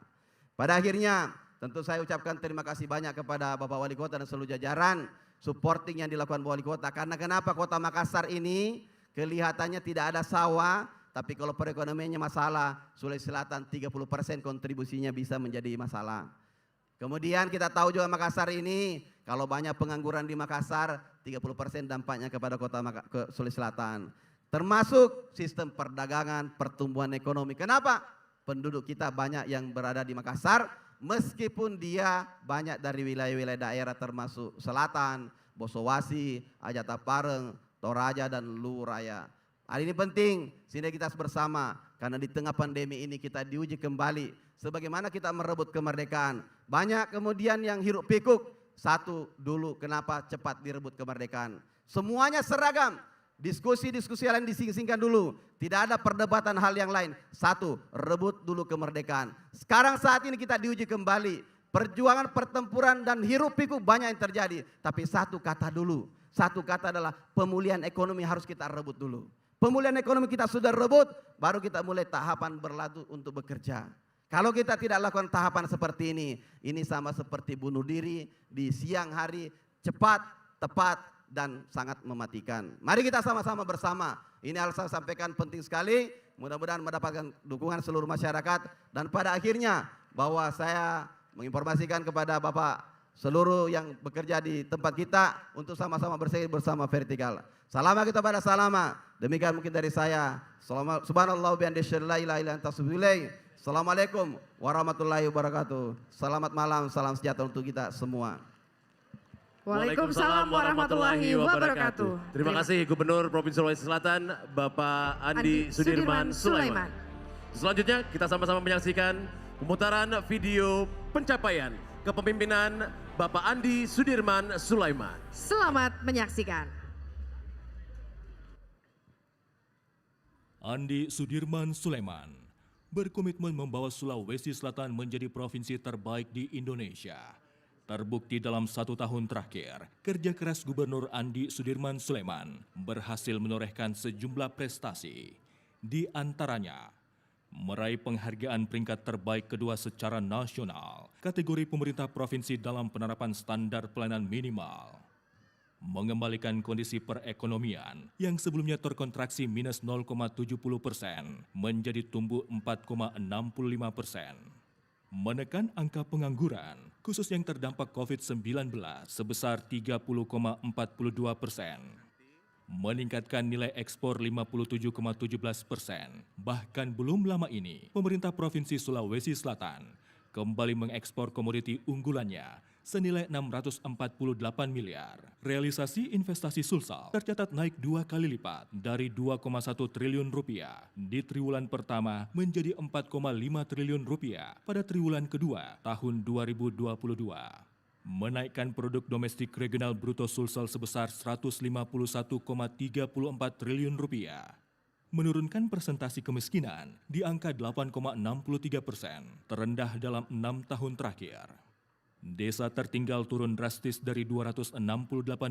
Pada akhirnya tentu saya ucapkan terima kasih banyak kepada Bapak Wali Kota dan seluruh jajaran supporting yang dilakukan Wali Kota. Karena kenapa Kota Makassar ini kelihatannya tidak ada sawah, tapi kalau perekonomiannya masalah, Sulawesi Selatan 30% kontribusinya bisa menjadi masalah. Kemudian kita tahu juga Makassar ini, kalau banyak pengangguran di Makassar, 30% dampaknya kepada Sulawesi Selatan. Termasuk sistem perdagangan, pertumbuhan ekonomi. Kenapa? Penduduk kita banyak yang berada di Makassar, meskipun dia banyak dari wilayah-wilayah daerah termasuk Selatan, Bosowasi, Ajata Pareng, Toraja, dan Luraya. Hal ini penting, sehingga kita bersama, karena di tengah pandemi ini kita diuji kembali, sebagaimana kita merebut kemerdekaan. Banyak kemudian yang hiruk pikuk. Satu dulu kenapa cepat direbut kemerdekaan. Semuanya seragam. Diskusi-diskusi lain dising-singkan dulu. Tidak ada perdebatan hal yang lain. Satu, rebut dulu kemerdekaan. Sekarang saat ini kita diuji kembali. Perjuangan, pertempuran dan hiruk pikuk banyak yang terjadi. Tapi satu kata dulu. Satu kata adalah pemulihan ekonomi harus kita rebut dulu. Pemulihan ekonomi kita sudah rebut, baru kita mulai tahapan berlaku untuk bekerja. Kalau kita tidak lakukan tahapan seperti ini sama seperti bunuh diri di siang hari, cepat, tepat, dan sangat mematikan. Mari kita sama-sama bersama. Ini harus saya sampaikan penting sekali, mudah-mudahan mendapatkan dukungan seluruh masyarakat. Dan pada akhirnya bahwa saya menginformasikan kepada Bapak seluruh yang bekerja di tempat kita untuk sama-sama bersama bersama vertikal. Salama kita pada salama. Demikian mungkin dari saya. Subhanallah bihamdihi la ilaha illa anta subhanallah. Assalamualaikum warahmatullahi wabarakatuh. Selamat malam, salam sejahtera untuk kita semua. Waalaikumsalam warahmatullahi wabarakatuh. Terima kasih Gubernur Provinsi Sulawesi Selatan, Bapak Andi Sudirman Sulaiman. Selanjutnya kita sama-sama menyaksikan pemutaran video pencapaian kepemimpinan Bapak Andi Sudirman Sulaiman. Selamat menyaksikan. Andi Sudirman Sulaiman berkomitmen membawa Sulawesi Selatan menjadi provinsi terbaik di Indonesia. Terbukti dalam 1 tahun terakhir, kerja keras Gubernur Andi Sudirman Sulaiman berhasil menorehkan sejumlah prestasi. Di antaranya, meraih penghargaan peringkat terbaik kedua secara nasional, kategori pemerintah provinsi dalam penerapan standar pelayanan minimal. Mengembalikan kondisi perekonomian yang sebelumnya terkontraksi minus 0,70% menjadi tumbuh 4,65%. Menekan angka pengangguran, khusus yang terdampak COVID-19 sebesar 30,42%. meningkatkan nilai ekspor 57,17%. Bahkan belum lama ini, pemerintah Provinsi Sulawesi Selatan kembali mengekspor komoditi unggulannya senilai 648 miliar. Realisasi investasi Sulsel tercatat naik 2 kali lipat dari 2,1 triliun rupiah di triwulan pertama menjadi 4,5 triliun rupiah pada triwulan kedua tahun 2022. Menaikkan produk domestik regional bruto Sulsel sebesar 151,34 triliun rupiah. Menurunkan persentasi kemiskinan di angka 8,63%, terendah dalam 6 tahun terakhir. Desa tertinggal turun drastis dari 268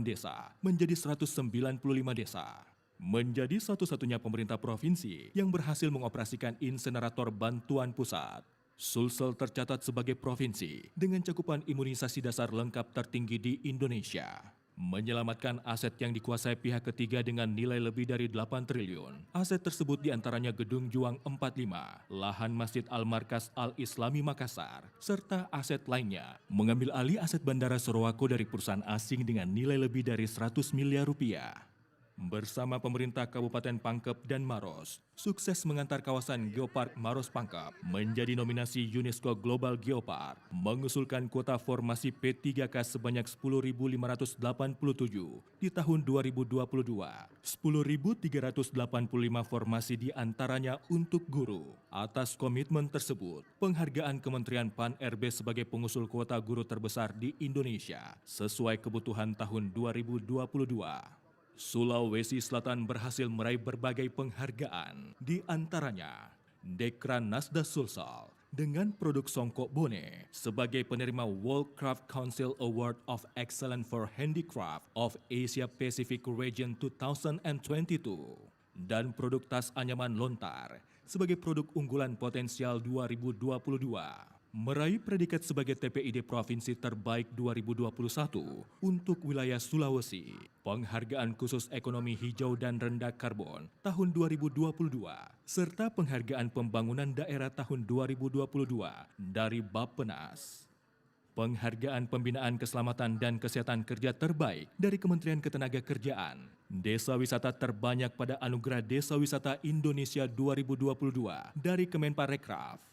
desa menjadi 195 desa. Menjadi satu-satunya pemerintah provinsi yang berhasil mengoperasikan insenerator bantuan pusat. Sulsel tercatat sebagai provinsi dengan cakupan imunisasi dasar lengkap tertinggi di Indonesia. Menyelamatkan aset yang dikuasai pihak ketiga dengan nilai lebih dari 8 triliun. Aset tersebut diantaranya Gedung Juang 45, lahan Masjid Al-Markas Al-Islami Makassar, serta aset lainnya. Mengambil alih aset Bandara Sorowako dari perusahaan asing dengan nilai lebih dari 100 miliar rupiah. Bersama pemerintah Kabupaten Pangkep dan Maros, sukses mengantar kawasan Geopark Maros Pangkep menjadi nominasi UNESCO Global Geopark, mengusulkan kuota formasi P3K sebanyak 10.587 di tahun 2022. 10.385 formasi diantaranya untuk guru. Atas komitmen tersebut, penghargaan Kementerian Pan-RB sebagai pengusul kuota guru terbesar di Indonesia sesuai kebutuhan tahun 2022. Sulawesi Selatan berhasil meraih berbagai penghargaan, di antaranya Dekran Nasda Sulsel dengan produk songkok bone sebagai penerima World Craft Council Award of Excellence for Handicraft of Asia Pacific Region 2022 dan produk tas anyaman lontar sebagai produk unggulan potensial 2022. Meraih predikat sebagai TPID Provinsi Terbaik 2021 untuk wilayah Sulawesi, penghargaan khusus ekonomi hijau dan rendah karbon tahun 2022, serta penghargaan pembangunan daerah tahun 2022 dari Bappenas. Penghargaan pembinaan keselamatan dan kesehatan kerja terbaik dari Kementerian Ketenagakerjaan. Desa wisata terbanyak pada Anugerah Desa Wisata Indonesia 2022 dari Kemenparekraf.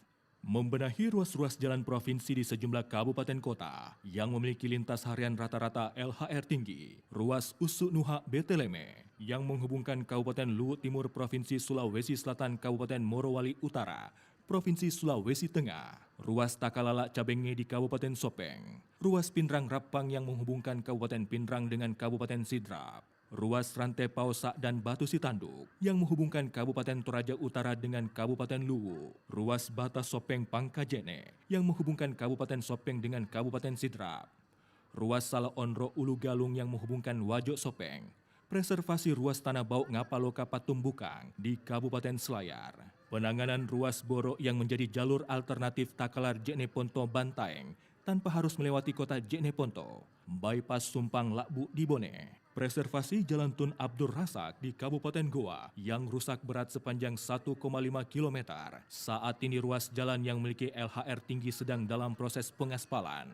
Membenahi ruas-ruas jalan provinsi di sejumlah kabupaten kota yang memiliki lintas harian rata-rata LHR tinggi. Ruas Usuk Nuhak Beteleme yang menghubungkan Kabupaten Luwu Timur Provinsi Sulawesi Selatan Kabupaten Morowali Utara, Provinsi Sulawesi Tengah. Ruas Takalala Cabenge di Kabupaten Sopeng. Ruas Pindrang Rappang yang menghubungkan Kabupaten Pindrang dengan Kabupaten Sidrap. Ruas Rantai Pausak dan Batu Sitanduk yang menghubungkan Kabupaten Toraja Utara dengan Kabupaten Luwu. Ruas Batas Sopeng Pangkajene yang menghubungkan Kabupaten Sopeng dengan Kabupaten Sidrap. Ruas Salaonro Ulu Galung yang menghubungkan Wajok Sopeng. Preservasi ruas Tanah Bauk Ngapaloka Patumbukang di Kabupaten Selayar. Penanganan ruas Boro yang menjadi jalur alternatif Takalar Jeneponto Bantaeng tanpa harus melewati kota Jeneponto. Bypass Sumpang Lakbu di Bone. Preservasi Jalan Tun Abdur Rasak di Kabupaten Goa yang rusak berat sepanjang 1,5 km. Saat ini ruas jalan yang memiliki LHR tinggi sedang dalam proses pengaspalan.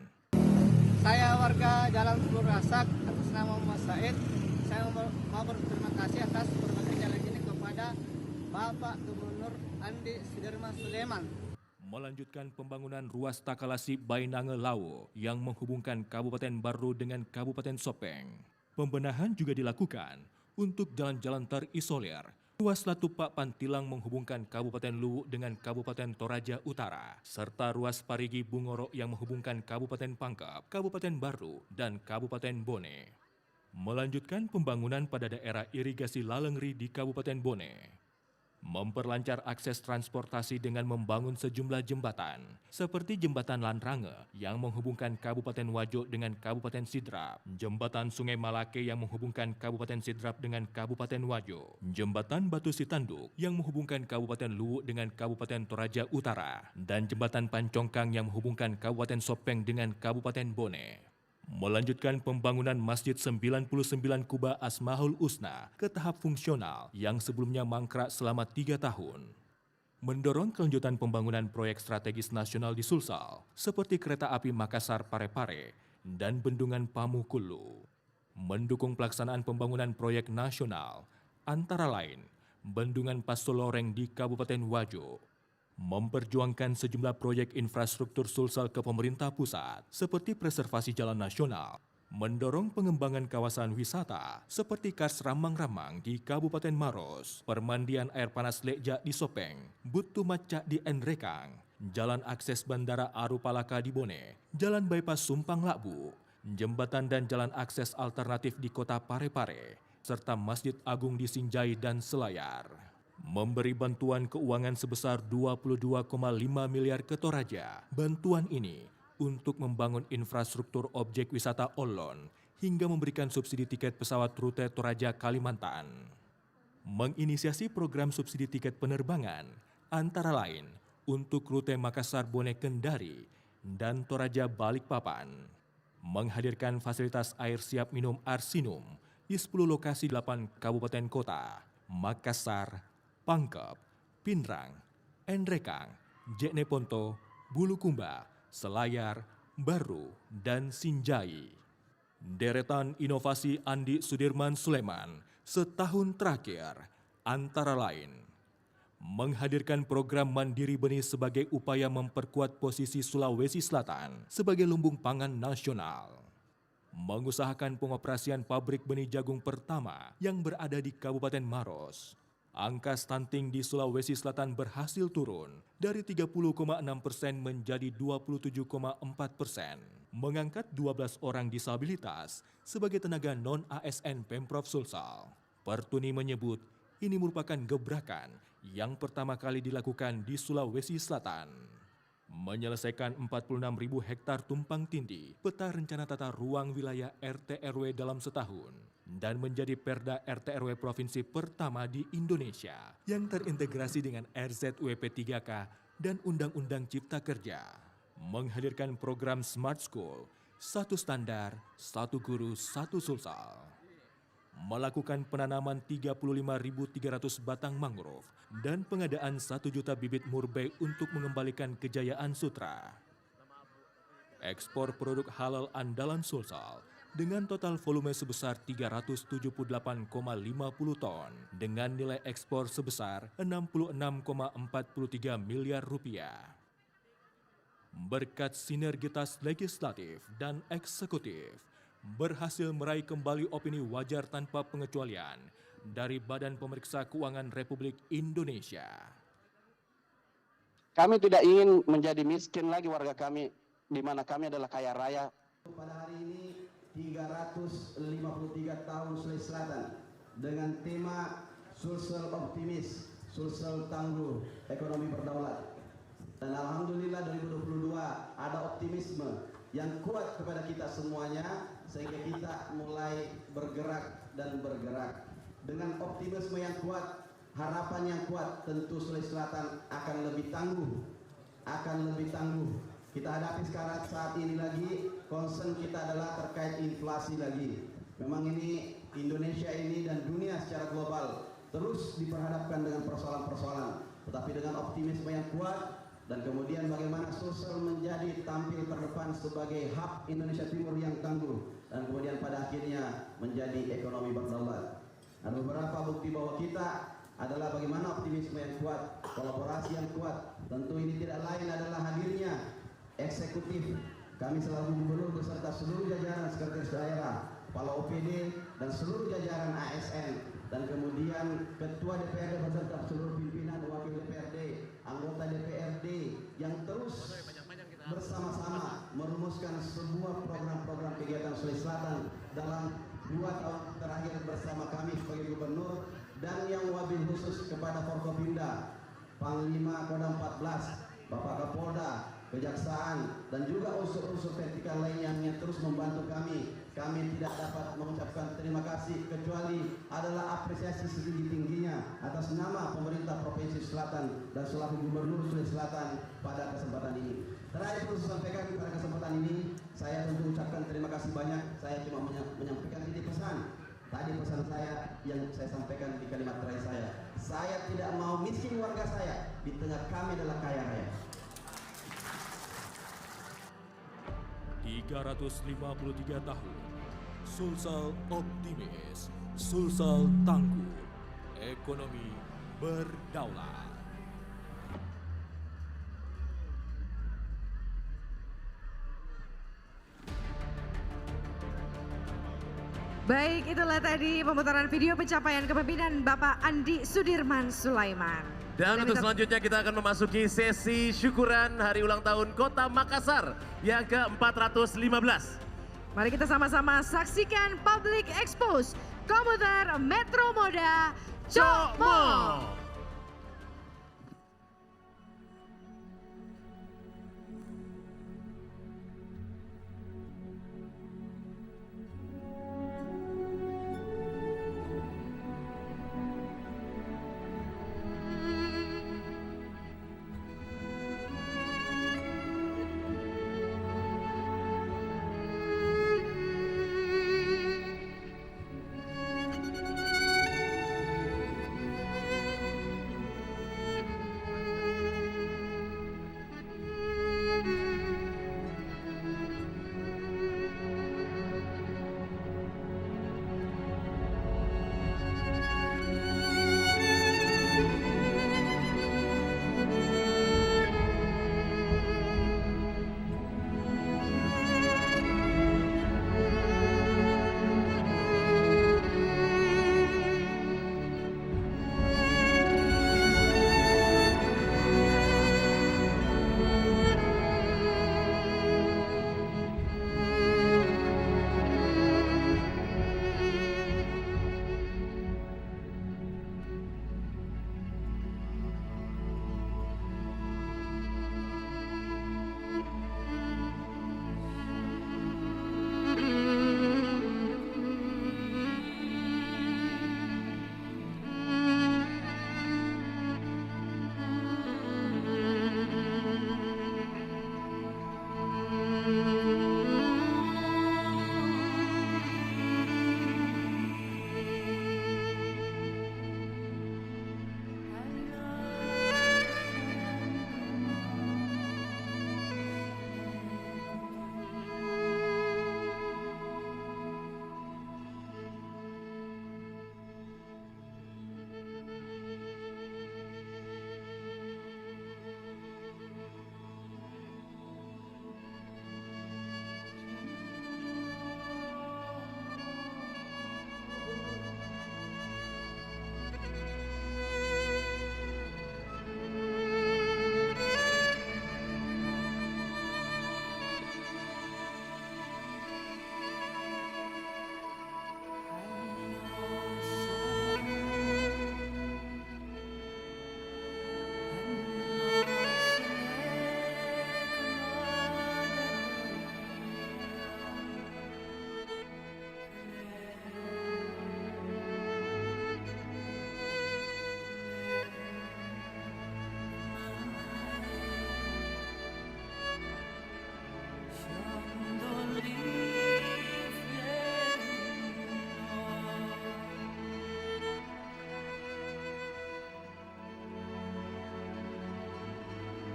Saya warga Jalan Tun Rasak atas nama Mas Said. Saya mau berterima kasih atas berbagai jalan ini kepada Bapak Gubernur Andi Sudirman Sulaiman. Melanjutkan pembangunan ruas Takalasi Bainange Lawo yang menghubungkan Kabupaten Baru dengan Kabupaten Sopeng. Pembenahan juga dilakukan untuk jalan-jalan terisolir. Ruas Latupak Pantilang menghubungkan Kabupaten Luwu dengan Kabupaten Toraja Utara, serta ruas Parigi Bungoro yang menghubungkan Kabupaten Pangkep, Kabupaten Baru, dan Kabupaten Bone. Melanjutkan pembangunan pada daerah irigasi Lalengri di Kabupaten Bone. Memperlancar akses transportasi dengan membangun sejumlah jembatan, seperti Jembatan Lanrange yang menghubungkan Kabupaten Wajo dengan Kabupaten Sidrap, Jembatan Sungai Malake yang menghubungkan Kabupaten Sidrap dengan Kabupaten Wajo, Jembatan Batu Sitanduk yang menghubungkan Kabupaten Luwu dengan Kabupaten Toraja Utara, dan Jembatan Pancongkang yang menghubungkan Kabupaten Sopeng dengan Kabupaten Bone. Melanjutkan pembangunan Masjid 99 Kuba Asmaul Husna ke tahap fungsional yang sebelumnya mangkrak selama 3 tahun. Mendorong kelanjutan pembangunan proyek strategis nasional di Sulsel, seperti kereta api Makassar Parepare dan Bendungan Pamukulu. mendukung pelaksanaan pembangunan proyek nasional, antara lain Bendungan Pasoloreng di Kabupaten Wajo, memperjuangkan sejumlah proyek infrastruktur Sulsel ke pemerintah pusat seperti preservasi jalan nasional, mendorong pengembangan kawasan wisata seperti Kars Ramang-Ramang di Kabupaten Maros, permandian air panas Lekja di Sopeng, Butu Macak di Enrekang, jalan akses Bandara Arupalaka di Bone, jalan bypass Sumpang Lakbu, jembatan dan jalan akses alternatif di kota Parepare, serta Masjid Agung di Sinjai dan Selayar. Memberi bantuan keuangan sebesar 22,5 miliar ke Toraja. Bantuan ini untuk membangun infrastruktur objek wisata Olon hingga memberikan subsidi tiket pesawat rute Toraja Kalimantan. Menginisiasi program subsidi tiket penerbangan antara lain untuk rute Makassar Bone Kendari dan Toraja Balikpapan. Menghadirkan fasilitas air siap minum Arsinum di 10 lokasi 8 kabupaten kota, Makassar, Pangkep, Pinrang, Enrekang, Jekneponto, Bulukumba, Selayar, Baru, dan Sinjai. Deretan inovasi Andi Sudirman Sulaiman setahun terakhir antara lain menghadirkan program Mandiri Benih sebagai upaya memperkuat posisi Sulawesi Selatan sebagai lumbung pangan nasional. Mengusahakan pengoperasian pabrik benih jagung pertama yang berada di Kabupaten Maros. Angka stunting di Sulawesi Selatan berhasil turun dari 30,6% menjadi 27,4%. Mengangkat 12 orang disabilitas sebagai tenaga non-ASN Pemprov Sulsel. Pertuni menyebut ini merupakan gebrakan yang pertama kali dilakukan di Sulawesi Selatan. Menyelesaikan 46.000 hektar tumpang tindih peta rencana tata ruang wilayah RT/RW dalam setahun dan menjadi Perda RT/RW provinsi pertama di Indonesia yang terintegrasi dengan RZUP 3K dan Undang-Undang Cipta Kerja. Menghadirkan program Smart School, satu standar, satu guru, satu Sulsel. Melakukan penanaman 35.300 batang mangrove dan pengadaan 1 juta bibit murbei untuk mengembalikan kejayaan sutra. Ekspor produk halal andalan Sulsel dengan total volume sebesar 378,50 ton dengan nilai ekspor sebesar 66,43 miliar rupiah. Berkat sinergitas legislatif dan eksekutif, berhasil meraih kembali opini wajar tanpa pengecualian dari Badan Pemeriksa Keuangan Republik Indonesia. Kami tidak ingin menjadi miskin lagi warga kami, di mana kami adalah kaya raya. Pada hari ini 353 tahun Sulawesi Selatan dengan tema Sulsel Optimis, Sulsel Tangguh, Ekonomi Berdaulat. Dan Alhamdulillah 2022 ada optimisme yang kuat kepada kita semuanya sehingga kita mulai bergerak dan bergerak. Dengan optimisme yang kuat, harapan yang kuat, tentu Sulawesi Selatan akan lebih tangguh, Kita hadapi sekarang saat ini lagi, concern kita adalah terkait inflasi lagi. Memang ini Indonesia ini dan dunia secara global terus diperhadapkan dengan persoalan-persoalan, tetapi dengan optimisme yang kuat dan kemudian bagaimana Sulsel menjadi tampil terdepan sebagai hub Indonesia Timur yang tangguh dan kemudian pada akhirnya menjadi ekonomi berdaulat. Ada beberapa bukti bahwa kita adalah bagaimana optimisme yang kuat, kolaborasi yang kuat. Tentu ini tidak lain adalah hadirnya eksekutif. Kami selaku gubernur beserta seluruh jajaran sekretaris daerah, kepala OPD dan seluruh jajaran ASN dan kemudian ketua DPRD beserta seluruh pimpinan wakil DPRD, anggota DPRD yang terus bersama-sama merumuskan sebuah program-program kegiatan Sulawesi Selatan dalam 2 tahun terakhir bersama kami sebagai gubernur, dan yang wabil khusus kepada Forkopimda, Panglima Kodam 14, Bapak Kapolda, Kejaksaan dan juga unsur-unsur vertikal lainnya yang terus membantu kami. Kami tidak dapat mengucapkan terima kasih kecuali adalah apresiasi setinggi-tingginya atas nama pemerintah Provinsi Selatan dan selaku Gubernur Sulawesi Selatan pada kesempatan ini. Terakhir perlu saya sampaikan pada kesempatan ini, saya tentu ucapkan terima kasih banyak. Saya cuma menyampaikan ini pesan. Tadi pesan saya yang saya sampaikan di kalimat terakhir saya. Saya tidak mau miskin warga saya, di tengah kami adalah kaya raya. 353 tahun Sulsel optimis, Sulsel tangguh, ekonomi berdaulat. Baik, itulah tadi pemutaran video pencapaian kepemimpinan Bapak Andi Sudirman Sulaiman. Dan untuk selanjutnya kita akan memasuki sesi syukuran hari ulang tahun Kota Makassar yang ke-415. Mari kita sama-sama saksikan Public Expose Komuter Metro Moda Cokmo.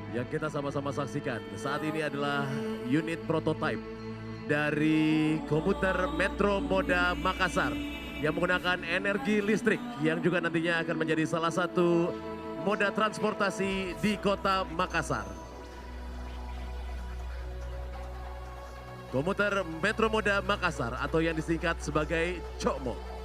Yang kita sama-sama saksikan saat ini adalah unit prototipe dari komuter Metro Moda Makassar yang menggunakan energi listrik yang juga nantinya akan menjadi salah satu moda transportasi di Kota Makassar. Komuter Metro Moda Makassar atau yang disingkat sebagai Cokmo.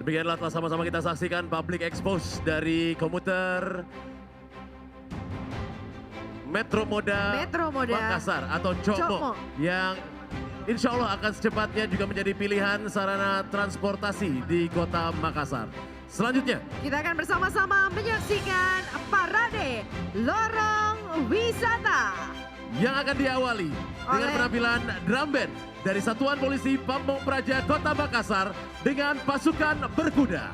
Demikianlah telah sama-sama kita saksikan public expose dari komuter Metro Moda Makassar atau COMO yang insya Allah akan secepatnya juga menjadi pilihan sarana transportasi di kota Makassar. Selanjutnya, kita akan bersama-sama menyaksikan parade Lorong Wisata yang akan diawali dengan penampilan drum band dari Satuan Polisi Pamong Praja Kota Makassar dengan pasukan berkuda.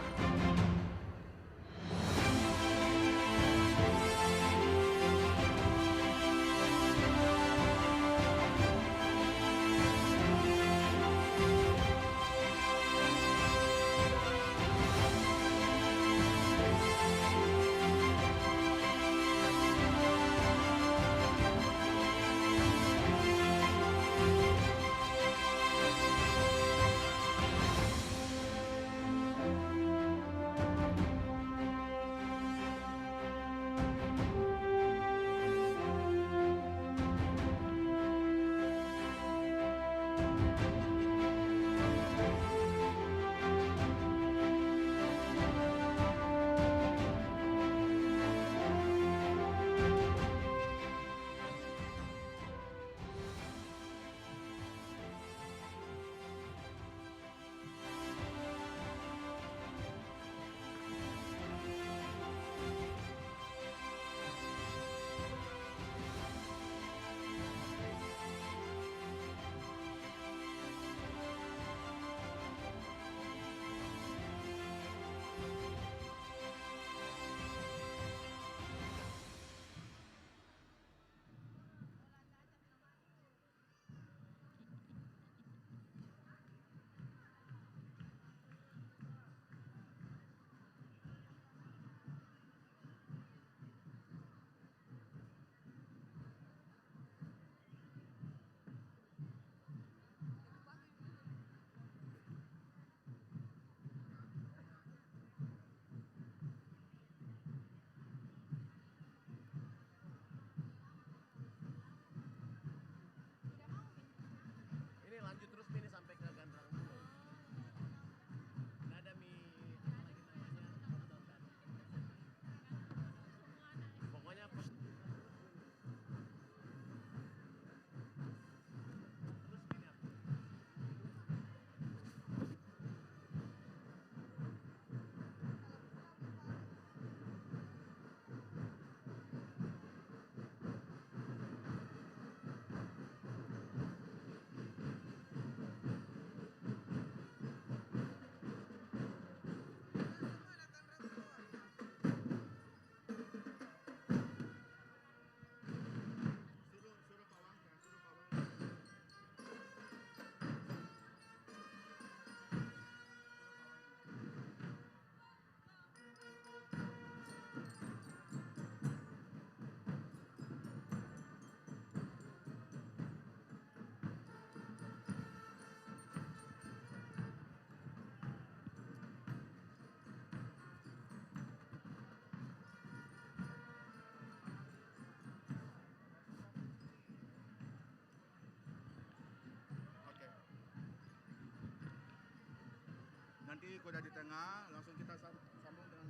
Nanti kuda di tengah, langsung kita sambung dengan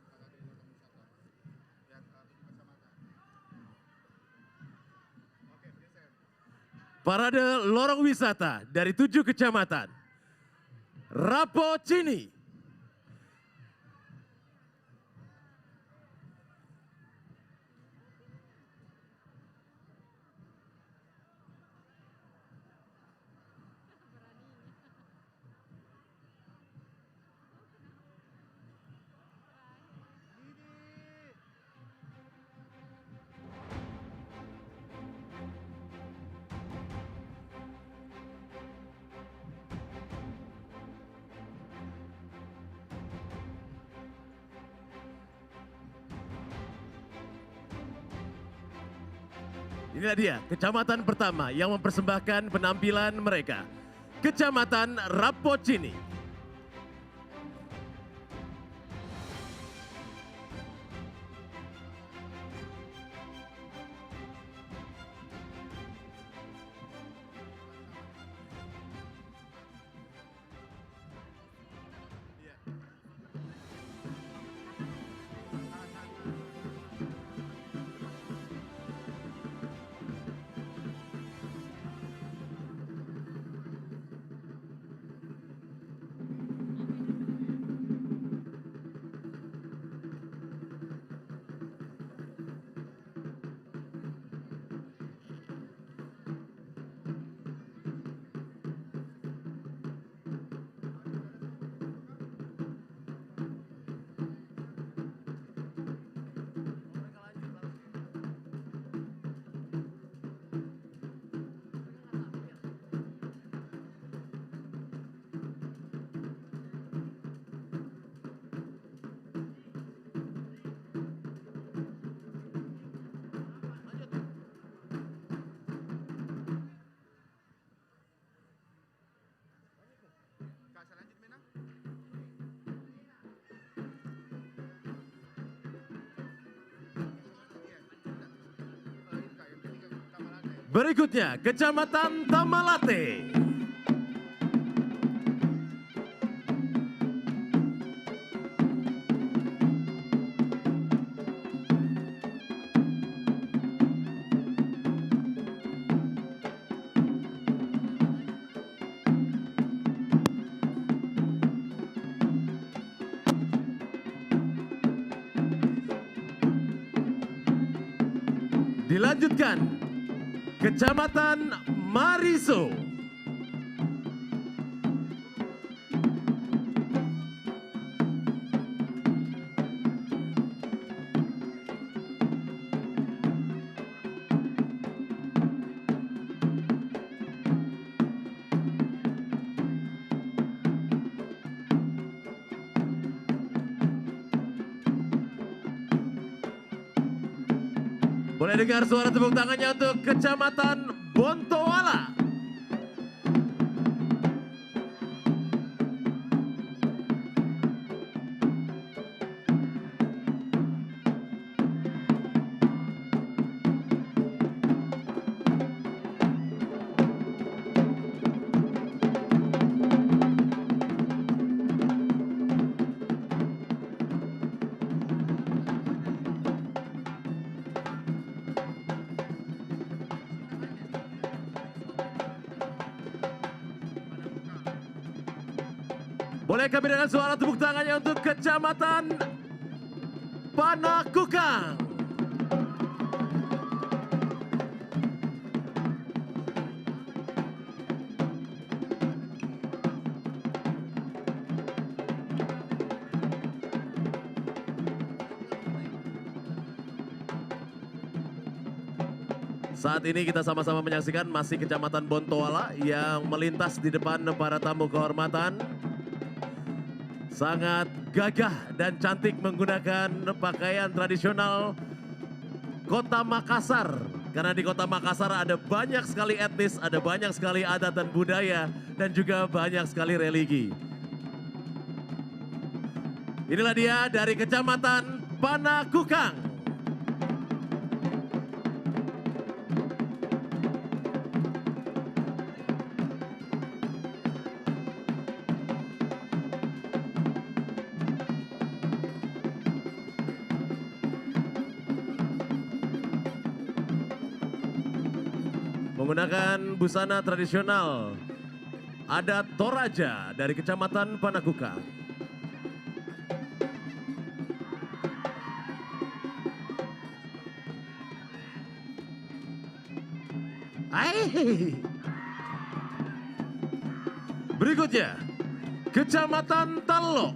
parade Lorong Wisata. Ya, 7 kecamatan. Oke, geser. Parade Lorong Wisata dari 7 kecamatan. Rapocini. Inilah dia kecamatan pertama yang mempersembahkan penampilan mereka. Kecamatan Rapocini. Berikutnya Kecamatan Tamalate. Dilanjutkan Kecamatan Mariso. Boleh dengar suara tepuk tangannya untuk Kecamatan Bontoala. Boleh kami dengan suara tepuk tangannya untuk Kecamatan Panakukang. Saat ini kita sama-sama menyaksikan masih Kecamatan Bontoala yang melintas di depan para tamu kehormatan. Sangat gagah dan cantik menggunakan pakaian tradisional Kota Makassar. Karena di Kota Makassar ada banyak sekali etnis, ada banyak sekali adat dan budaya, dan juga banyak sekali religi. Inilah dia dari Kecamatan Panakukang. Menggunakan busana tradisional adat Toraja dari Kecamatan Panakukang. Berikutnya Kecamatan Talok.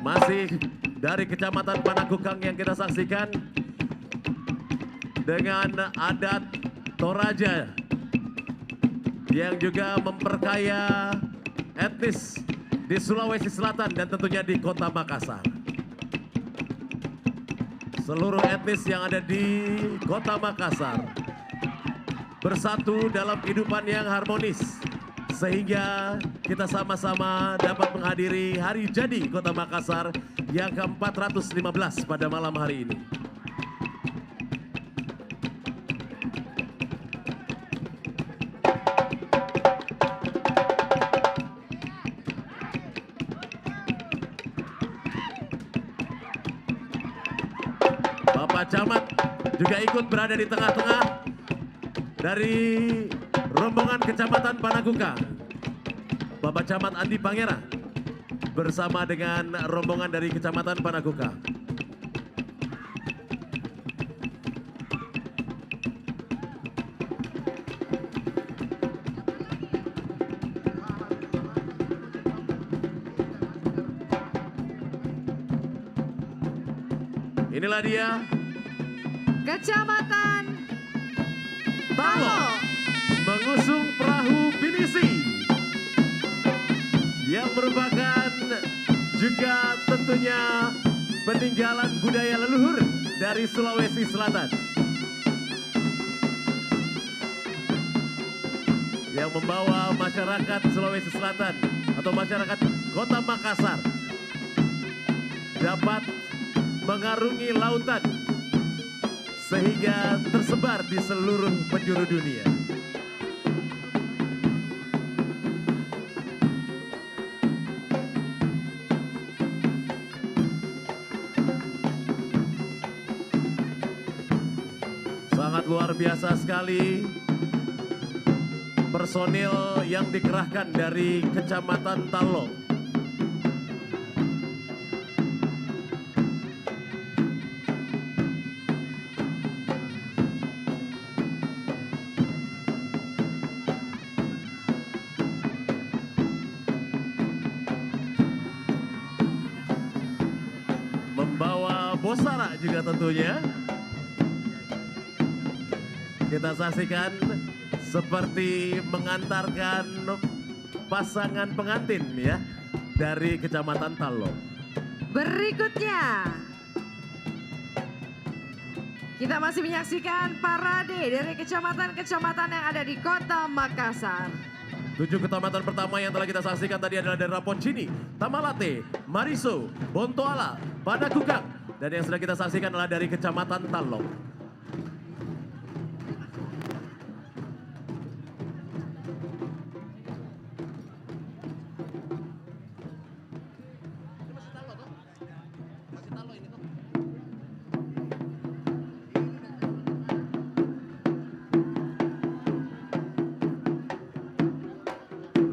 Masih dari Kecamatan Panakukang yang kita saksikan dengan adat Toraja yang juga memperkaya etnis di Sulawesi Selatan dan tentunya di Kota Makassar. Seluruh etnis yang ada di Kota Makassar bersatu dalam kehidupan yang harmonis, sehingga kita sama-sama dapat menghadiri hari jadi Kota Makassar yang ke-415 pada malam hari ini. Bapak Camat juga ikut berada di tengah-tengah dari rombongan Kecamatan Panakukang. Bapak Camat Andi Pangerang bersama dengan rombongan dari Kecamatan Panakukang. Inilah dia Kecamatan Talok mengusung perahu pinisi yang merupakan juga tentunya peninggalan budaya leluhur dari Sulawesi Selatan. Yang membawa masyarakat Sulawesi Selatan atau masyarakat Kota Makassar dapat mengarungi lautan sehingga tersebar di seluruh penjuru dunia. Sangat luar biasa sekali personil yang dikerahkan dari Kecamatan Talo. Membawa Bosara juga tentunya. Kita saksikan seperti mengantarkan pasangan pengantin ya dari Kecamatan Talo. Berikutnya kita masih menyaksikan parade dari kecamatan-kecamatan yang ada di Kota Makassar. 7 kecamatan pertama yang telah kita saksikan tadi adalah dari Raponcini, Tamalate, Mariso, Bontoala, Padakukang, dan yang sudah kita saksikan adalah dari Kecamatan Talo.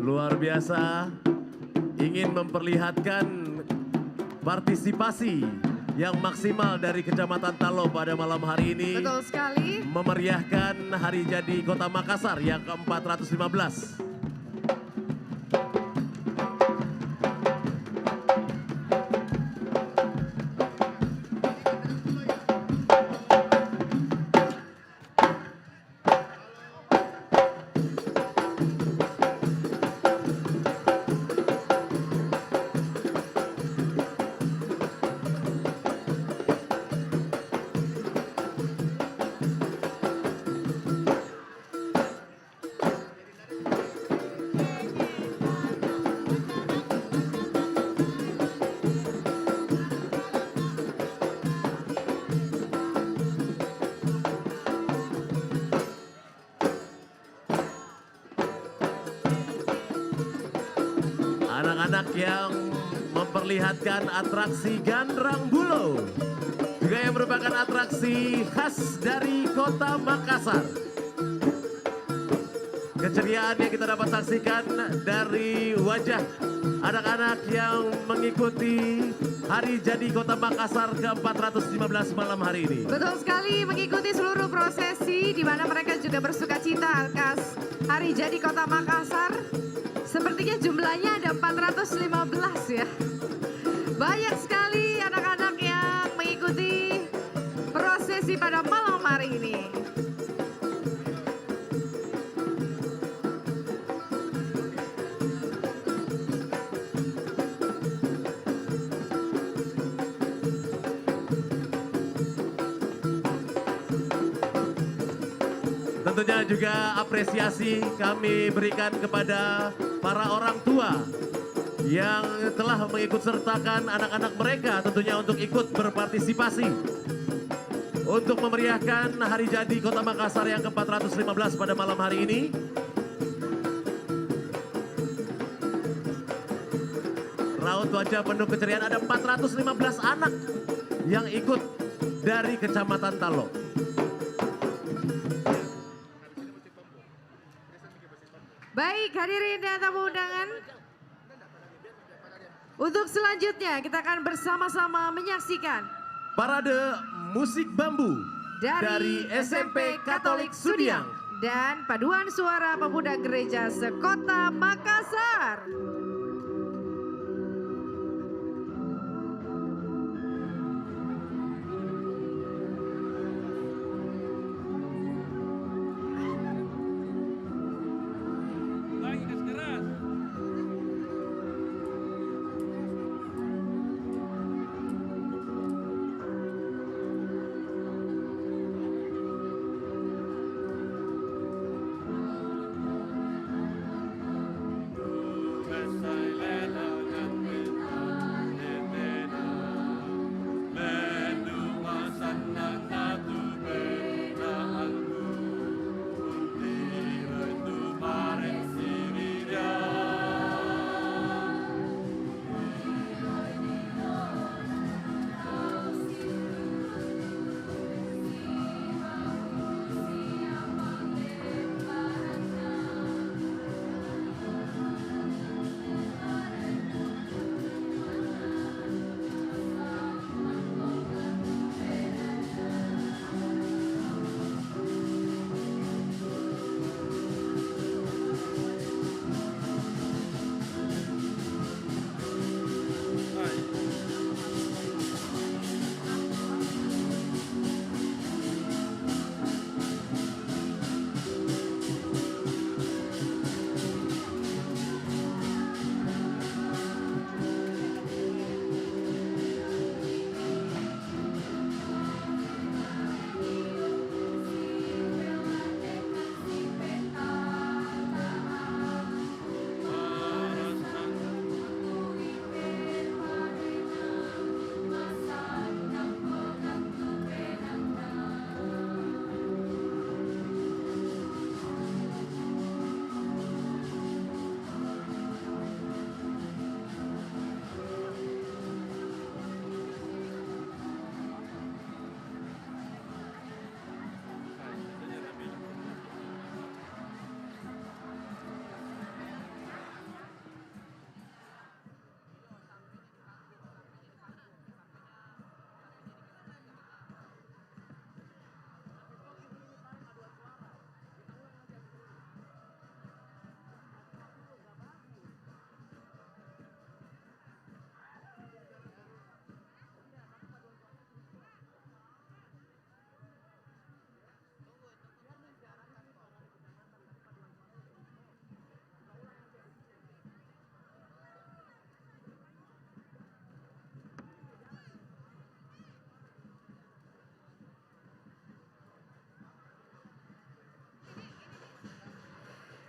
Luar biasa, ingin memperlihatkan partisipasi yang maksimal dari Kecamatan Talo pada malam hari ini. Betul sekali. Memeriahkan hari jadi Kota Makassar yang ke-415. Anak-anak yang memperlihatkan atraksi Gandrang Bulo, juga yang merupakan atraksi khas dari Kota Makassar. Keceriaan yang kita dapat saksikan dari wajah anak-anak yang mengikuti hari jadi Kota Makassar ke-415 malam hari ini. Betul sekali, mengikuti seluruh prosesi di mana mereka juga bersukacita atas hari jadi Kota Makassar. Sepertinya jumlahnya ada 415 ya. Banyak sekali anak-anak yang mengikuti prosesi pada malam hari ini. Tentunya juga apresiasi kami berikan kepada para orang tua yang telah mengikut sertakan anak-anak mereka tentunya untuk ikut berpartisipasi untuk memeriahkan hari jadi Kota Makassar yang ke-415 pada malam hari ini. Raut wajah penuh keceriaan, ada 415 anak yang ikut dari Kecamatan Talo. Baik, hadirin dan tamu undangan. Untuk selanjutnya kita akan bersama-sama menyaksikan parade musik bambu dari SMP Katolik Sudiang dan paduan suara pemuda gereja sekota Makassar.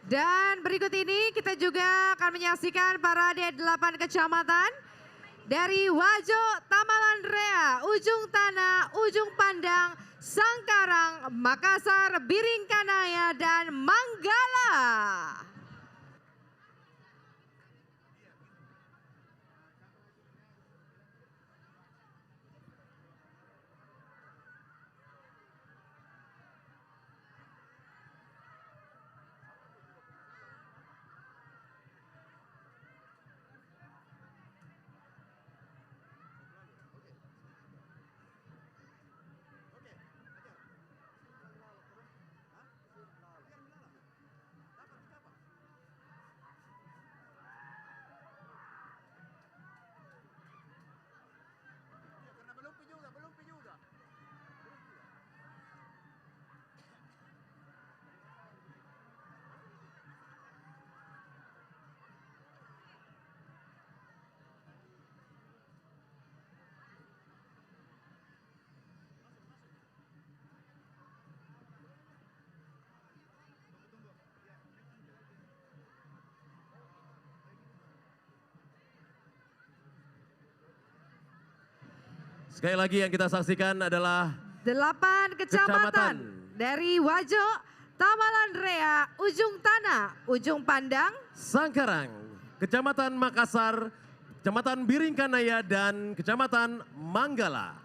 Dan berikut ini kita juga akan menyaksikan parade 8 kecamatan dari Wajo, Tamalan Rea, Ujung Tanah, Ujung Pandang, Sangkarang, Makassar, Biringkanaya, dan Manggala. Sekali lagi yang kita saksikan adalah 8 kecamatan dari Wajo, Tamalan Rea, Ujung Tanah, Ujung Pandang, Sangkarang, Kecamatan Makassar, Kecamatan Biringkanaya, dan Kecamatan Manggala.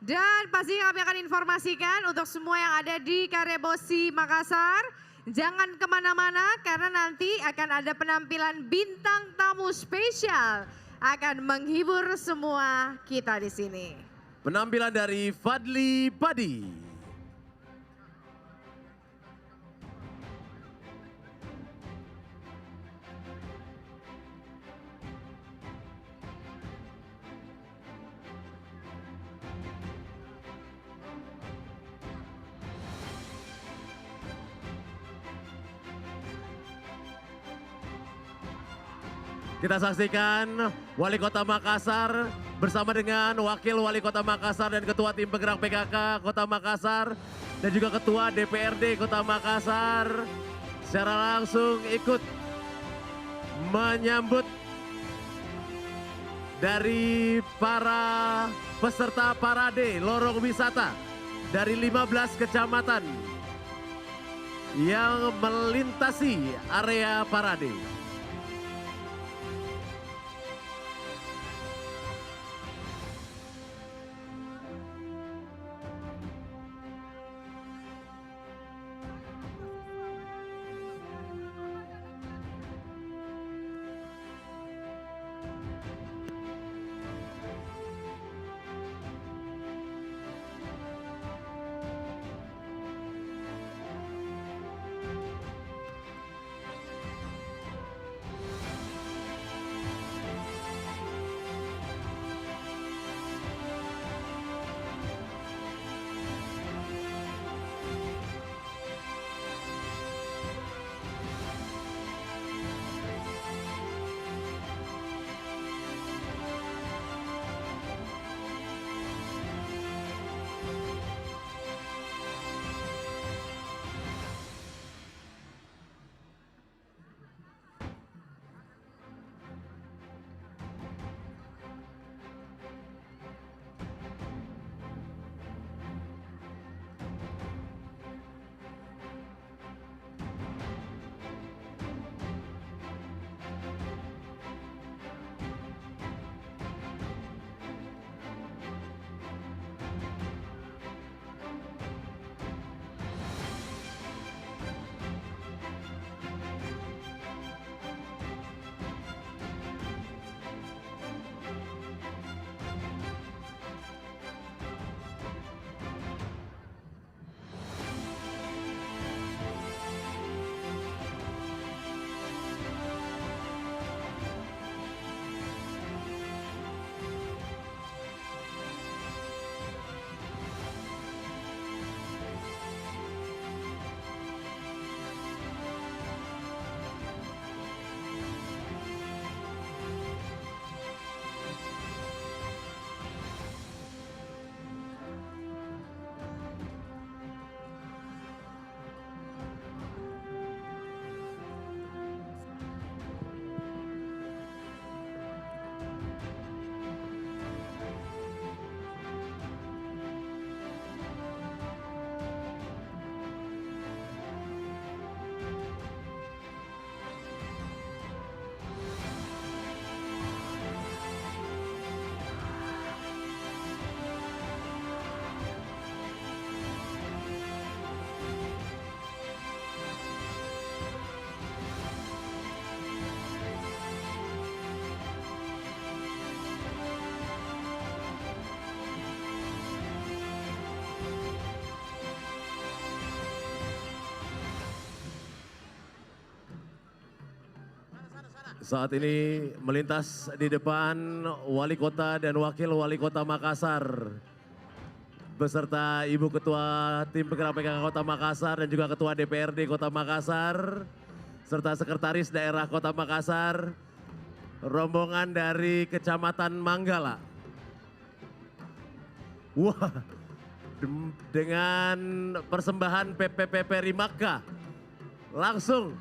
Dan pasti kami akan informasikan untuk semua yang ada di Karebosi Makassar. Jangan kemana-mana karena nanti akan ada penampilan bintang tamu spesial akan menghibur semua kita di sini. Penampilan dari Fadli Padi. Kita saksikan Wali Kota Makassar bersama dengan Wakil Wali Kota Makassar dan Ketua Tim Penggerak PKK Kota Makassar dan juga Ketua DPRD Kota Makassar secara langsung ikut menyambut dari para peserta parade lorong wisata dari 15 kecamatan yang melintasi area parade. Saat ini melintas di depan Wali Kota dan Wakil Wali Kota Makassar beserta Ibu Ketua Tim Penggerak PKK Kota Makassar dan juga Ketua DPRD Kota Makassar serta Sekretaris Daerah Kota Makassar, rombongan dari Kecamatan Manggala. Wah, dengan persembahan PPPP Rimaka langsung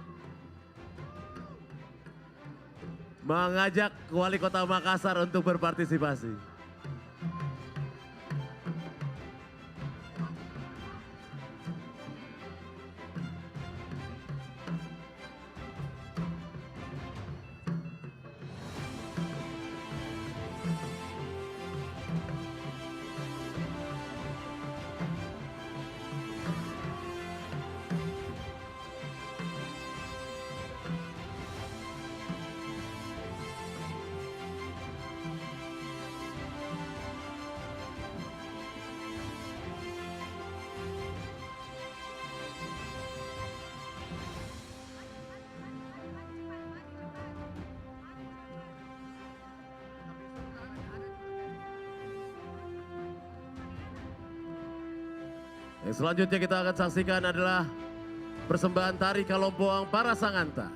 mengajak Wali Kota Makassar untuk berpartisipasi. Yang selanjutnya kita akan saksikan adalah persembahan tari Kalompoang para Sanganta.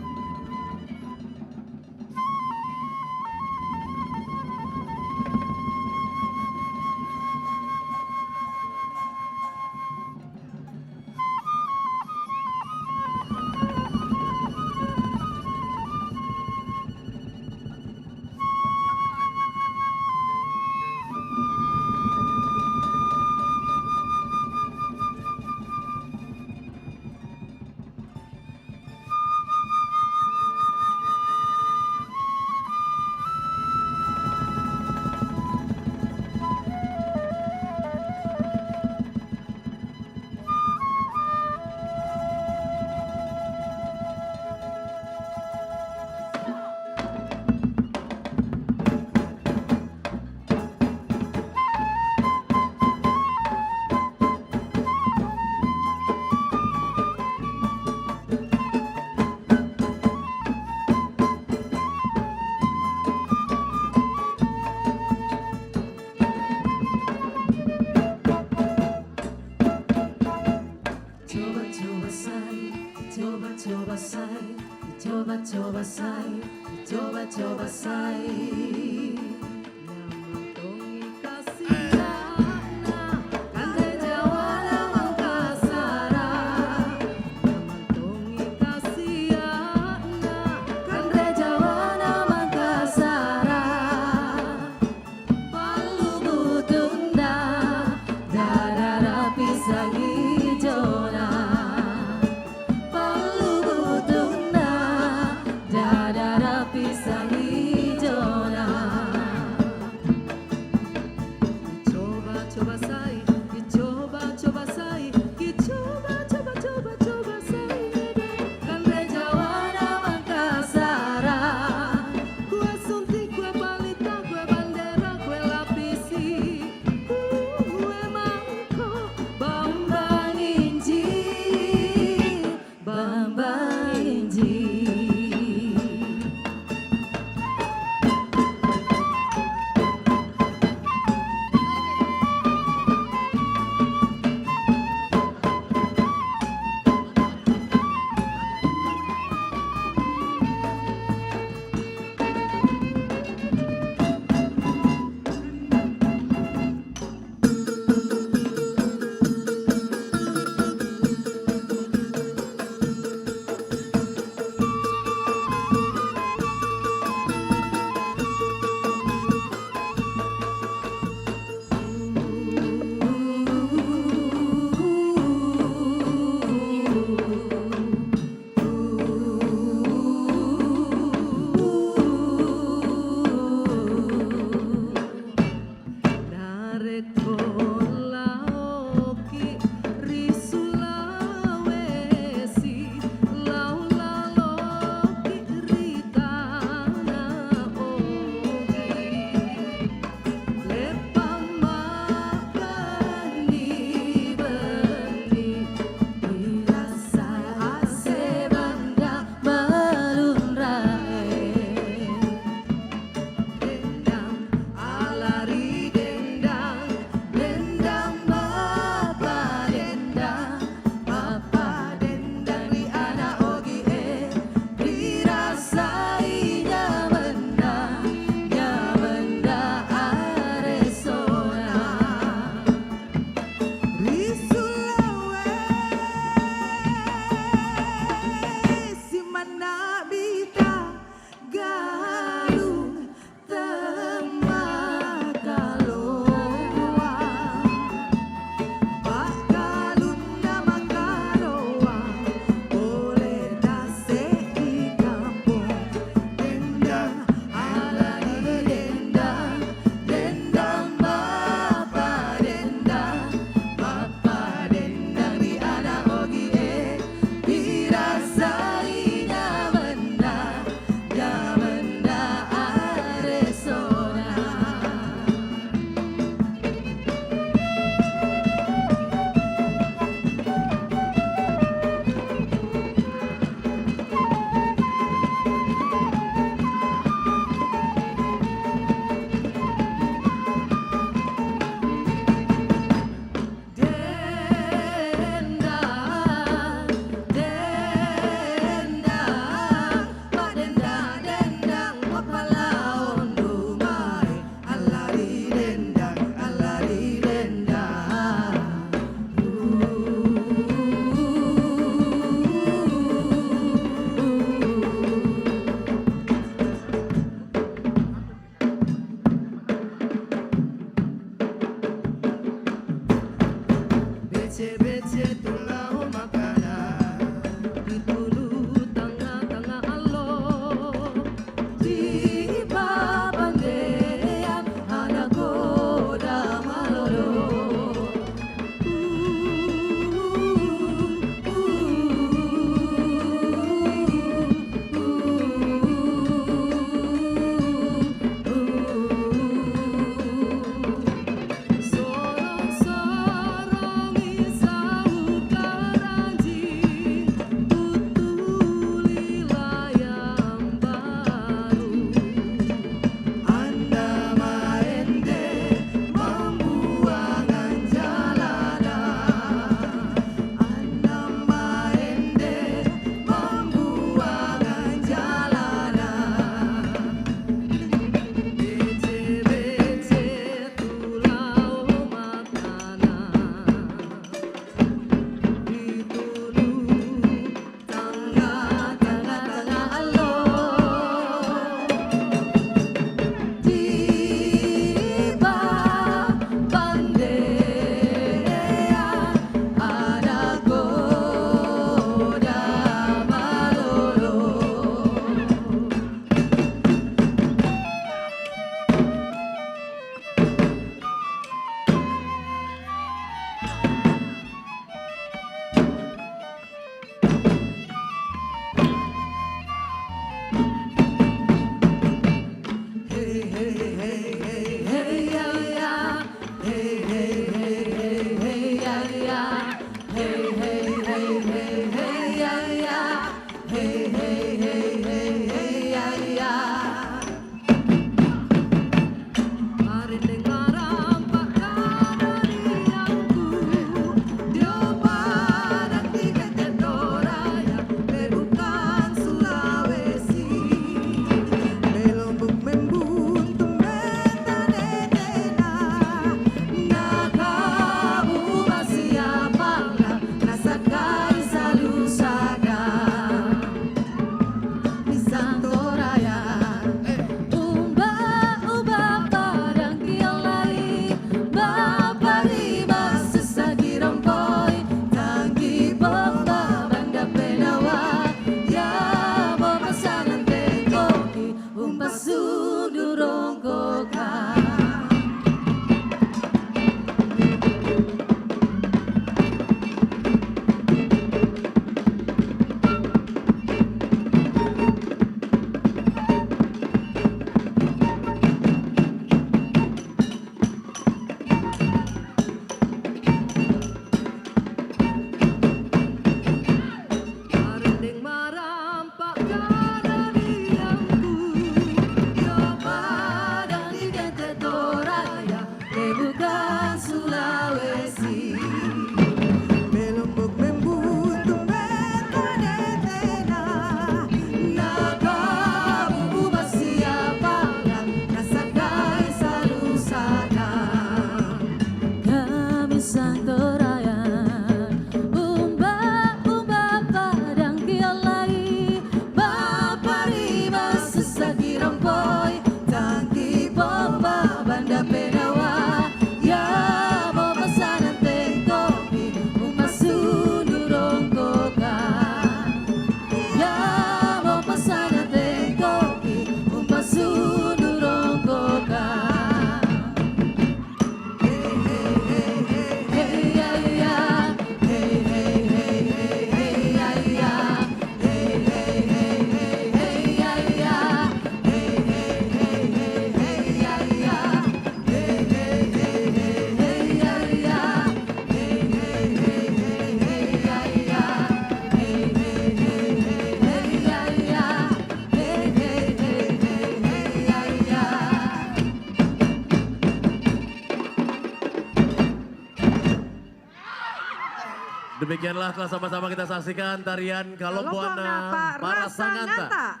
Demikianlah telah sama-sama kita saksikan tarian Kalomboana Parasanganta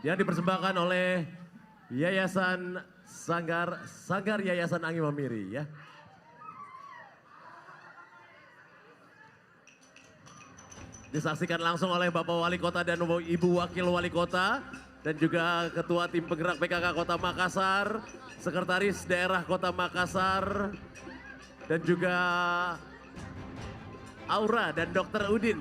yang dipersembahkan oleh Yayasan Sanggar Yayasan Angin Mamiri ya. Disaksikan langsung oleh Bapak Wali Kota dan Ibu Wakil Wali Kota dan juga Ketua Tim Penggerak PKK Kota Makassar, Sekretaris Daerah Kota Makassar dan juga Aura dan Dr. Udin.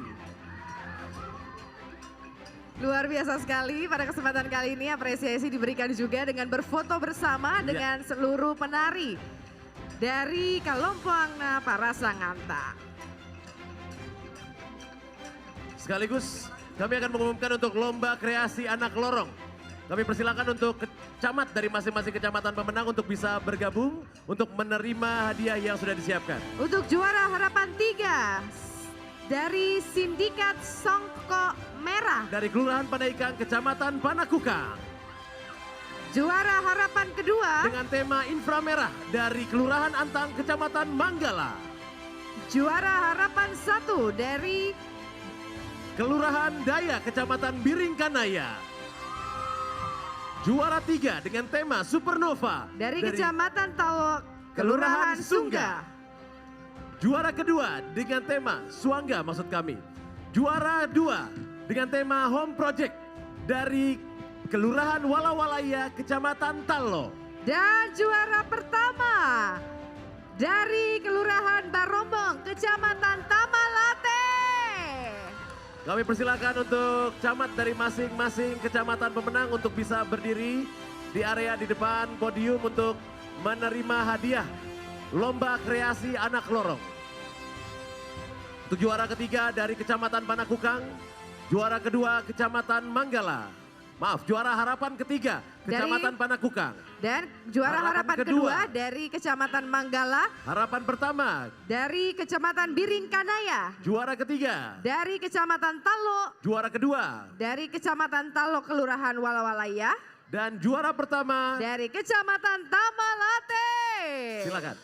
Luar biasa sekali pada kesempatan kali ini apresiasi diberikan juga dengan berfoto bersama dengan seluruh penari dari Kalomboana Parasanganta. Sekaligus kami akan mengumumkan untuk lomba kreasi anak lorong. Kami persilakan untuk camat dari masing-masing kecamatan pemenang untuk bisa bergabung untuk menerima hadiah yang sudah disiapkan. Untuk juara harapan 3 dari Sindikat Songko Merah dari Kelurahan Pandaikang, Kecamatan Panakukang. Juara harapan kedua dengan tema Inframerah dari Kelurahan Antang, Kecamatan Manggala. Juara harapan 1 dari Kelurahan Daya, Kecamatan Biringkanaya. Juara 3 dengan tema Supernova dari Kecamatan Tawok, Kelurahan Sungga. Juara kedua dengan tema Suangga maksud kami. Juara 2 dengan tema Home Project dari Kelurahan Walawalaya, Kecamatan Talo. Dan juara pertama dari Kelurahan Barombong, Kecamatan Tamalate. Kami persilakan untuk camat dari masing-masing kecamatan pemenang untuk bisa berdiri di area di depan podium untuk menerima hadiah lomba kreasi anak lorong. Untuk juara ketiga dari Kecamatan Panakukang, juara kedua Kecamatan Manggala. Maaf, juara harapan ketiga Kecamatan Panakukang. Dan juara harapan kedua dari Kecamatan Manggala. Harapan pertama dari Kecamatan Biringkanaya. Juara ketiga dari Kecamatan Talo. Juara kedua dari Kecamatan Talo, Kelurahan Walawalaya. Dan juara pertama dari Kecamatan Tamalate. Silakan.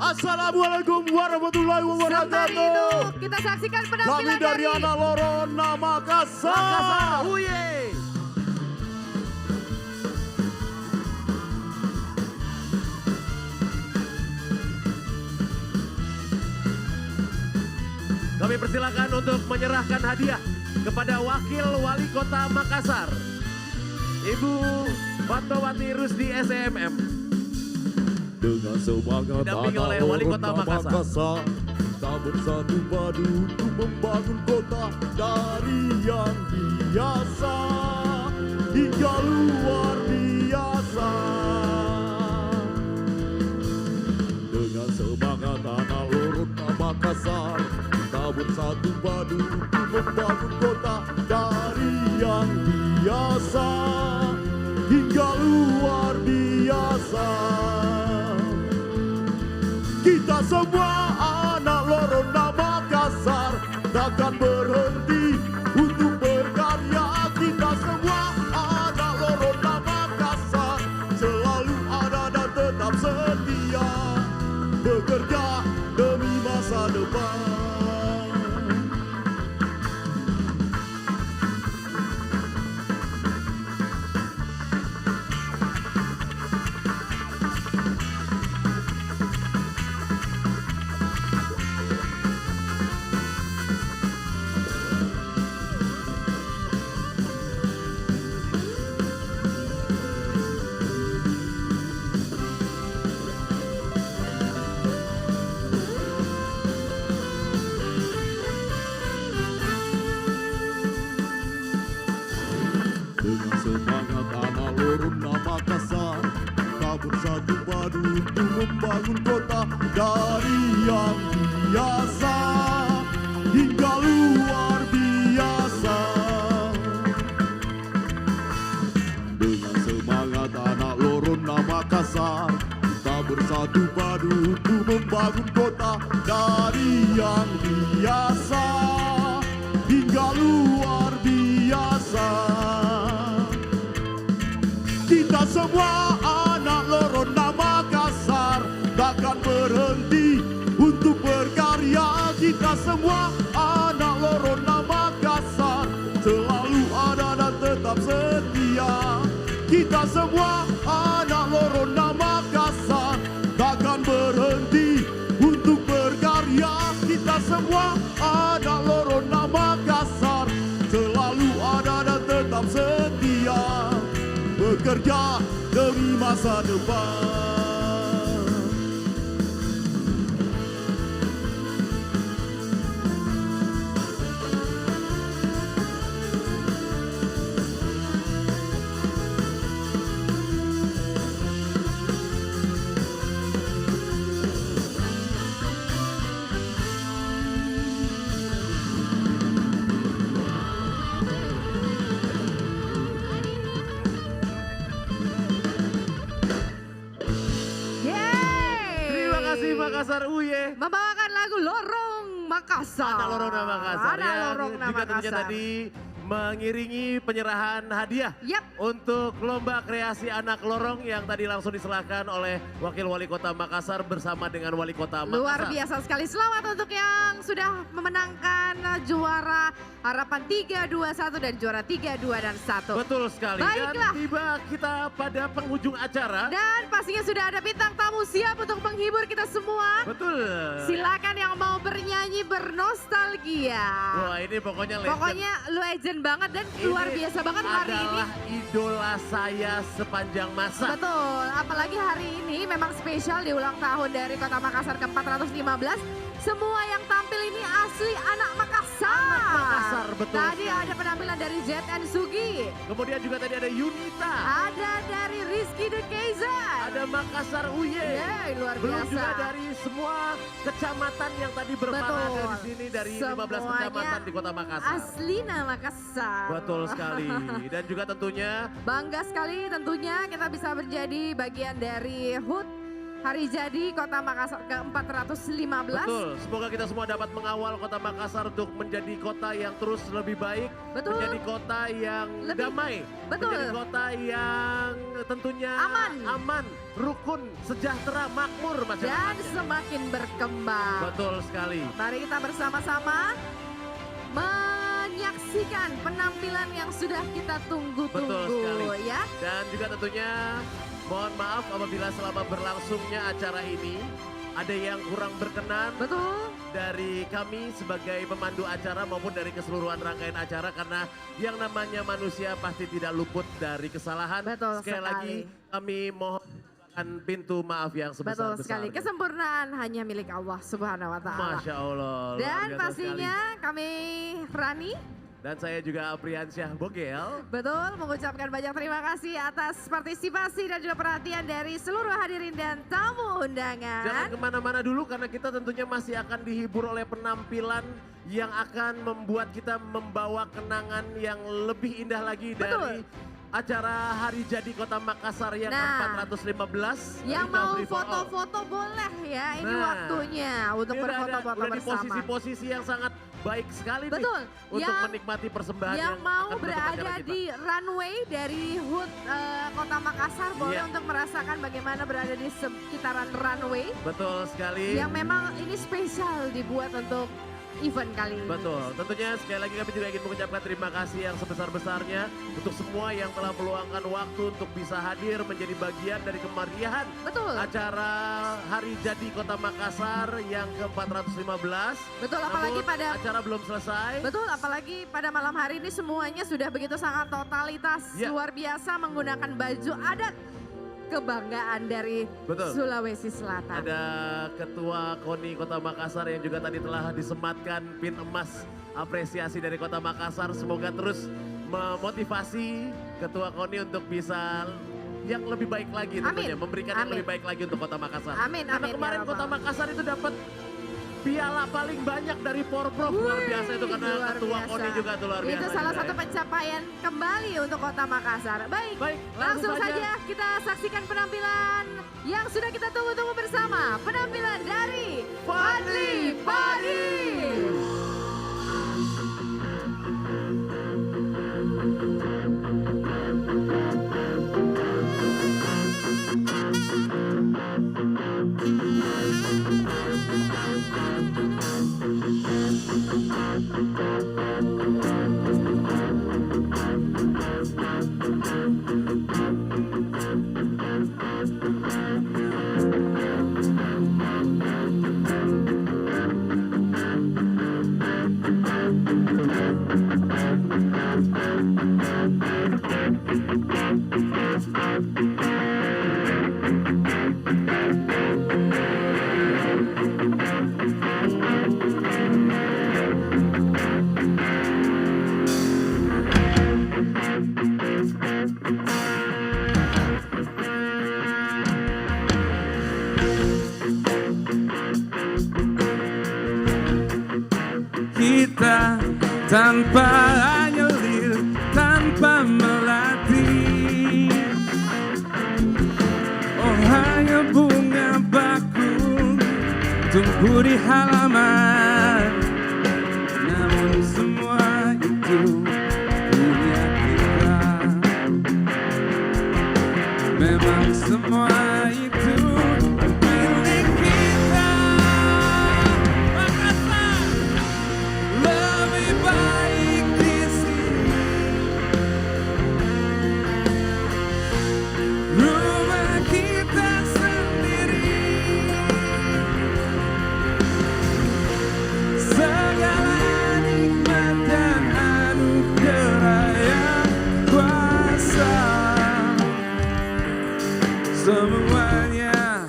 Assalamualaikum warahmatullahi wabarakatuh. Kita saksikan penampilan kami dari anak lorong Makassar. Kami persilakan untuk menyerahkan hadiah kepada Wakil Wali Kota Makassar, Ibu Fatmawati Rusdi SMM. Dengan semangat didampingi oleh Wali Kota Makassar, kita bersatu padu untuk membangun kota dari yang biasa hingga luar biasa. Dengan semangat anak lorong Makassar, kita bersatu padu untuk membangun kota dari yang biasa hingga luar biasa. Kita semua anak lorong Makassar takkan berhenti untuk berkarya. Kita semua anak lorong Makassar selalu ada dan tetap setia bekerja demi masa depan. Dengan semangat anak lorong Makassar, kita bersatu padu untuk membangun kota dari yang biasa hingga luar biasa. Dengan semangat anak lorong Makassar, kita bersatu padu untuk membangun kota dari yang biasa hingga luar biasa. Kita semua anak lorong Makassar Kita semua anak Lorona Makassar takkan berhenti untuk berkarya. Kita semua anak Lorona Makassar selalu ada dan tetap setia bekerja demi masa depan. Makassar Uye membawakan lagu Lorong Makassar. Anak Lorona Makassar. Anak Lorong juga tentunya Makassar. tadi mengiringi penyerahan hadiah untuk lomba kreasi anak lorong yang tadi langsung diserahkan oleh Wakil Wali Kota Makassar bersama dengan Wali Kota Makassar. Luar biasa sekali. Selamat untuk yang sudah memenangkan juara harapan 3-2-1 dan juara 3-2 dan 1. Betul sekali. Baiklah. Dan tiba kita pada penghujung acara. Dan pastinya sudah ada bintang tamu siap untuk menghibur kita semua. Betul. Silakan yang mau bernyanyi bernostalgia. Wah ini pokoknya legend. Pokoknya legend banget dan luar biasa banget hari ini. Adalah idola saya sepanjang masa. Betul, apalagi hari ini memang spesial di ulang tahun dari Kota Makassar ke-415. Semua yang tampil ini asli anak Makassar. Anak Makassar, betul. Tadi ada penampilan dari ZN Sugi. Kemudian juga tadi ada Yunita. Ada dari Rizky The Kaiser. Ada Makassar Uye. Yeay, luar Belum biasa. juga dari semua kecamatan yang tadi berparade di sini dari 15 kecamatan di Kota Makassar. Aslina Makassar. Betul sekali. Dan juga tentunya bangga sekali tentunya kita bisa menjadi bagian dari HUT Hari Jadi Kota Makassar ke-415. betul. Semoga kita semua dapat mengawal Kota Makassar untuk menjadi kota yang terus lebih baik. Betul. Menjadi kota yang damai. Betul. Menjadi kota yang tentunya aman, rukun, sejahtera, makmur Dan masyarakatnya. semakin berkembang. Betul sekali. Mari kita bersama-sama menyaksikan penampilan yang sudah kita Betul tunggu-tunggu sekali. ya. Dan juga tentunya mohon maaf apabila selama berlangsungnya acara ini ada yang kurang berkenan. Betul. Dari kami sebagai pemandu acara maupun dari keseluruhan rangkaian acara karena yang namanya manusia pasti tidak luput dari kesalahan. Betul Sekali sekali. lagi kami mohon pintu maaf yang Betul sebesar-besarnya. sekali. Kesempurnaan hanya milik Allah Subhanahu wa taala. Masya Allah. luar Dan biasa pastinya kami Rani dan saya juga Apriansyah Bogel. betul mengucapkan banyak terima kasih atas partisipasi dan juga perhatian dari seluruh hadirin dan tamu undangan. Jangan kemana-mana dulu karena kita tentunya masih akan dihibur oleh penampilan yang akan membuat kita membawa kenangan yang lebih indah lagi dari acara Hari Jadi Kota Makassar yang ke-415. Yang mau foto-foto boleh ya, ini Nah, waktunya untuk ini udah berfoto-foto udah di bersama. posisi-posisi yang sangat baik sekali Betul. nih untuk Yang- menikmati persembahan Yang mau akan menutup berada acara kita. di runway dari HUT Kota Makassar boleh Iya. untuk merasakan bagaimana berada di sekitaran runway. Betul sekali. Yang memang ini spesial dibuat untuk event kali ini. Betul, tentunya sekali lagi kami juga ingin mengucapkan terima kasih yang sebesar-besarnya untuk semua yang telah meluangkan waktu untuk bisa hadir menjadi bagian dari kemeriahan acara Hari Jadi Kota Makassar yang ke-415. Betul, apalagi Namun, pada- acara belum selesai. Betul, apalagi pada malam hari ini semuanya sudah begitu sangat totalitas Ya. luar biasa menggunakan baju adat kebanggaan dari Betul. Sulawesi Selatan. Ada Ketua KONI Kota Makassar yang juga tadi telah disematkan pin emas apresiasi dari Kota Makassar. Semoga terus memotivasi Ketua KONI untuk bisa yang lebih baik lagi tentunya. Memberikan yang Amin. lebih baik lagi untuk Kota Makassar. Amin, Karena amin, kemarin ya Kota Rabbal. Makassar itu dapat piala paling banyak dari Porprov. Luar biasa itu karena luar Ketua biasa. KONI juga tuh luar biasa. Itu salah juga satu ya. pencapaian kembali untuk Kota Makassar. Baik, langsung langsung saja. saja kita saksikan penampilan yang sudah kita tunggu-tunggu bersama. Penampilan dari Fadli Padi. Thank you. tanpa anyelir, tanpa melatih. Oh hanya bunga bakung tumbuh di halaman, namun semua itu punya kita. Memang semua itu milik kita. Makassar lebih baik di sini. Rumah kita sendiri. Segala nikmat dan anugerah yang kuasa, semuanya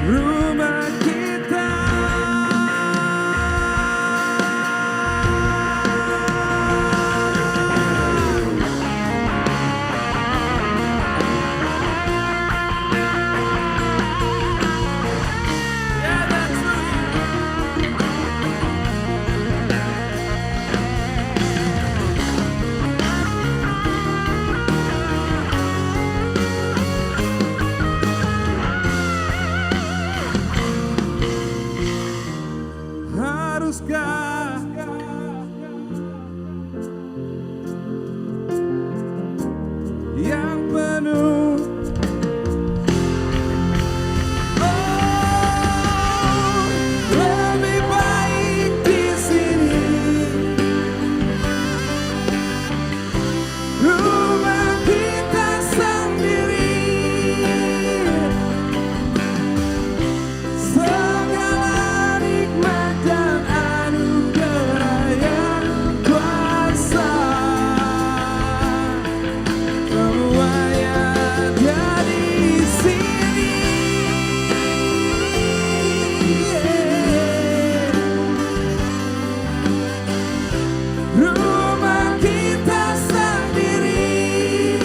rumah kita. Haruskah yang penuh lebih baik di sini. Rumah kita sendiri. Segala nikmat dan anugerah yang kuasa, semuanya ada di sini. Rumah kita sendiri.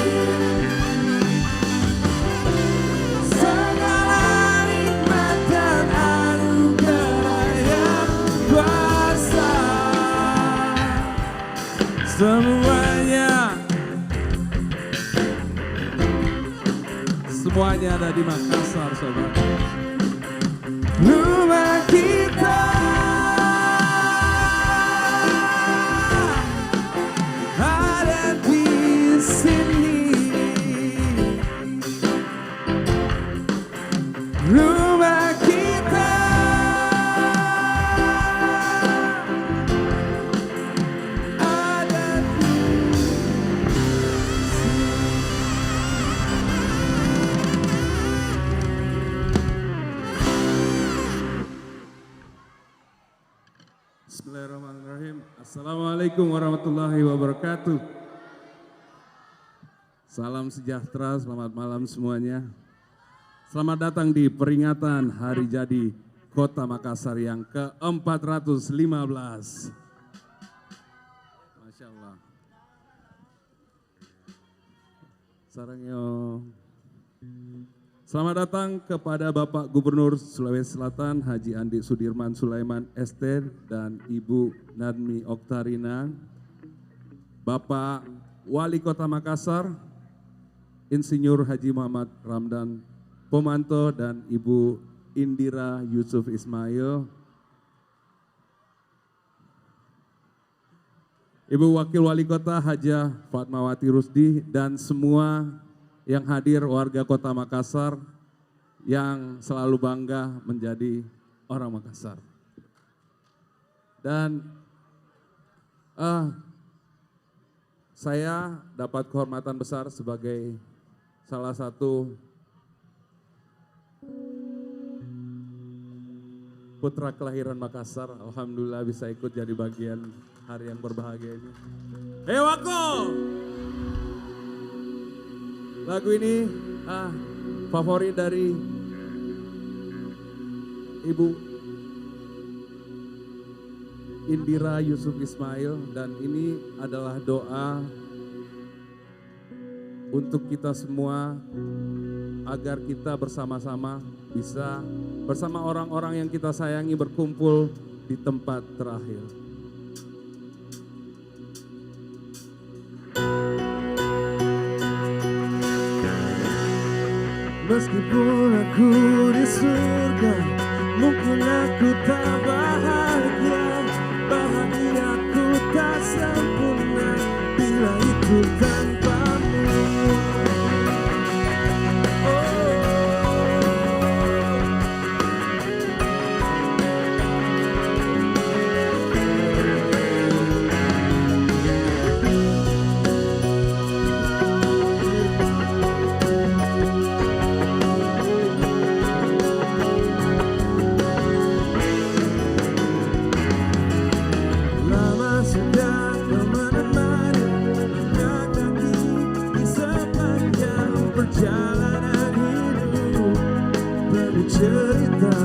Segala nikmat dan anugerah yang kuasa, semuanya ada di Makassar, sobat. Rumah kita ada di sini. Rumah kita ada di Bismillahirrahmanirrahim. Assalamualaikum warahmatullahi wabarakatuh. Salam sejahtera, selamat malam semuanya. Selamat datang di peringatan Hari Jadi Kota Makassar yang ke-415. Masya Allah. Sarangyo. Selamat datang kepada Bapak Gubernur Sulawesi Selatan Haji Andi Sudirman Sulaiman ST dan Ibu Nadmi Oktarina, Bapak Wali Kota Makassar, Insinyur Haji Muhammad Ramdan Pomanto dan Ibu Indira Yusuf Ismail, Ibu Wakil Wali Kota Hajah Fatmawati Rusdi, dan semua yang hadir warga Kota Makassar yang selalu bangga menjadi orang Makassar. Dan saya dapat kehormatan besar sebagai salah satu putra kelahiran Makassar. Alhamdulillah bisa ikut jadi bagian hari yang berbahagia ini. Hei Wako! Lagu ini favorit dari Ibu Indira Yusuf Ismail, dan ini adalah doa untuk kita semua agar kita bersama-sama bisa bersama orang-orang yang kita sayangi berkumpul di tempat terakhir. Meskipun aku di surga, mungkin aku tak bahagia. Bahagiaku tak sempurna bila itu tanpamu. Lama sudah kau menemani kaki di sepanjang perjalanan hidup bercerita.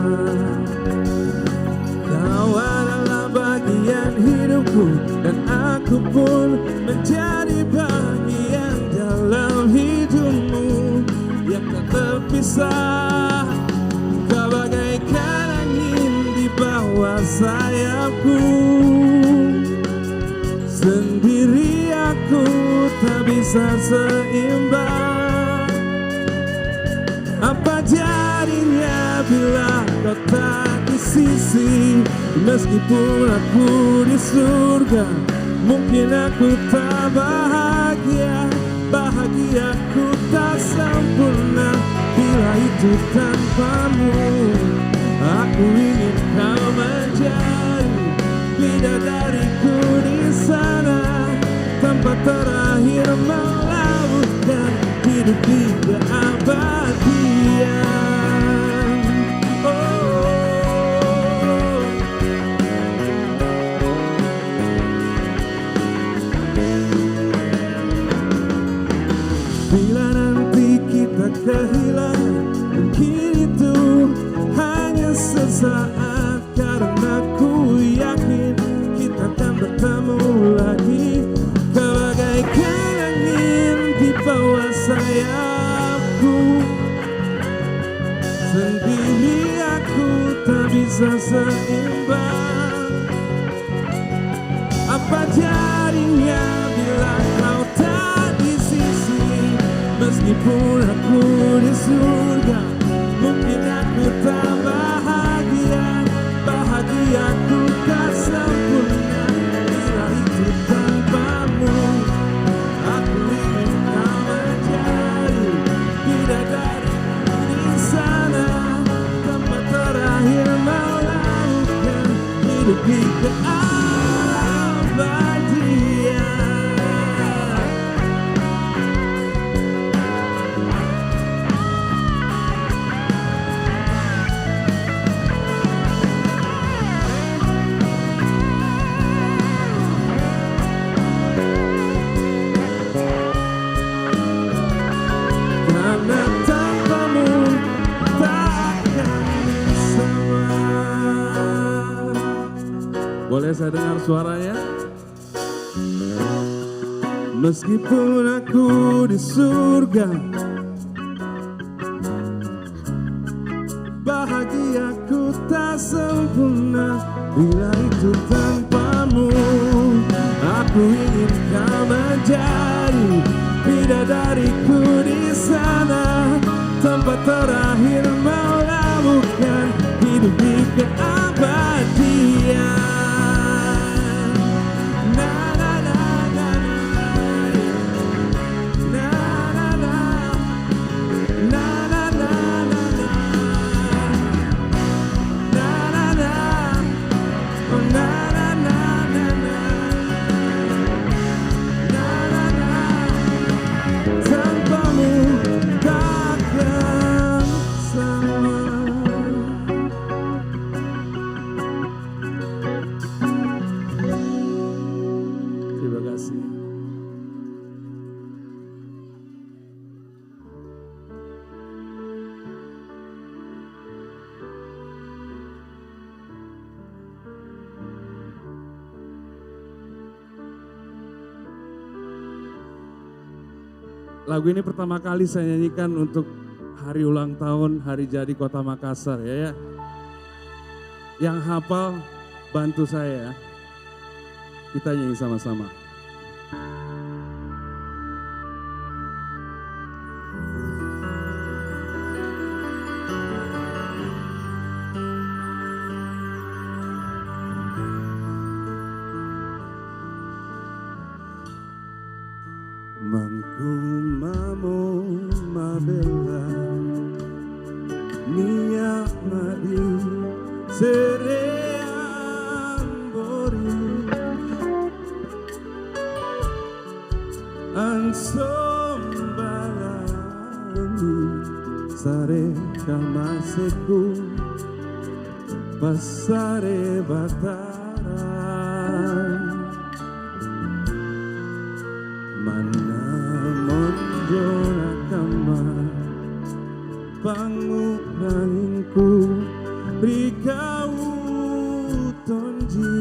Kau adalah bagian hidupku dan aku pun menjadi bagian dalam hidupmu yang tak terpisah. Kau bagaikan angin di bawah sayapku. Sendiri aku tak bisa seimbang. Apa jadinya bila kau tak di sisi? Meskipun aku di surga, mungkin aku tak bahagia. Bahagiaku tak sempurna bila itu tanpamu. Aku ingin kau menjadi bidadariku di sana, tempat terakhir melabuhkan hidup di keabadian. Bila nanti kita kehilangan, mungkin itu hanya sesaat, karena ku yakin kita akan bertemu lagi. Kau bagaikan angin di bawah sayapku. Sendiri aku tak bisa seimbang. Apa jadinya bila kau tak di sisi? Meskipun aku di surga, mungkin aku tak bahagia. Bahagiaku tak sempurna bila itu tanpamu. Aku ingin kau menjadi bidadariku di sana, tempat terakhir melabuhkan hidup di keabadian. Karena tanpamu tak akan sama. Boleh saya dengar suaranya? Meskipun aku di surga, bahagiaku tak sempurna bila itu tanpamu. Aku ingin kau menjadi bidadariku di sana, tempat terakhir melabuhkan hidup di keabadian. Lagu ini pertama kali saya nyanyikan untuk hari ulang tahun, hari jadi Kota Makassar ya. Yang hafal bantu saya ya. Kita nyanyi sama-sama. Mangku mamo mabela niya madi sereambori ansombalani sare kamaseku pasare batara mana monjona kama panguranginku rikau tonji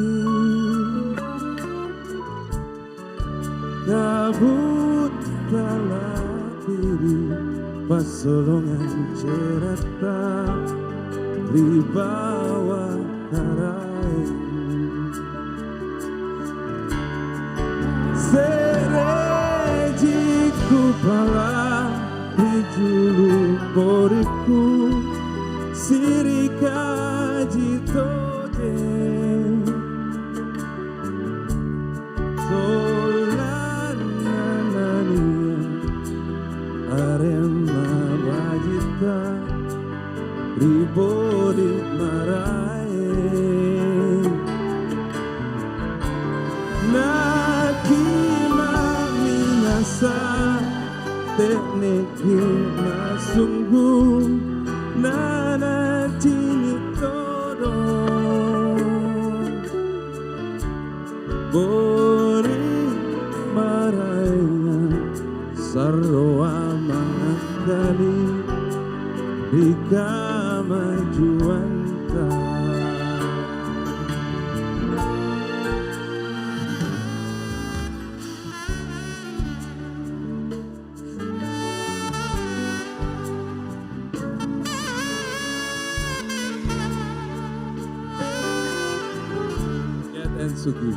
kabut talakiri pasolongan cerita ribawa karai serejiku pala dijulu boriku sirika jitoje solananania arema wajita ribori marae nakima minasa tekniki masungguh nana cini todo bori marainya sarwa mangkali rika majuanta and Sugi.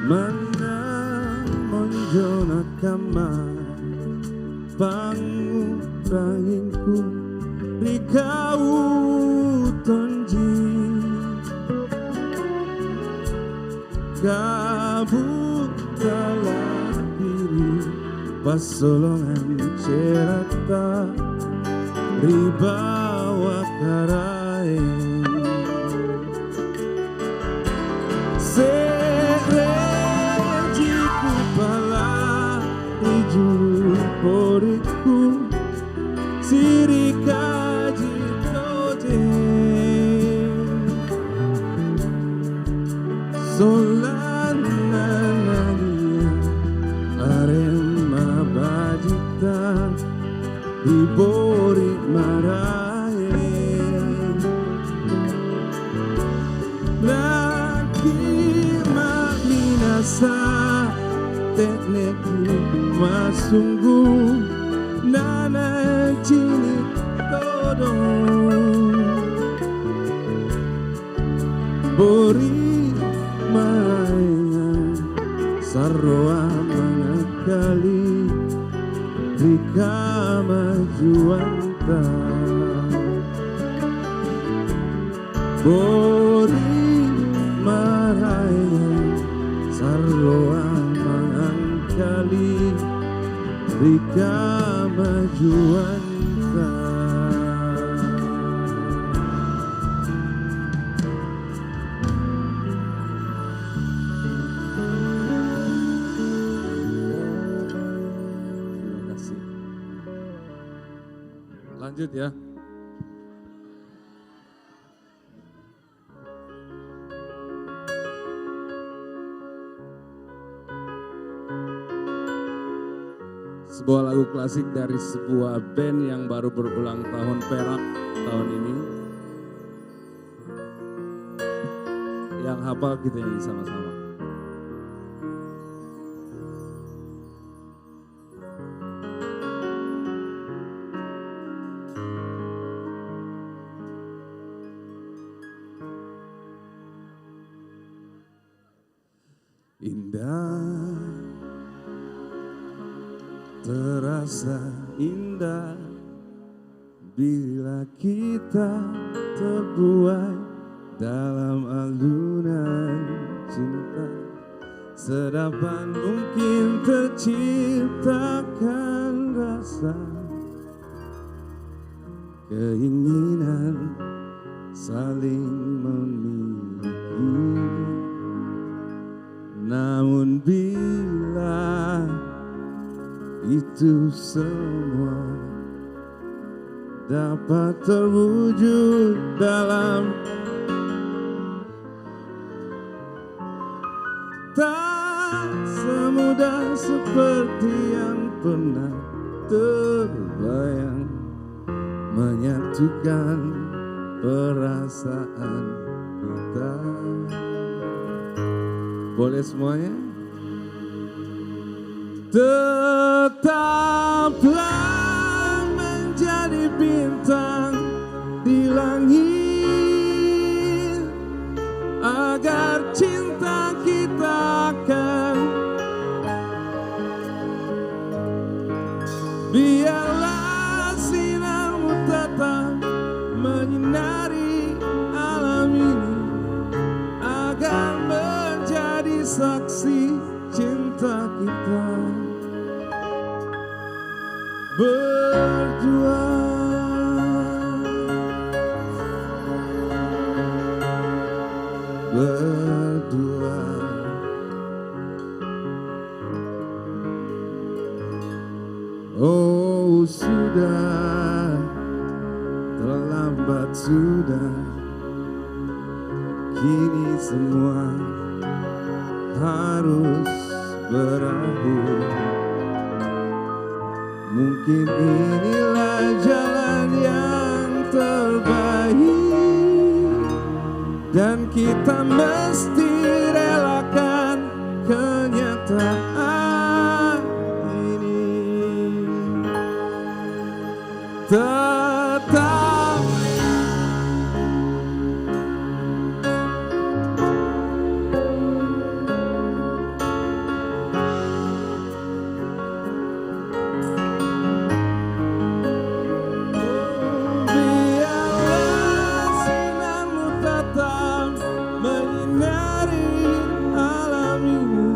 Mana monjona kama panguranginku rikau tonji kabut dalam diri pasolongan cerita ribawa karai serejiku pala ijul poriku sirika jitoje solananania arema bajita ribori marae nakima minasa tekneki masungguh nana cini todo bori marainya sarwa mangkali rika majuanta bori marainya sarwa mangkali rika majuanta. Lanjut ya. Sebuah lagu klasik dari sebuah band yang baru berulang tahun perak tahun ini. Yang hafal kita nyanyi sama-sama. Indah, terasa indah bila kita terbuai dalam alunan cinta. Sedapat mungkin terciptakan rasa keinginan saling memiliki. Namun bila itu semua dapat terwujud dalam tak semudah seperti yang pernah terbayang menyatukan perasaan kita. Boleh semuanya? Tetaplah menjadi bintang di langit agar cinta kita akan biarlah sinarmu tetap menyinari alam ini agar menjadi saksi cinta kita berdua. Berdua. Oh sudah terlambat sudah, kini semua harus berakhir. Mungkin inilah jalan yang terbaik dan kita mesti relakan kenyataan ini. Tetap biarlah sinarmu tetap menyinari alam ini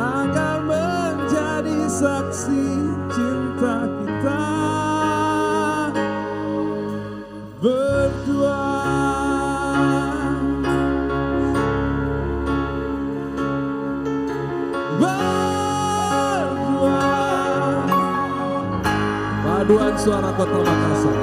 agar menjadi saksi cinta kita berdua. Berdua. Paduan suara Kota Makassar.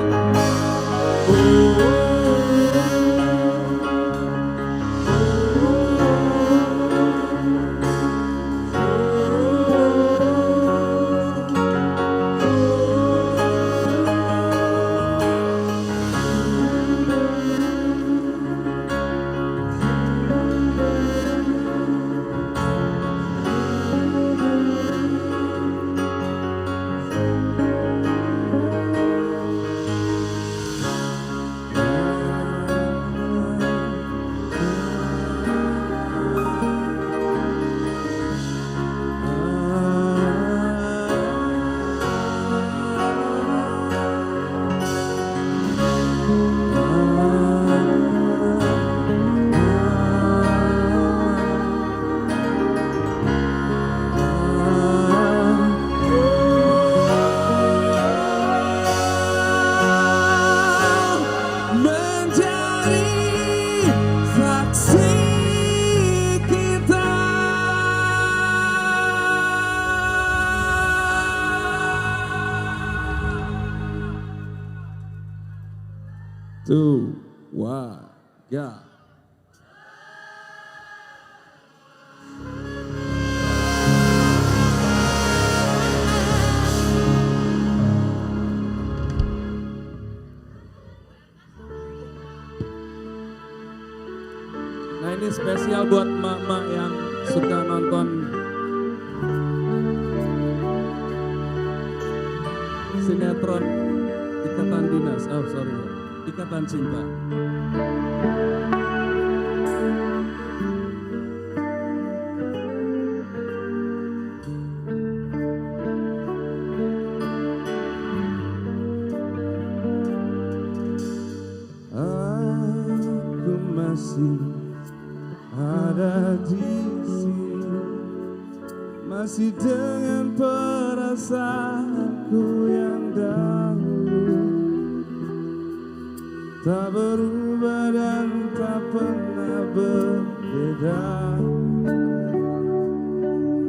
Two, one, go. spesial buat emak-emak yang suka nonton sinetron Ikatan Dinas, Ikatan Cinta. Aku masih ada di sini, masih dengan perasaanku yang dahulu, tak berubah dan tak pernah berbeda.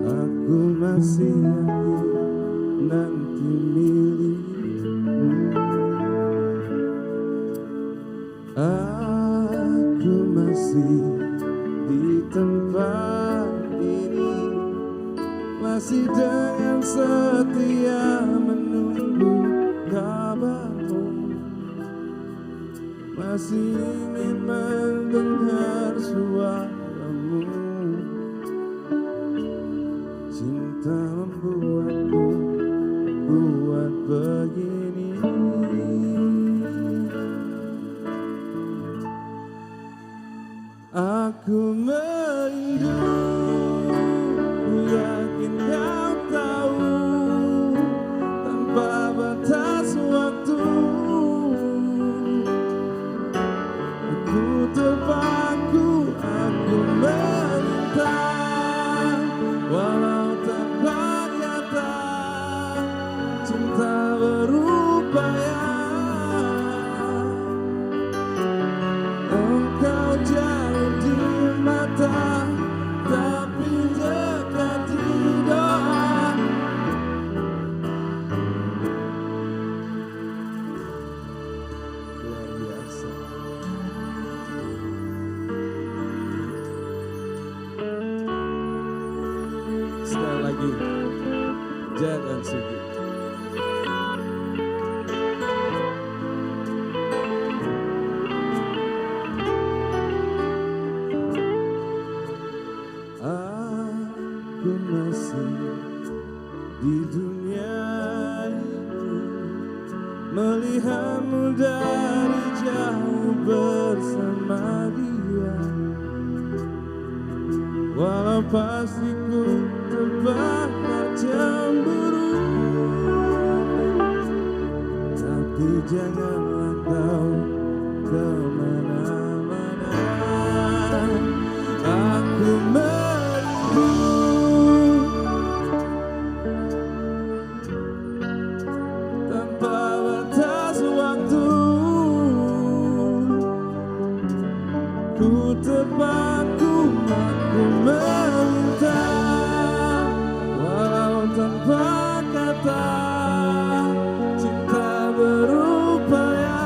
Aku masih yakin nanti milikmu. Aku masih di tempat ini, masih dengan setia menunggu kabarmu, masih ingin mendengar suaramu. Cinta membuatku kuat begini. Aku merindu, ku yakin kau tahu, tanpa batas waktu. Aku terpaku, aku meminta, walau tanpa kata, cinta berupaya. Engkau jauh di mata, tapi dekat di doa. Luar biasa. Sekali lagi, Jad dan Sugi. Aku masih di dunia ini, melihatmu dari jauh bersama dia. Walau pasti ku terbakar cemburu, tapi janganlah kau kemana-mana. Aku merindu, tanpa batas waktu. Ku terpaku, aku meminta, walau tanpa kata, cinta berupaya.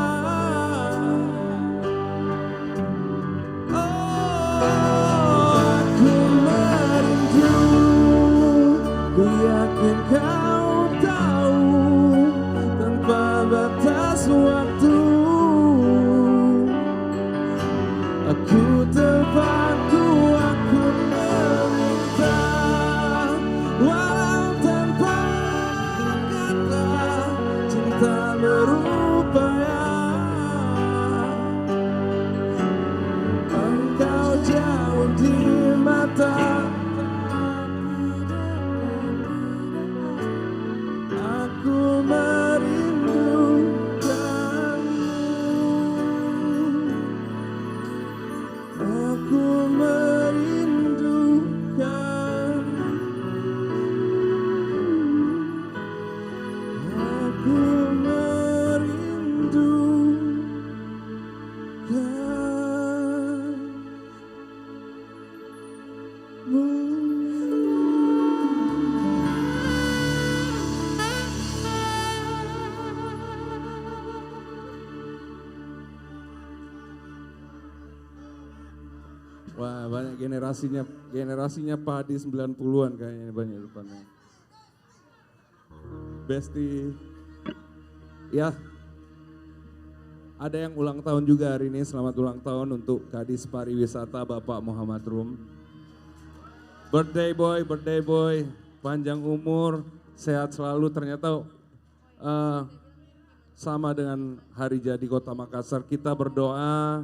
Aku merindu, ku yakin kau tahu, tanpa batas waktu. Aku terpaku, aku meminta, walau tanpa kata, cinta berupaya. Engkau jauh di mata, aku merindukanmu. Aku merindukanmu. Aku Wah, banyak generasinya padi 90-an kayaknya banyak depannya. Besti. Ya. Ada yang ulang tahun juga hari ini, selamat ulang tahun untuk Kadis Pariwisata Bapak Muhammad Rum. Birthday boy, panjang umur, sehat selalu. Ternyata sama dengan hari jadi Kota Makassar, kita berdoa,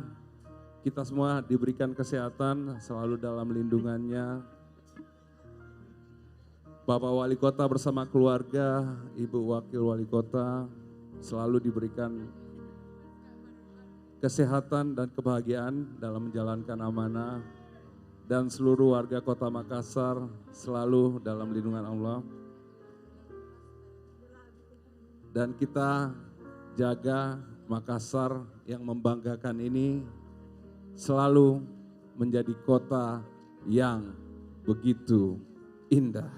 kita semua diberikan kesehatan, selalu dalam lindungannya. Bapak Wali Kota bersama keluarga, Ibu Wakil Wali Kota, selalu diberikan kesehatan dan kebahagiaan dalam menjalankan amanah, dan seluruh warga Kota Makassar selalu dalam lindungan Allah. Dan kita jaga Makassar yang membanggakan ini selalu menjadi kota yang begitu indah.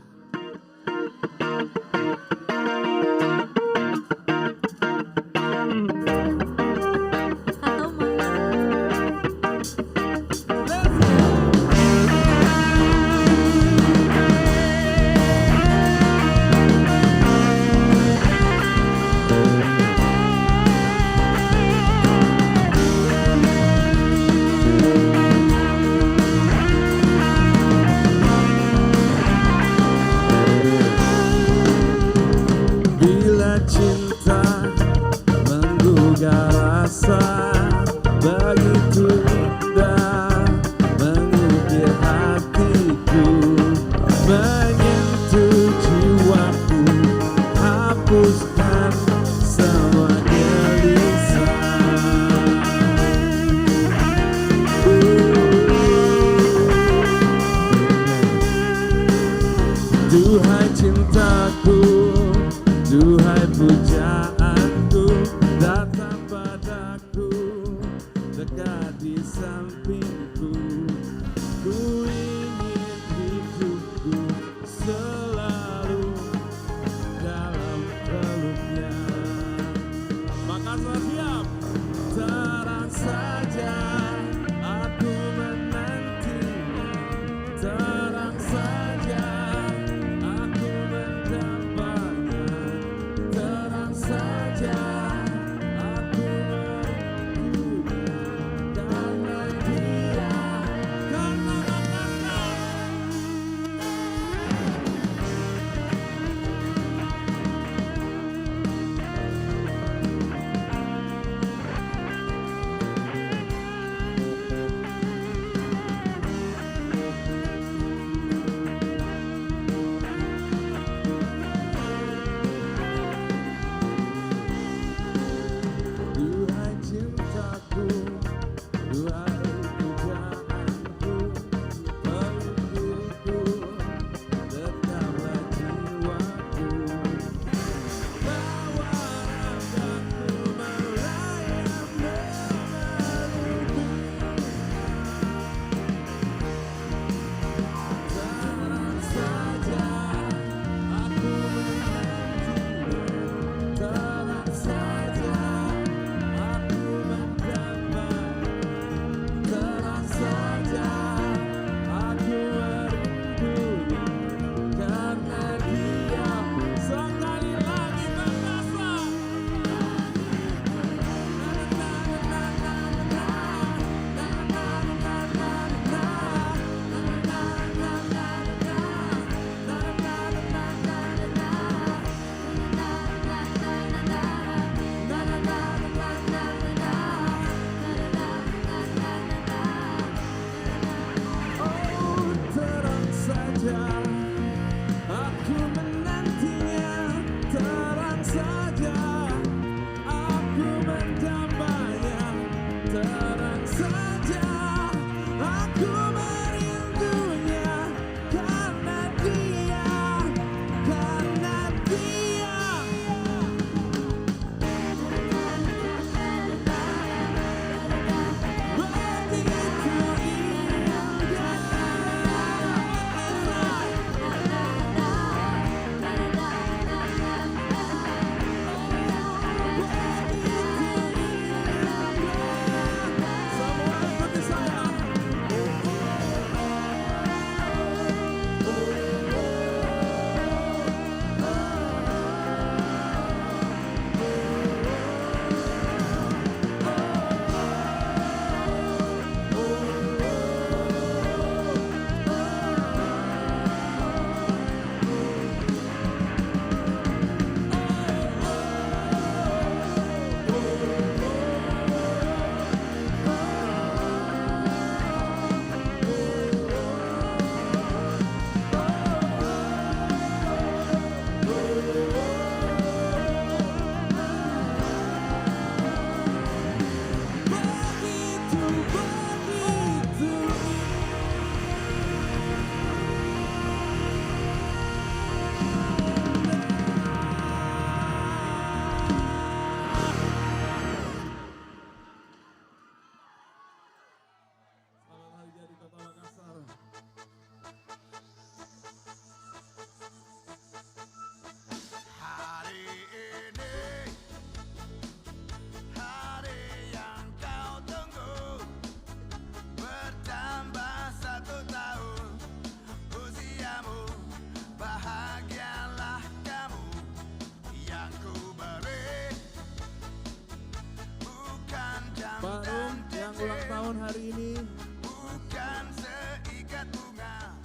Duhai cintaku, duhai pujaanku, datang padaku, dekat di sampingku. Ku ingin hidupku selalu dalam peluknya. Makassar siap, terang saja aku menantinya, terang saja aku mendapatnya, terang saja aku merindunya, karena dia, karena Makassar. Duhai cintaku, duhai pujaanku, pelukku, dekatlah jiwaku. Bawa ragaku melayang memelukku. Terang saja aku menantinya, terang saja aku mendambakan, terang saja aku merindunya, karena dia. Sekali lagi Makassar. Oh, terang saja aku menantinya, terang saja aku mendambanya, terang saja aku merindunya, karena dia, karena dia. Begitu indah Makassar. tahun hari ini. Bukan seikat bunga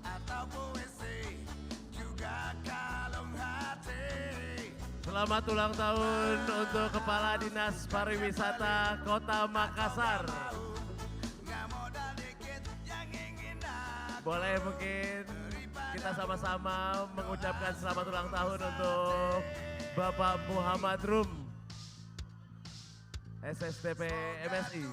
atau puisi, juga kalung hati. Selamat ulang tahun untuk Kepala Dinas Pariwisata Kota Makassar. Boleh mungkin kita sama-sama mengucapkan selamat ulang tahun untuk Bapak Muhammad Rum, SSTP MSI.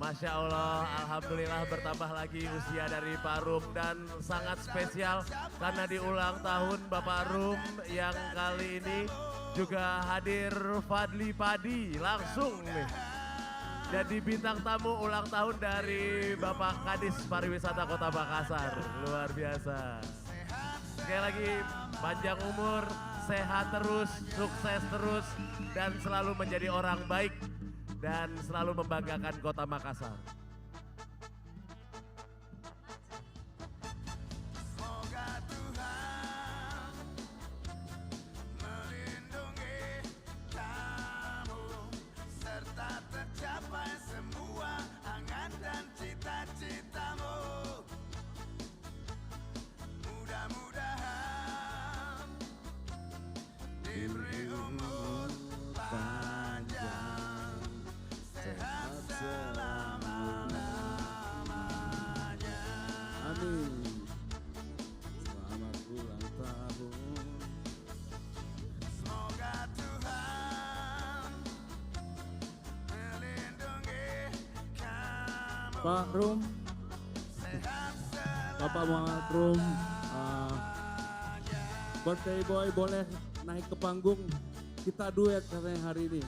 Masya Allah, Alhamdulillah bertambah lagi usia dari Pak Rum dan sangat spesial karena di ulang tahun Bapak Rum yang kali ini juga hadir Fadli Padi langsung nih. Jadi bintang tamu ulang tahun dari Bapak Kadis Pariwisata Kota Makassar. Luar biasa. Sekali lagi panjang umur, sehat terus, sukses terus, dan selalu menjadi orang baik dan selalu membanggakan Kota Makassar. Tercapai semua angan dan cita-citamu. Mudah-mudahan diberi umur panjang, sehat selama-lamanya. Amin. Selamat ulang tahun. Semoga Tuhan Pak Rum, Bapak Muhammad Rum, birthday boy boleh naik ke panggung, kita duet katanya hari ini.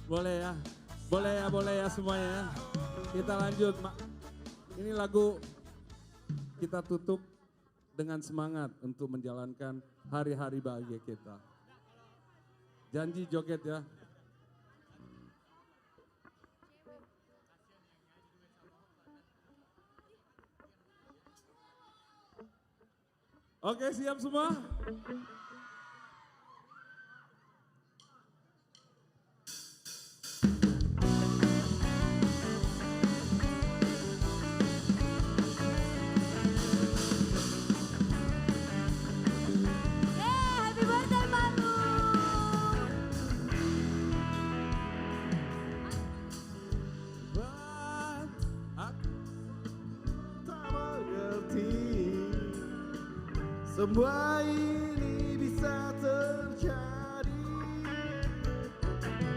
Boleh ya? Boleh ya semuanya ya. Kita lanjut, ini lagu kita tutup dengan semangat untuk menjalankan hari-hari bahagia kita. Janji joget ya. Oke, siap semua? Happy birthday Manu. Aku tak mengerti semua ini bisa terjadi.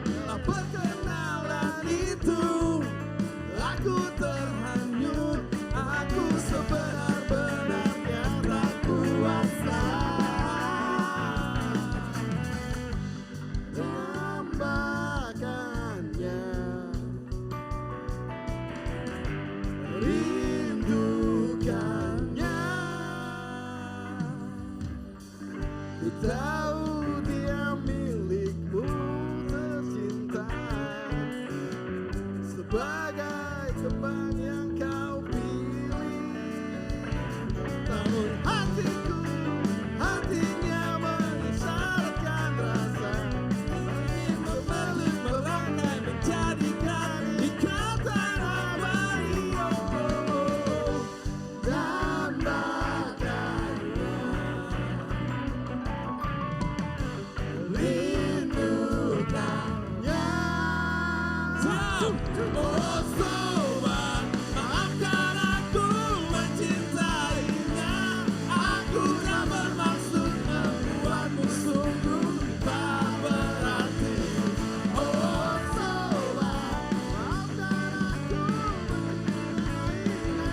Dalam perkenalan itu aku terhanyut, aku sebenar-benarnya tak kuasa dambakannya, rindukannya. Ku tahu dia milikmu tercinta, sebagai teman yang kau pilih. Namun hatinya mengisyaratkan rasa ingin memeluk, merangkai, menjadikan ikatan abadi. Dan bahagia rindukannya. Oh sobat, maafkan aku mencintainya. Aku tak bermaksud membuatmu sungguh tak berarti. Oh sobat, maafkan aku mencintainya.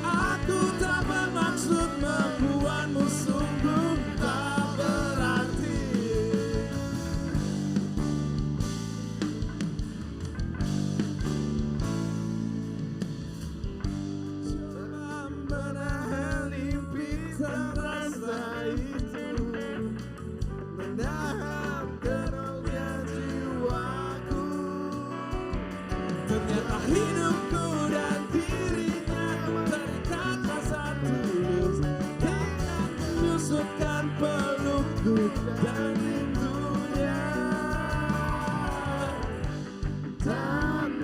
Aku tak bermaksud membuatmu sungguh tak berarti. Menahan impian rasa itu, menahan terangnya jiwaku. Ternyata hidupku dan dirinya terikat rasa tulus, dengan menyusupkan pelukku dan rindunya. Dan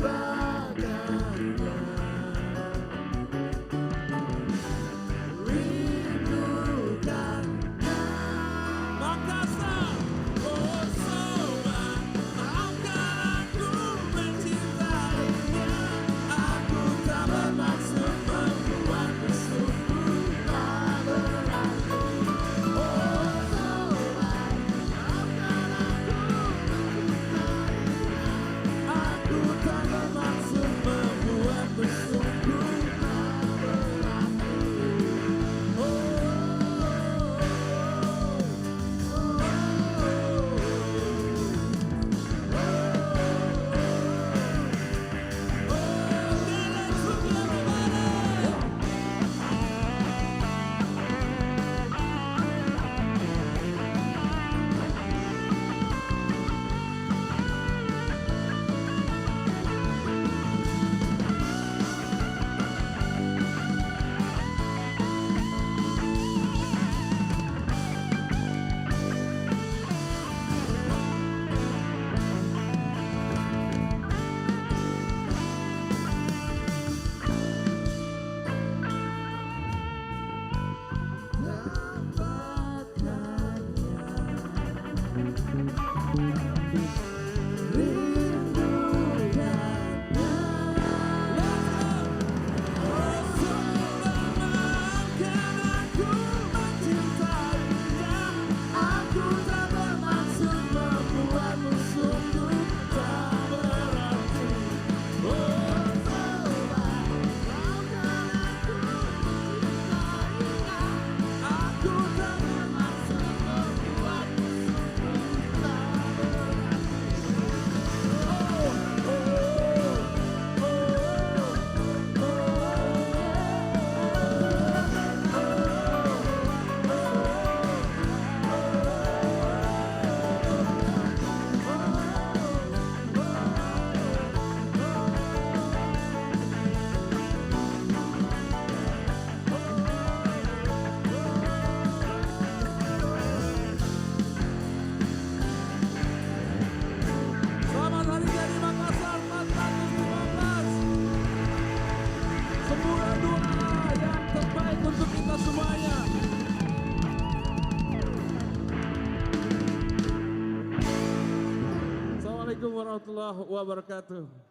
warahmatullahi wabarakatuh.